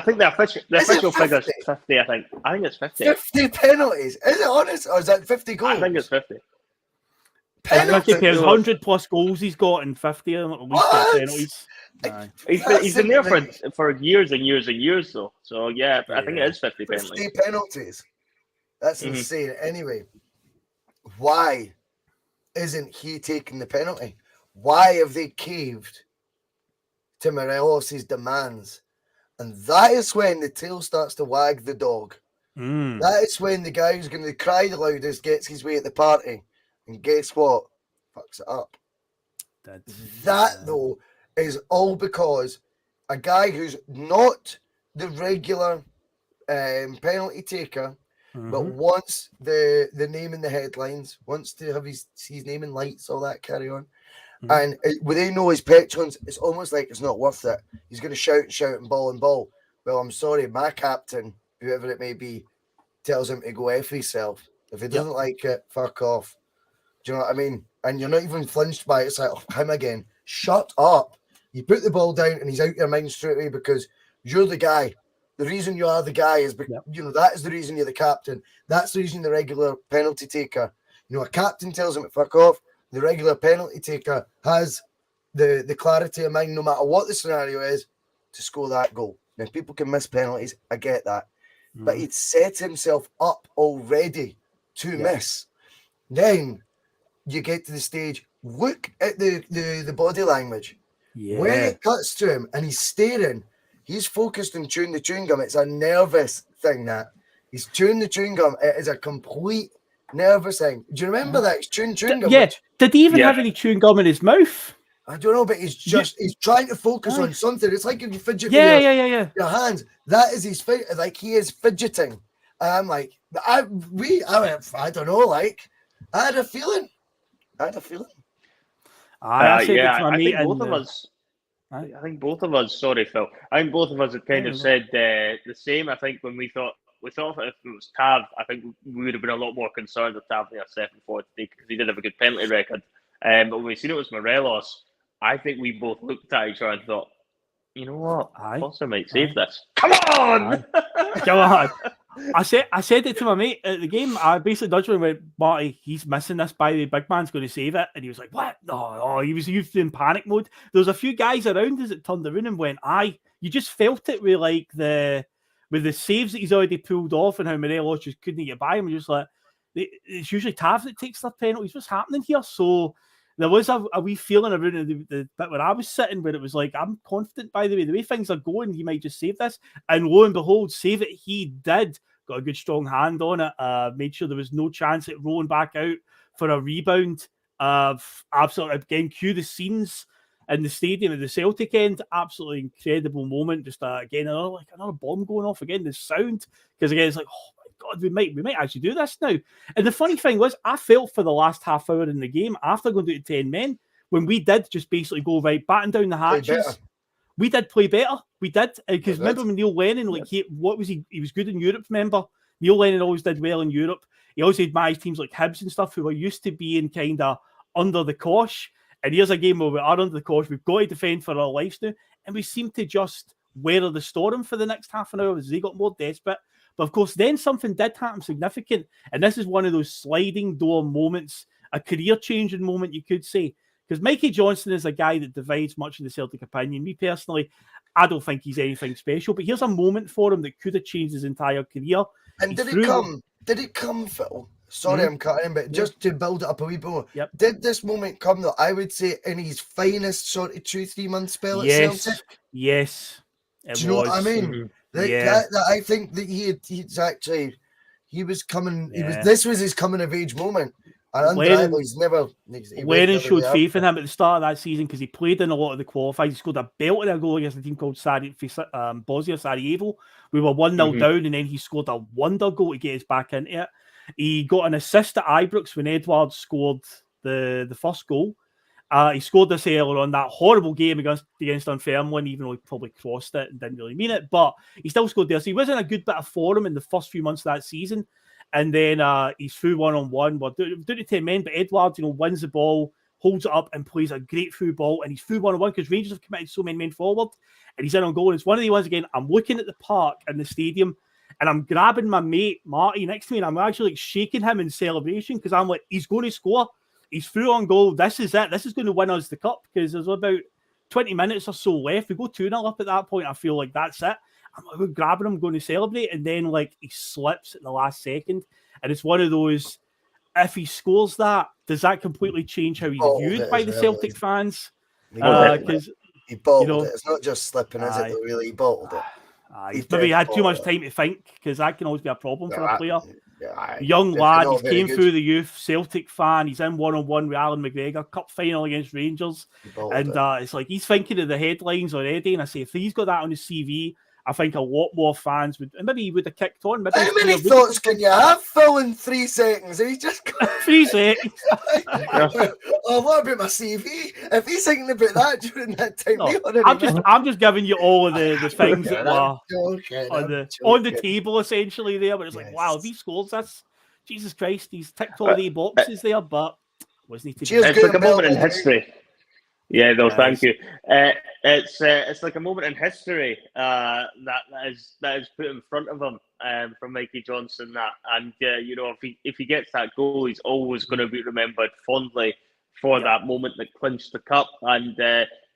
think the official figure is 50. I think it's 50.
50 penalties. Is it honest, or is that 50 goals?
I think it's 50.
Penalties. 100 plus goals he's got and 50 of them at least penalties.
He's been there for years and years and years though. So yeah, I think it is 50 penalties.
50 penalties. That's insane. Anyway, why isn't he taking the penalty? Why have they caved to Morelos' demands? And that is when the tail starts to wag the dog. That is when the guy who's going to cry the loudest gets his way at the party. And guess what? Fucks it up. That, though, is all because a guy who's not the regular penalty taker, but wants the name in the headlines, wants to have his name in lights, all that carry on. And when they know his petulance, it's almost like it's not worth it. He's going to shout and ball. Well, I'm sorry, my captain, whoever it may be, tells him to go F himself. If he doesn't like it, fuck off. Do you know what I mean? And you're not even flinched by it. It's like, him again. Shut up. You put the ball down and he's out your mind straight away because you're the guy. The reason you are the guy is, that is the reason you're the captain. That's the reason the regular penalty taker. A captain tells him to fuck off. The regular penalty taker has the clarity of mind, no matter what the scenario is, to score that goal. Now, people can miss penalties. I get that. But he'd set himself up already to miss. Then you get to the stage. Look at the body language. When it cuts to him and he's staring, he's focused on chewing the chewing gum. It's a nervous thing, that. He's chewing the chewing gum. It is a complete nervous thing. Do you remember that? He's chewing gum.
Yeah. Did he even have any chewing gum in his mouth?
I don't know, but he's trying to focus on something. It's like if you fidget with your hands. That is his like he is fidgeting. I'm like, I don't know, like I had a feeling.
I think both of us. Sorry, Phil. I think both of us had kind of said the same. I think when we thought if it was Tav, I think we would have been a lot more concerned with Tav there second forward today because he did have a good penalty record. But when we seen it was Morelos, I think we both looked at each other and thought, you know what, Foster might save this. Come on,
come on. I said it to my mate at the game. I basically dodged him and went, Marty, he's missing this by the big man's going to save it. And he was like, what? No, he was in panic mode. There was a few guys around us that turned around and went, aye. You just felt it with like the saves that he's already pulled off and how Morelos just couldn't get by him. Just like, it's usually Tav that takes their penalties. What's happening here? So there was a wee feeling around the bit where I was sitting where it was like, I'm confident by the way things are going, he might just save this. And lo and behold, save it he did. Got a good strong hand on it. Made sure there was no chance at rolling back out for a rebound. Absolutely, again, cue the scenes in the stadium at the Celtic end. Absolutely incredible moment. Just again, another bomb going off again. The sound, because again, it's like, oh my God, we might actually do this now. And the funny thing was, I felt for the last half hour in the game after going down to 10 men, when we did just basically go right, batten down the hatches. We did play better. We did. Because remember when Neil Lennon, like, he was good in Europe, remember? Neil Lennon always did well in Europe. He always had managed teams like Hibs and stuff who were used to being kind of under the cosh. And here's a game where we are under the cosh. We've got to defend for our lives now. And we seem to just weather the storm for the next half an hour as they got more desperate. But of course, then something did happen significant. And this is one of those sliding door moments, a career-changing moment, you could say. Because Mikey Johnston is a guy that divides much of the Celtic opinion. Me personally, I don't think he's anything special. But here's a moment for him that could have changed his entire career.
And did it come, Phil? Sorry, I'm cutting in, but just to build it up a wee bit more.
Yep.
Did this moment come, though, I would say, in his finest sort of 2-3 month spell at Celtic?
Yes.
Do you know what I mean? I think that he was coming. This was his coming of age moment. And
Lennon showed faith in him at the start of that season because he played in a lot of the qualifiers. He scored a belter goal against a team called Bosnia Sarajevo. We were 1-0 down, and then he scored a wonder goal to get us back into it. He got an assist at Ibrox when Edward scored the first goal. He scored this earlier on that horrible game against Dunfermline, even though he probably crossed it and didn't really mean it. But he still scored there. So he was in a good bit of form in the first few months of that season. And then he's through one-on-one. We're doing to 10 men, but Edward, wins the ball, holds it up, and plays a great through ball. And he's through one-on-one because Rangers have committed so many men forward. And he's in on goal. And it's one of the ones, again, I'm looking at the park in the stadium, and I'm grabbing my mate, Marty, next to me, and I'm actually like shaking him in celebration because I'm like, he's going to score. He's through on goal. This is it. This is going to win us the cup because there's about 20 minutes or so left. We go 2-0 up at that point. I feel like that's it. I'm grabbing him, going to celebrate, and then like he slips at the last second. And it's one of those, if he scores that, does that completely change how he's viewed by the Celtic fans? Because
he bottled it. It's not just slipping, is it? Really, he bottled it.
Maybe he had too much time to think, because that can always be a problem for a player. Young lad, he came through the youth, Celtic fan, he's in one-on-one with Alan McGregor, cup final against Rangers, and it's like he's thinking of the headlines already, and I say, if he's got that on his CV, I think a lot more fans would, and maybe he would have kicked on. Maybe
how many thoughts can you have, Phil, in 3 seconds? He's just
3 seconds.
Oh, what about my CV? If he's thinking about that during that time,
I'm just giving you all of the things that were on the table essentially there. But it's like, wow, if he scores this, Jesus Christ, he's ticked all the boxes there, but wasn't he?
It's like a moment in history. Yeah, no, thank you. It's like a moment in history that is put in front of him from Mikey Johnston. If he gets that goal, he's always going to be remembered fondly for that moment that clinched the cup. And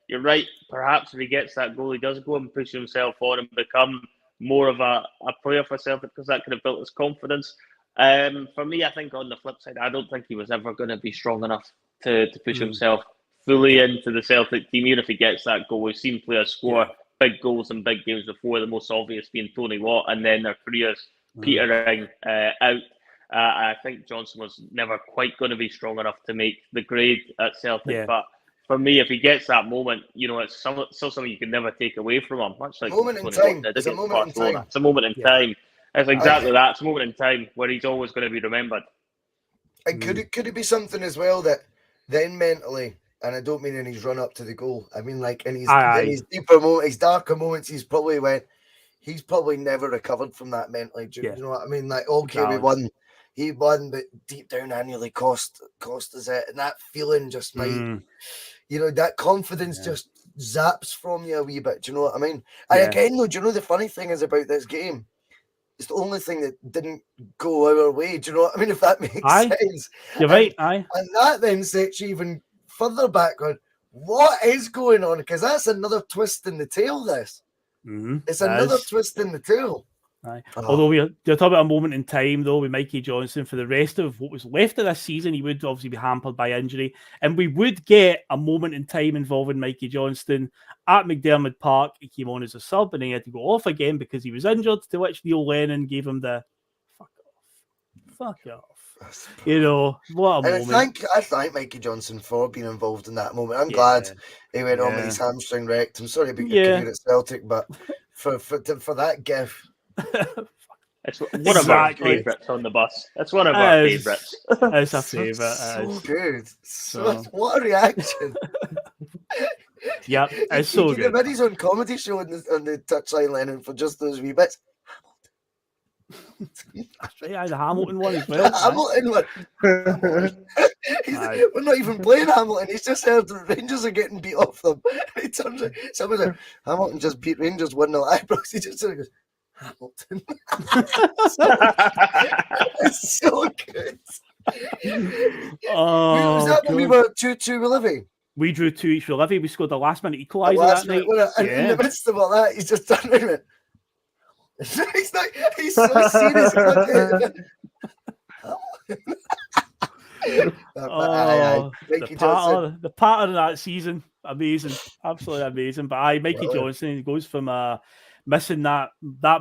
you're right. Perhaps if he gets that goal, he does go and push himself on and become more of a player for Celtic because that could have built his confidence. For me, I think on the flip side, I don't think he was ever going to be strong enough to push himself fully into the Celtic team. Even if he gets that goal, we've seen players score big goals in big games before, the most obvious being Tony Watt, and then their careers petering out. I think Johnson was never quite going to be strong enough to make the grade at Celtic, but for me, if he gets that moment, it's still something you can never take away from him. Much like
moment in time. It's a moment in time.
It's a moment in time. It's exactly that. It's a moment in time where he's always going to be remembered.
And could it be something as well that then mentally, and I don't mean in his run up to the goal, I mean like in his deeper moments, his darker moments, he's probably never recovered from that mentally. Do you know what I mean? Like, okay, he won, but deep down I nearly cost us it, and that feeling just might, that confidence just zaps from you a wee bit. Do you know what I mean? And again, though, do you know the funny thing is about this game? it's the only thing that didn't go our way. Do you know what I mean? If that makes sense.
You're right, aye.
And that then sets you even further back on what is going on, because that's another twist in the tail, this. It's another twist in the tail.
Aye. Although you're talking about a moment in time, though, with Mikey Johnston, for the rest of what was left of this season, he would obviously be hampered by injury. And we would get a moment in time involving Mikey Johnston at McDermott Park. He came on as a sub and he had to go off again because he was injured, to which Neil Lennon gave him the fuck off. You know, what a moment.
I thank Mikey Johnston for being involved in that moment. I'm glad he went on with his hamstring wrecked. I'm sorry about your career at Celtic, but for that gif.
It's one of our favourites on the bus. It's one of our favourites.
It's a favourite.
So good. So, what a reaction.
Yep, it's so good.
He his own comedy show on the touchline, Lennon, for just those wee bits.
That's right, the Hamilton one as well.
Hamilton one. We're not even playing Hamilton. He's just heard the Rangers are getting beat off them. He turns out, someone's like, Hamilton just beat Rangers 1-0 eyebrows. He just goes, Hamilton. It's so good. Was that when we were 2-2 with Livy?
We drew 2 each for Livy. We scored the last minute equaliser that night.
In the midst of all that, he's just turned around it. He's so serious.
The pattern of that season, amazing, absolutely amazing. But Mikey Johnston, he goes from missing that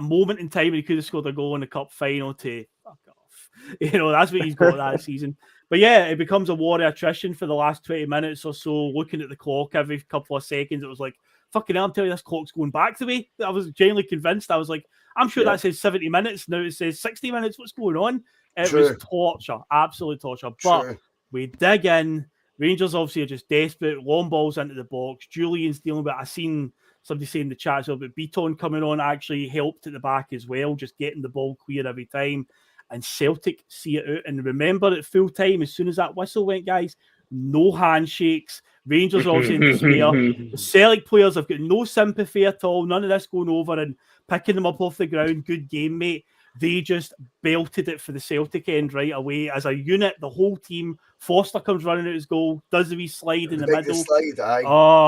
moment in time when he could have scored a goal in the cup final to fuck off. You know, that's what he's got that season. But yeah, it becomes a war of attrition for the last 20 minutes or so, looking at the clock every couple of seconds. It was like, fucking hell, I'm telling you, this clock's going back to me. I was genuinely convinced. I was like, I'm sure that says 70 minutes. Now it says 60 minutes. What's going on? It was torture, absolute torture. But we dig in. Rangers obviously are just desperate. Long balls into the box. Jullien's dealing with it. I seen somebody saying in the chat as well, but Beaton coming on actually helped at the back as well, just getting the ball clear every time. And Celtic see it out. And remember, at full time, as soon as that whistle went, guys, no handshakes. Rangers are obviously in despair. The Celtic players have got no sympathy at all. None of this going over and picking them up off the ground. Good game, mate. They just belted it for the Celtic end right away. As a unit, the whole team. Forster comes running out his goal, does the wee slide in the middle.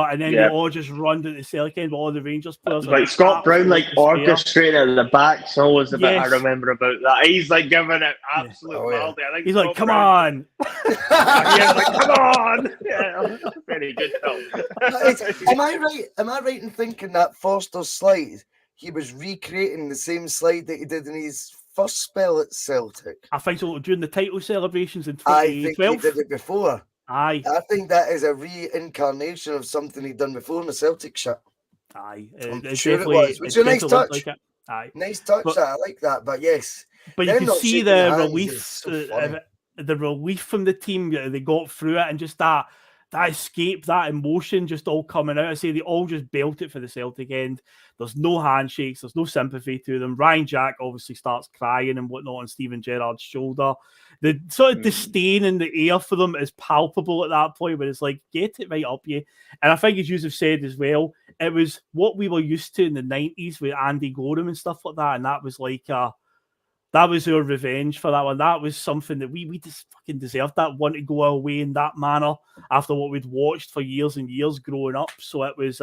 And then they all just run to the Celtic end, but all the Rangers players.
Like Scott Brown, like orchestrating at the back. So always the bit I remember about that. He's like giving it absolute Maldi. I think
he's like, come on.
He's like, come on. Yeah, very good film.
Am I right in thinking that Forster's slide, he was recreating the same slide that he did in his first spell at Celtic?
I think so, during the title celebrations in 2012.
I think he did it before.
Aye.
I think that is a reincarnation of something he'd done before in the Celtic shirt.
Aye.
I'm sure it was. Which is a nice touch.
Like aye.
Nice touch, I like that. But yes.
But you can see the relief, the relief from the team. They got through it, and just that escape, that emotion just all coming out. I say they all just built it for the Celtic end. There's no handshakes. There's no sympathy to them. Ryan Jack obviously starts crying and whatnot on Steven Gerrard's shoulder. The sort of disdain in the air for them is palpable at that point, but it's like, get it right up you. And I think, as you have said as well, it was what we were used to in the 90s with Andy Gorham and stuff like that. And that was like that was our revenge for that one. That was something that we just fucking deserved, that one to go away in that manner after what we'd watched for years and years growing up. So it was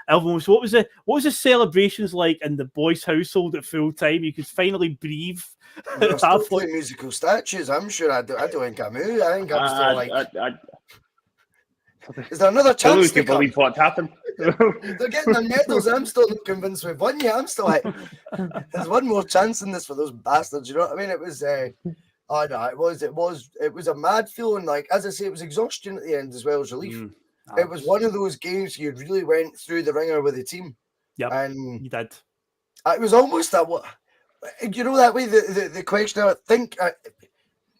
almost, what was the celebrations like in the boys' household at full time? You could finally breathe.
We're still playing musical statues. I'm sure I don't think I moved. I think I'm still like. Is there another chance to
believe what happened?
They're getting their medals. I'm still not convinced we've won yet. I'm still like, there's one more chance in this for those bastards. You know what I mean? It was, it was a mad feeling. Like, as I say, it was exhaustion at the end as well as relief. It was one of those games you really went through the ringer with the team.
Yeah,
and
you did.
It was almost that. You know that way. The question.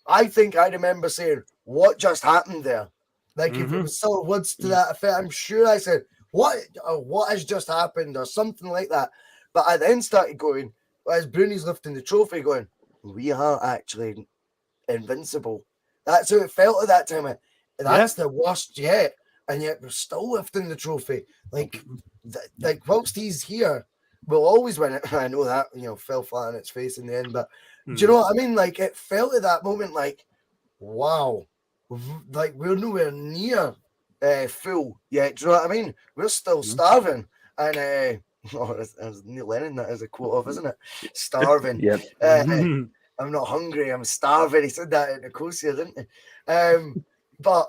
I think I remember saying, "What just happened there?" Like if it was still words to that effect, I'm sure I said, what has just happened or something like that. But I then started going, as Bruni's lifting the trophy, going, we are actually invincible. That's how it felt at that time. That's the worst yet. And yet we're still lifting the trophy. Like whilst he's here, we'll always win it. I know that, fell flat on its face in the end, but do you know what I mean? Like, it felt at that moment like, wow, like we're nowhere near full yet. Do you know what I mean? We're still starving. And there's Neil Lennon, that is a quote of, isn't it? Starving.
Yep.
I'm not hungry, I'm starving. He said that in Nicosia, didn't he? But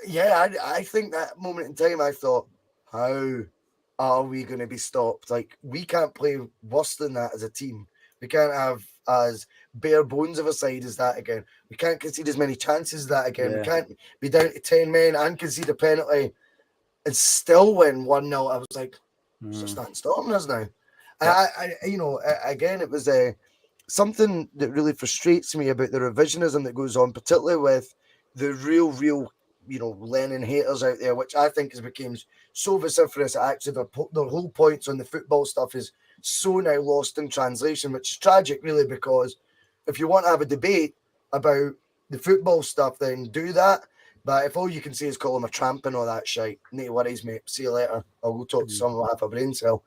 yeah, I think that moment in time, I thought, how are we going to be stopped? Like, we can't play worse than that as a team. We can't have as bare bones of a side as that again. We can't concede as many chances as that again. We can't be down to 10 men and concede a penalty and still win 1-0. I was like, it's just not stopping us now. And again, it was something that really frustrates me about the revisionism that goes on, particularly with the real, Lennon haters out there, which I think has become so vociferous. Actually, their whole points on the football stuff is so now lost in translation, which is tragic, really, because if you want to have a debate about the football stuff, then do that. But if all you can say is call him a tramp and all that shite, no worries, mate. See you later. I'll go talk to someone who have a brain cell.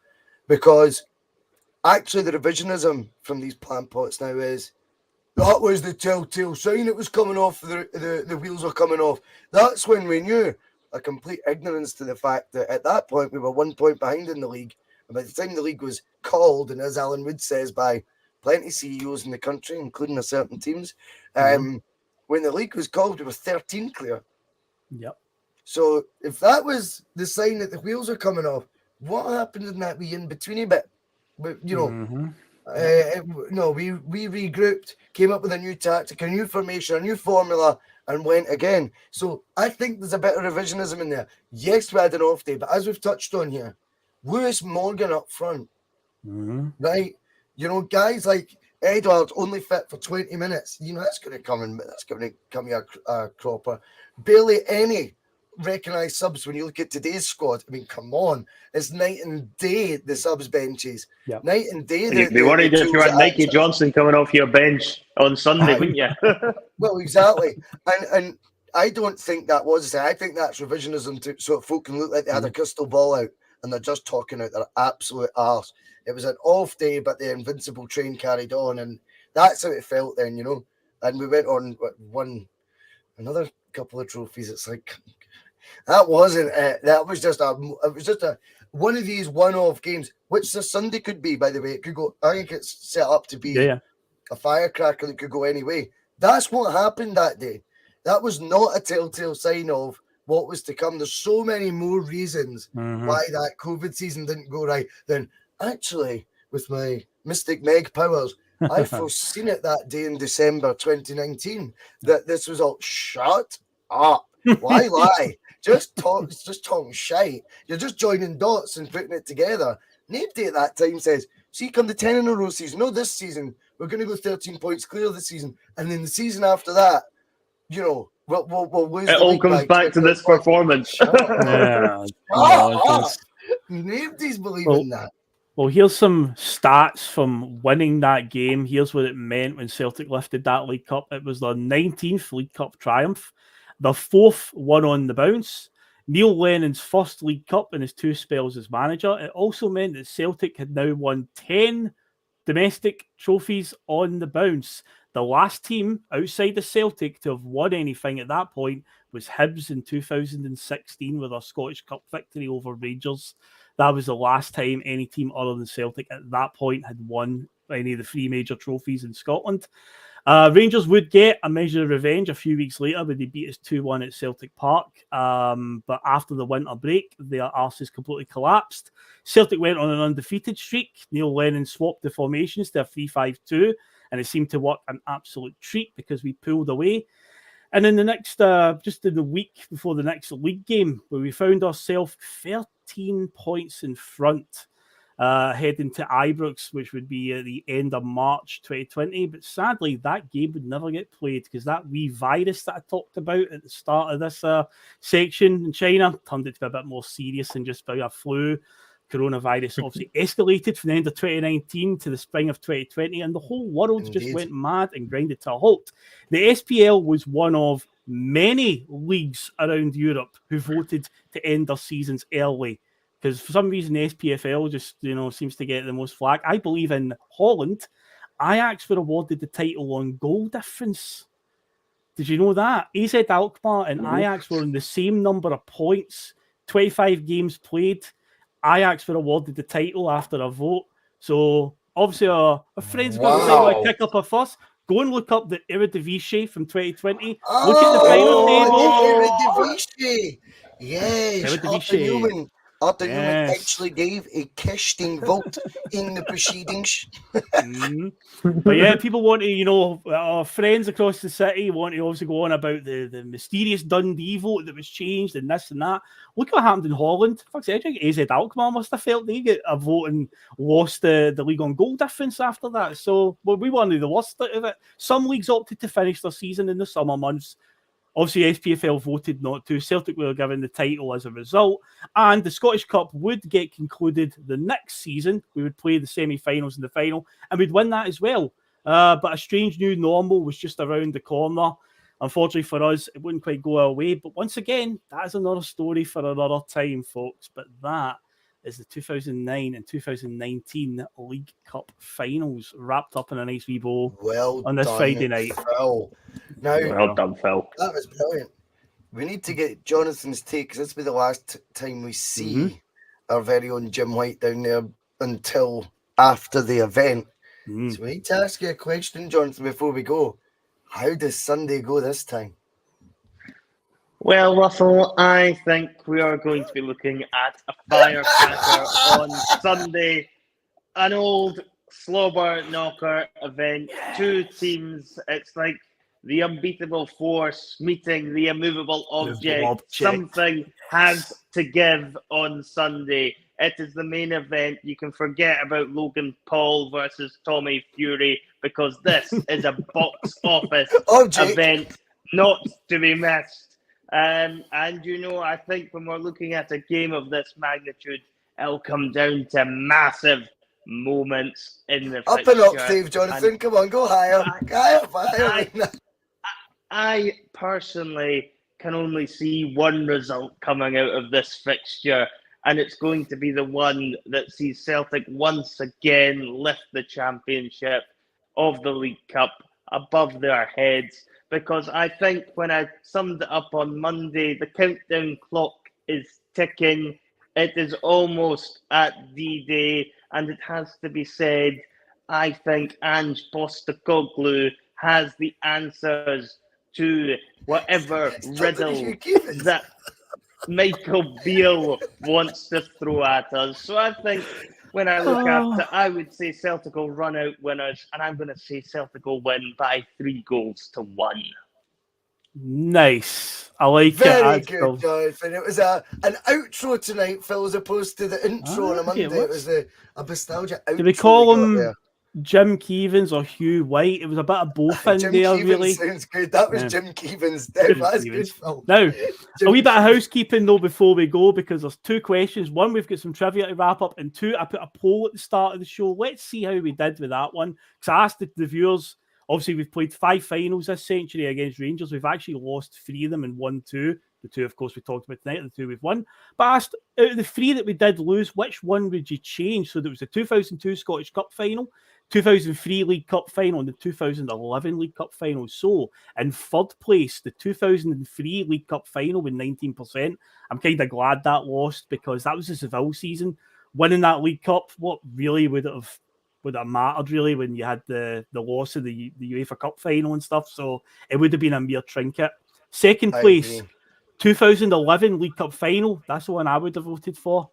Because actually, the revisionism from these plant pots now is that was the telltale sign it was coming off. The wheels were coming off. That's when we knew. A complete ignorance to the fact that at that point we were 1 point behind in the league. And by the time the league was called, and as Alan Wood says, by plenty of CEOs in the country, including a certain teams, when the league was called, we were 13 clear.
Yep.
So if that was the sign that the wheels are coming off, what happened in that wee in-betweeny bit? We regrouped, came up with a new tactic, a new formation, a new formula, and went again. So I think there's a bit of revisionism in there. Yes, we had an off day, but as we've touched on here, Lewis Morgan up front, right? Guys like Edward only fit for 20 minutes. That's going to come in. That's going to come here a cropper. Barely any recognised subs when you look at today's squad. I mean, come on, it's night and day the subs benches.
Yep.
Night and day.
You'd be worried if you had Mikey Johnson coming off your bench on Sunday, wouldn't you?
Well, exactly. And I don't think that was. I think that's revisionism to so folk can look like they had a crystal ball out and they're just talking out their absolute arse. It was an off day, but the invincible train carried on, and that's how it felt then, And we went on, won another couple of trophies. It's like that wasn't it. That was just one of these one-off games, which the Sunday could be, by the way. It could go. I think it's set up to be a firecracker that could go any way. That's what happened that day. That was not a telltale sign of what was to come. There's so many more reasons why that COVID season didn't go right than actually with my Mystic Meg powers. I foreseen it that day in December 2019 that this was all shut up. Why lie? Just talking shite. You're just joining dots and putting it together. Nobody at that time says, see, come the 10 in a row season. No, this season we're going to go 13 points clear this season, and then the season after that, we'll lose.
It all comes back to this performance.
Nobody's believing that.
Well, here's some stats from winning that game. Here's what it meant when Celtic lifted that League Cup. It was their 19th League Cup triumph, their 4th one on the bounce, Neil Lennon's first League Cup in his 2 spells as manager. It also meant that Celtic had now won 10 domestic trophies on the bounce. The last team outside of Celtic to have won anything at that point was Hibs in 2016 with our Scottish Cup victory over Rangers. That was the last time any team other than Celtic at that point had won any of the 3 major trophies in Scotland. Rangers would get a measure of revenge a few weeks later when they beat us 2-1 at Celtic Park. But after the winter break, their arses completely collapsed. Celtic went on an undefeated streak. Neil Lennon swapped the formations to a 3-5-2, and it seemed to work an absolute treat because we pulled away. And in the next, just in the week before the next league game, where we found ourselves 13 points in front, heading to Ibrox, which would be at the end of March 2020. But sadly, that game would never get played because that wee virus that I talked about at the start of this section in China turned it to be a bit more serious than just a flu. Coronavirus obviously escalated from the end of 2019 to the spring of 2020, and the whole world just went mad and grinded to a halt. The SPL was one of many leagues around Europe who voted to end their seasons early. because for some reason the SPFL just seems to get the most flack. I believe in Holland, Ajax were awarded the title on goal difference. Did you know that? AZ Alkmaar and Ajax were on the same number of points, 25 games played. Ajax were awarded the title after a vote. So obviously our friends got to pick up a fuss. Go and look up the Eredivisie from 2020. Look at the final table.
Eredivisie. Yes, Arthur Newman actually gave a casting vote in the proceedings.
But yeah, people want to, our friends across the city want to obviously go on about the mysterious Dundee vote that was changed and this and that. Look what happened in Holland. Fuck's sake, I think AZ Alkmaar must have felt they get a vote and lost the league on goal difference after that. So we wanted the worst out of it. Some leagues opted to finish their season in the summer months. Obviously, SPFL voted not to. Celtic were given the title as a result. And the Scottish Cup would get concluded the next season. We would play the semi-finals and the final, and we'd win that as well. But a strange new normal was just around the corner. Unfortunately for us, it wouldn't quite go our way. But once again, that is another story for another time, folks. But that is the 2009 and 2019 League Cup finals wrapped up in a nice wee bow on this Friday night.
Phil. Now,
well done, Phil.
That was brilliant. We need to get Jonathan's take, because this will be the last time we see our very own Jim White down there until after the event. So we need to ask you a question, Jonathan, before we go. How does Sunday go this time?
Well, Russell, I think we are going to be looking at a firecracker on Sunday. An old slobber knocker event. Two teams. It's like the unbeatable force meeting the immovable object. Something has to give on Sunday. It is the main event. You can forget about Logan Paul versus Tommy Fury, because this is a box office event not to be missed. And I think when we're looking at a game of this magnitude, it'll come down to massive moments in the
Up
fixture.
and up, Steve, Jonathan. Come on, go higher.
I personally can only see one result coming out of this fixture, and it's going to be the one that sees Celtic once again lift the championship of the League Cup above their heads. Because I think when I summed it up on Monday, the countdown clock is ticking. It is almost at D-Day, and it has to be said, I think Ange Postecoglou has the answers to whatever riddle that Michael Beale wants to throw at us. So I think when I look at it, I would say Celtic will run out winners, and I'm going to say Celtic will win by 3-1.
Nice. I like
Very
it.
Very good, Jonathan. It was an outro tonight, Phil, as opposed to the intro on a Monday. It was a Bustalgia outro.
Do we call him Jim Keevans or Hugh White? It was a bit of both in
Jim
there,
Keevans
really.
Sounds good. That was Jim Keevans. That's good, Phil.
Now, a wee bit of housekeeping, though, before we go, because there's two questions. One, we've got some trivia to wrap up, and two, I put a poll at the start of the show. Let's see how we did with that one, because I asked the viewers. Obviously, we've played 5 finals this century against Rangers. We've actually lost 3 of them and won 2. The 2, of course, we talked about tonight. The 2 we've won. But I asked, out of the 3 that we did lose, which one would you change? So there was the 2002 Scottish Cup final, 2003 League Cup final, and the 2011 League Cup final. So in third place, the 2003 League Cup final with 19%. I'm kind of glad that lost, because that was the Seville season. Winning that League Cup, what really would have mattered, really, when you had the loss of the UEFA Cup final and stuff. So it would have been a mere trinket. Second place, 2011 League Cup final. That's the one I would have voted for.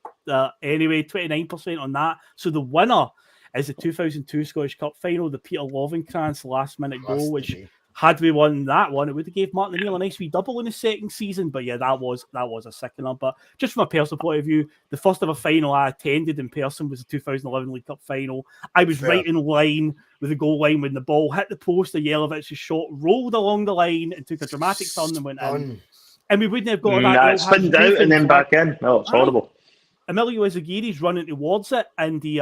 Anyway, 29% on that. So the winner is the 2002 Scottish Cup final, the Peter Lovenkrands last-minute goal, which had we won that one, it would have gave Martin O'Neill a nice wee double in the second season. But yeah, that was a sickener. But just from a personal point of view, the first ever final I attended in person was the 2011 League Cup final. I was right in line with the goal line when the ball hit the post. The Jelovic's shot rolled along the line and took a dramatic turn and went in. And we wouldn't have got that.
It spinned out and then back in. Oh, it's horrible.
Emilio Ezagiri's running towards it, and he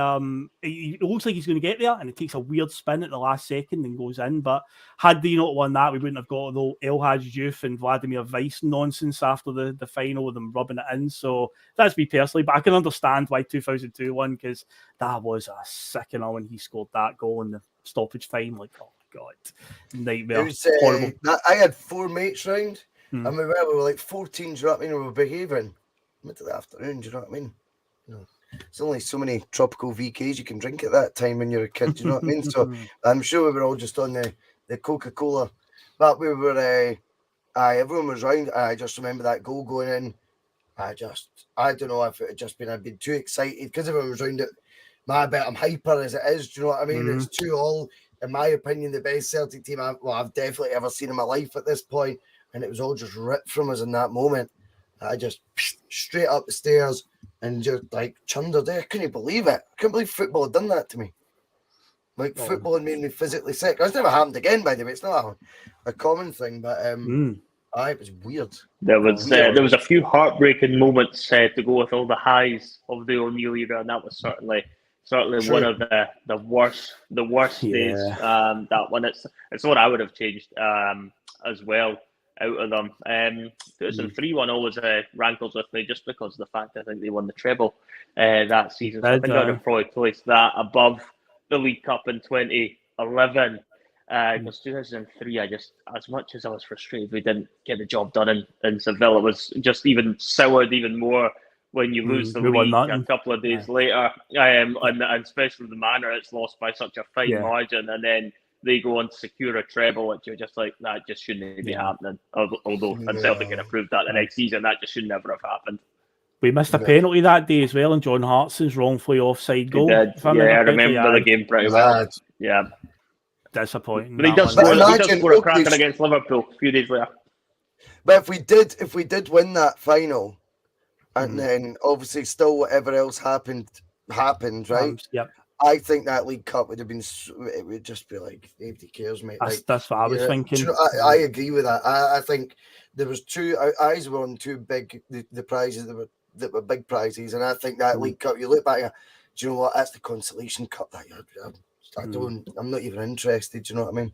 looks like he's going to get there, and it takes a weird spin at the last second and goes in. But had they not won that, we wouldn't have got the El Hadj Diouf and Vladimir Weiss nonsense after the final with them rubbing it in. So that's me personally, but I can understand why 2002 won, because that was a sickener when he scored that goal in the stoppage time. Like, oh my God, nightmare.
It was,
Horrible.
I had 4 mates round, and we were like 14, do you know what I mean? We were behaving. Mid of the afternoon, do you know what I mean? You know, there's only so many tropical VKs you can drink at that time when you're a kid, do you know what I mean? So I'm sure we were all just on the Coca-Cola. But we were, everyone was round. I just remember that goal going in. I don't know if it had just been, I'd been too excited because everyone was round it. I bet I'm hyper as it is, do you know what I mean? It's 2-2, in my opinion, the best Celtic team I've definitely ever seen in my life at this point, and it was all just ripped from us in that moment. I just straight up the stairs and just like chundered there. I couldn't believe it. I couldn't believe football had done that to me. Like football had made me physically sick. That's never happened again, by the way. It's not a common thing, but it was weird.
There was a few heartbreaking moments to go with all the highs of the O'Neill era, and that was certainly one of the worst days. That one, it's what I would have changed as well out of them. 2003 one always rankles with me, just because of the fact I think they won the treble that season. So I think I would have probably placed that above the League Cup in 2011. Because 2003, I just, as much as I was frustrated we didn't get the job done in Seville, it was just even soured even more when you lose the league a couple of days later, and especially the manner it's lost by such a fine margin, and then they go on to secure a treble, which you're just like, that just shouldn't be happening. Although Celtic can improve that the next season, that just should never have happened.
We missed a penalty that day as well, and John Hartson's wrongfully offside goal.
I remember the game pretty well. Yeah.
Disappointing.
But he does score a cracker against Liverpool a few days later.
But if we did win that final, and then obviously still whatever else happened, right?
Yep.
I think that League Cup would have been. It would just be like, nobody cares, mate.
That's what I was thinking.
You know, I agree with that. I think there was two. Our eyes were on two big the prizes that were big prizes, and I think that League Cup. You look back, do you know what? That's the consolation cup. I'm not even interested. Do you know what I mean?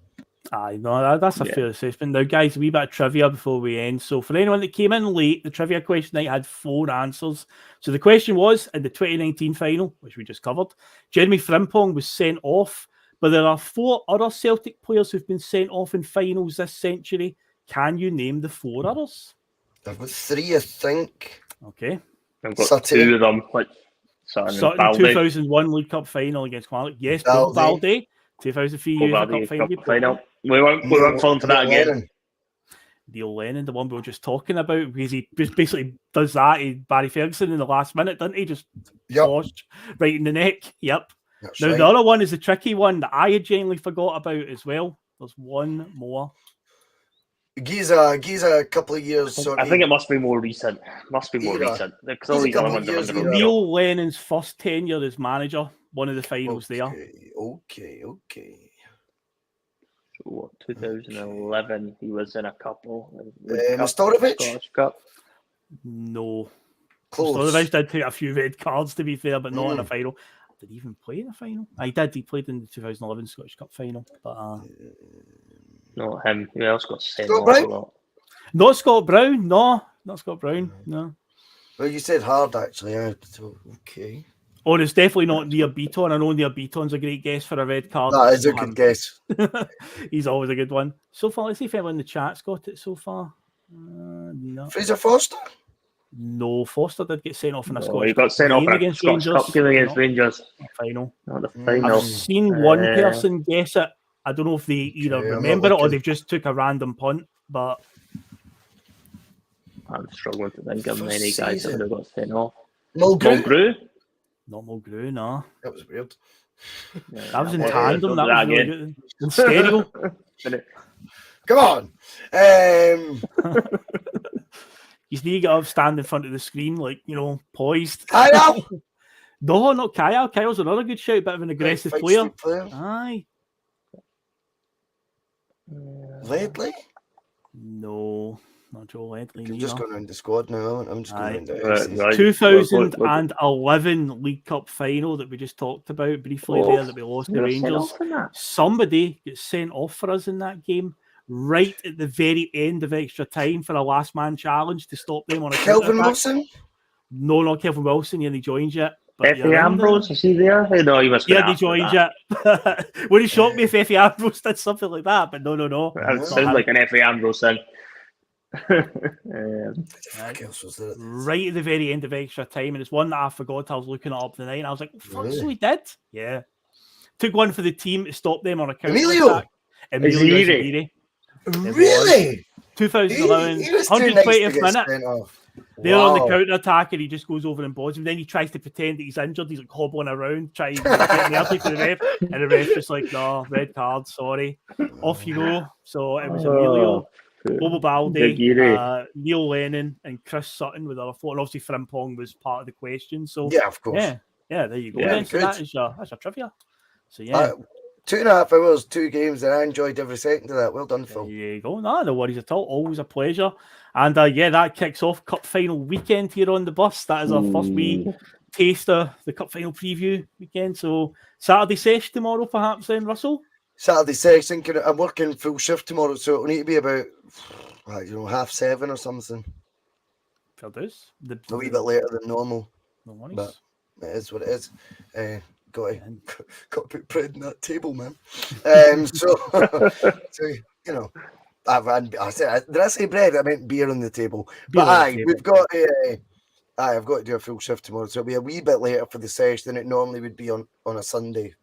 Aye, no, that's a fair assessment. Now, guys, a wee bit of trivia before we end. So, for anyone that came in late, the trivia question night had 4 answers. So, the question was, in the 2019 final, which we just covered, Jeremy Frimpong was sent off, but there are 4 other Celtic players who've been sent off in finals this century. Can you name the 4 others?
I've got 3, I think.
Okay.
I've got 2 of them.
Sutton 2001 League Cup final against Quality. Yes, Bill Balde. 2003 UEFA Cup final.
We weren't falling for that again.
Neil Lennon, the one we were just talking about, because he just basically does that to Barry Ferguson in the last minute, doesn't he? Just washed right in the neck. Yep. That's right. The other one is a tricky one that I had genuinely forgot about as well. There's one more.
Giza, a couple of years.
I think it must be more recent. Recent. Because all these other ones are under
Neil Lennon's first tenure as manager, one of the finals there.
Okay.
So 2011, he was in a couple.
Nestorovic?
Cup.
No.
Close.
Nestorovic did take a few red cards, to be fair, but not in a final. Did he even play in a final? He did. He played in the 2011 Scottish Cup final. But
not him. Who else got sent off a lot?
Not Scott Brown. No, not Scott Brown. No.
Well, you said hard, actually. Okay.
Oh, it's definitely not Near Beaton. I know Near Beaton's a great guess for a red card.
That is a good guess.
He's always a good one. So far, let's see if anyone in the chat's got it so far. No.
Fraser Forster?
No, Forster did get sent off in a Scottish
Cup. He got sent off in a Scottish Cup game against Rangers.
Final.
Not the final.
I've seen one person guess it. I don't know if they either remember it or they've just took a random punt, but
I'm struggling to think of many guys that would have got sent off.
Mulgrew?
Not Mulgrew, no.
That was weird.
That was in tandem. That was really good. In stereo.
Come on.
You need to get up, stand in front of the screen, like, poised.
Kyle?
No, not Kyle. Kyle's another good shout, bit of an aggressive player. Aye.
Lately?
No. Not Joe Ledley.
I'm just going around the squad now. I'm just going around the
Right.
2011 League Cup final that we just talked about briefly there that we lost to Rangers. Somebody gets sent off for us in that game right at the very end of extra time for a last man challenge to stop them on a
Kelvin Wilson?
No, not Kelvin Wilson. He only joined yet.
Effie Ambrose, is he there? No, he must be.
Yeah, they joined yet. Would it shock me if Effie Ambrose did something like that? But no.
That would sound like an Effie Ambrose thing.
Right at the very end of extra time, and it's one that I forgot. I was looking it up the night, and I was like, "Fuck, so he did." Yeah, took one for the team to stop them on a counter attack. Emilio.
Really?
2011, 120th minute. They're on the counter attack, and he just goes over and boards him. Then he tries to pretend that he's injured. He's like hobbling around, trying to get mercy for the ref, and the ref's just like, "No, red card, sorry." Off you go. So it was Emilio, Bobo Balde, Neil Lennon, and Chris Sutton with our four. And obviously, Frimpong was part of the question. So
yeah, of course.
Yeah, there you go.
Yeah,
so that's your trivia. So yeah.
2.5 hours, 2 games, and I enjoyed every second of that. Well done, Phil.
There you go. No worries at all. Always a pleasure. And that kicks off Cup final weekend here on the bus. That is our first wee taste of the Cup final preview weekend. So Saturday sesh tomorrow, perhaps then, Russell?
Saturday sesh, thinking I'm working full shift tomorrow, so it'll need to be about 7:30 or something.
Fair dues.
A wee bit later than normal.
No worries.
But it is what it is. Got to put bread on that table, man. So you know, did I say bread? I meant beer on the table. But we've got I've got to do a full shift tomorrow, so it'll be a wee bit later for the sesh than it normally would be on a Sunday.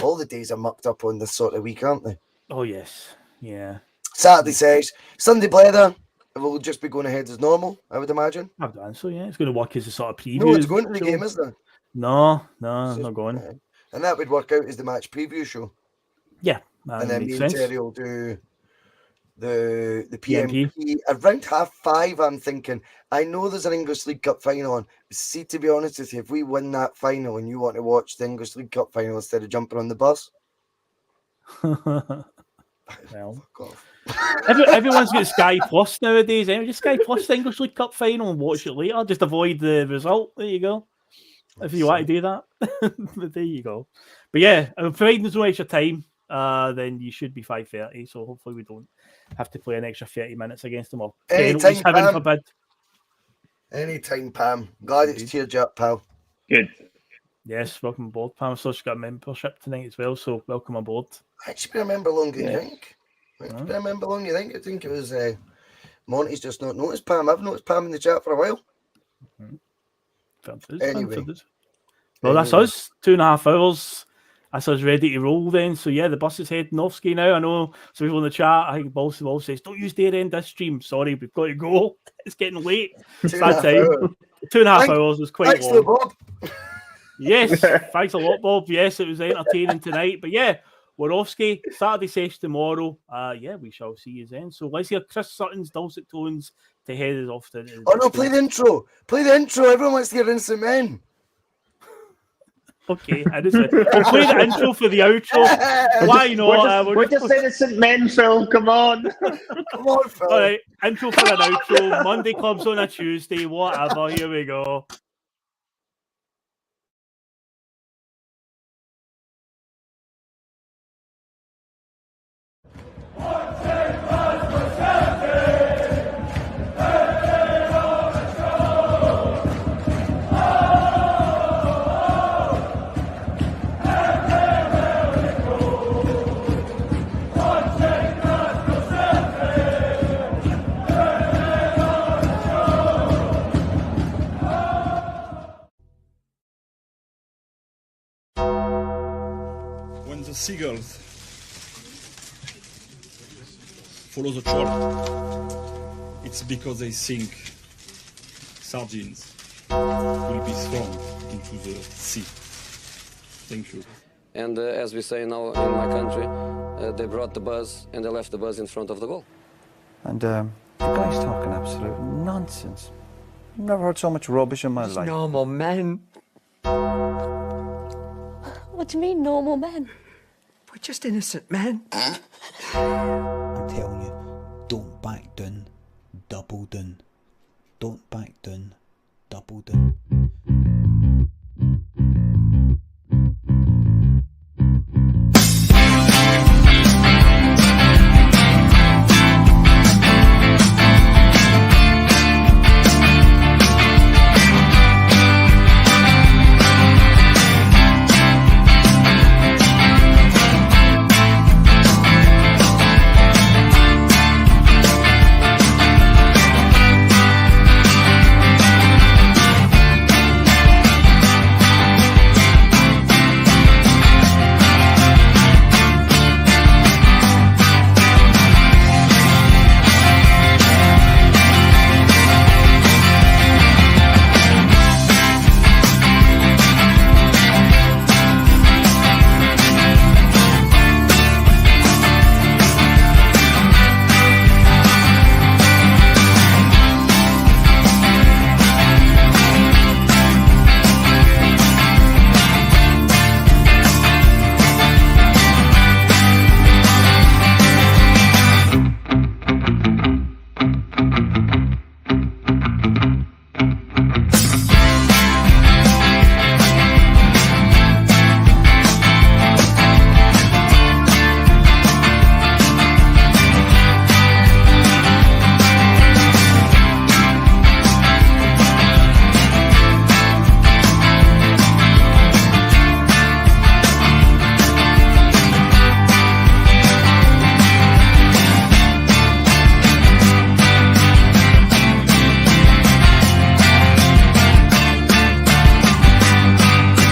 All the days are mucked up on this sort of week, aren't they?
Oh yes, yeah.
Saturday sesh, Sunday blether. We'll just be going ahead as normal, I would imagine.
I've done so, yeah. It's going to work as a sort of preview.
No one's going to the game, is there?
No, not going.
And that would work out as the match preview show.
Yeah,
and then me and Terry will do the PMP around 5:30. I'm thinking. I know there's an English League Cup final on. See, to be honest with you, if we win that final and you want to watch the English League Cup final instead of jumping on the bus,
well, everyone's got Sky Plus nowadays. Just Sky Plus the English League Cup final and watch it later. Just avoid the result. There you go. If you want to do that, but there you go. But yeah, providing there's no extra time, then you should be 5:30. So hopefully we don't have to play an extra 30 minutes against them all.
Anytime, Pam. Glad it's cheered you up, pal.
Good.
Yes, welcome aboard, Pam. So she's got a membership tonight as well, so welcome aboard.
Actually, been a member longer than you think. Been a member longer than you think. I think it was Monty's just not noticed Pam. I've noticed Pam in the chat for a while.
Anyway. Well, that's us. 2.5 hours. That's us ready to roll then. So yeah, the bus is heading off ski now. I know some people in the chat, I think Balsall says, don't use their end this stream. Sorry, we've got to go. It's getting late. It's that time. 2.5 hours was quite long.
Bob.
Yes, thanks a lot, Bob. Yes, it was entertaining tonight. But yeah, we're off ski. Saturday sesh tomorrow. We shall see you then. So let's hear Chris Sutton's dulcet tones to head us off to.
Oh no, play the intro. Play the intro. Everyone wants to hear Innocent Men.
Okay, we'll play the intro for the outro. Why not?
We're just Innocent Men, Phil. Come on.
Come on, Phil.
All right, intro for an outro. Monday clubs on a Tuesday. Whatever. Here we go.
Seagulls follow the chart, it's because they think sardines will be thrown into the sea. Thank you.
And as we say now in my country, they brought the buzz and they left the buzz in front of the goal.
And the guy's talking absolute nonsense. Never heard so much rubbish in my life.
Normal men.
What do you mean, normal men?
We're just innocent men.
I'm telling you, don't back down. double down. Don't back down, double down.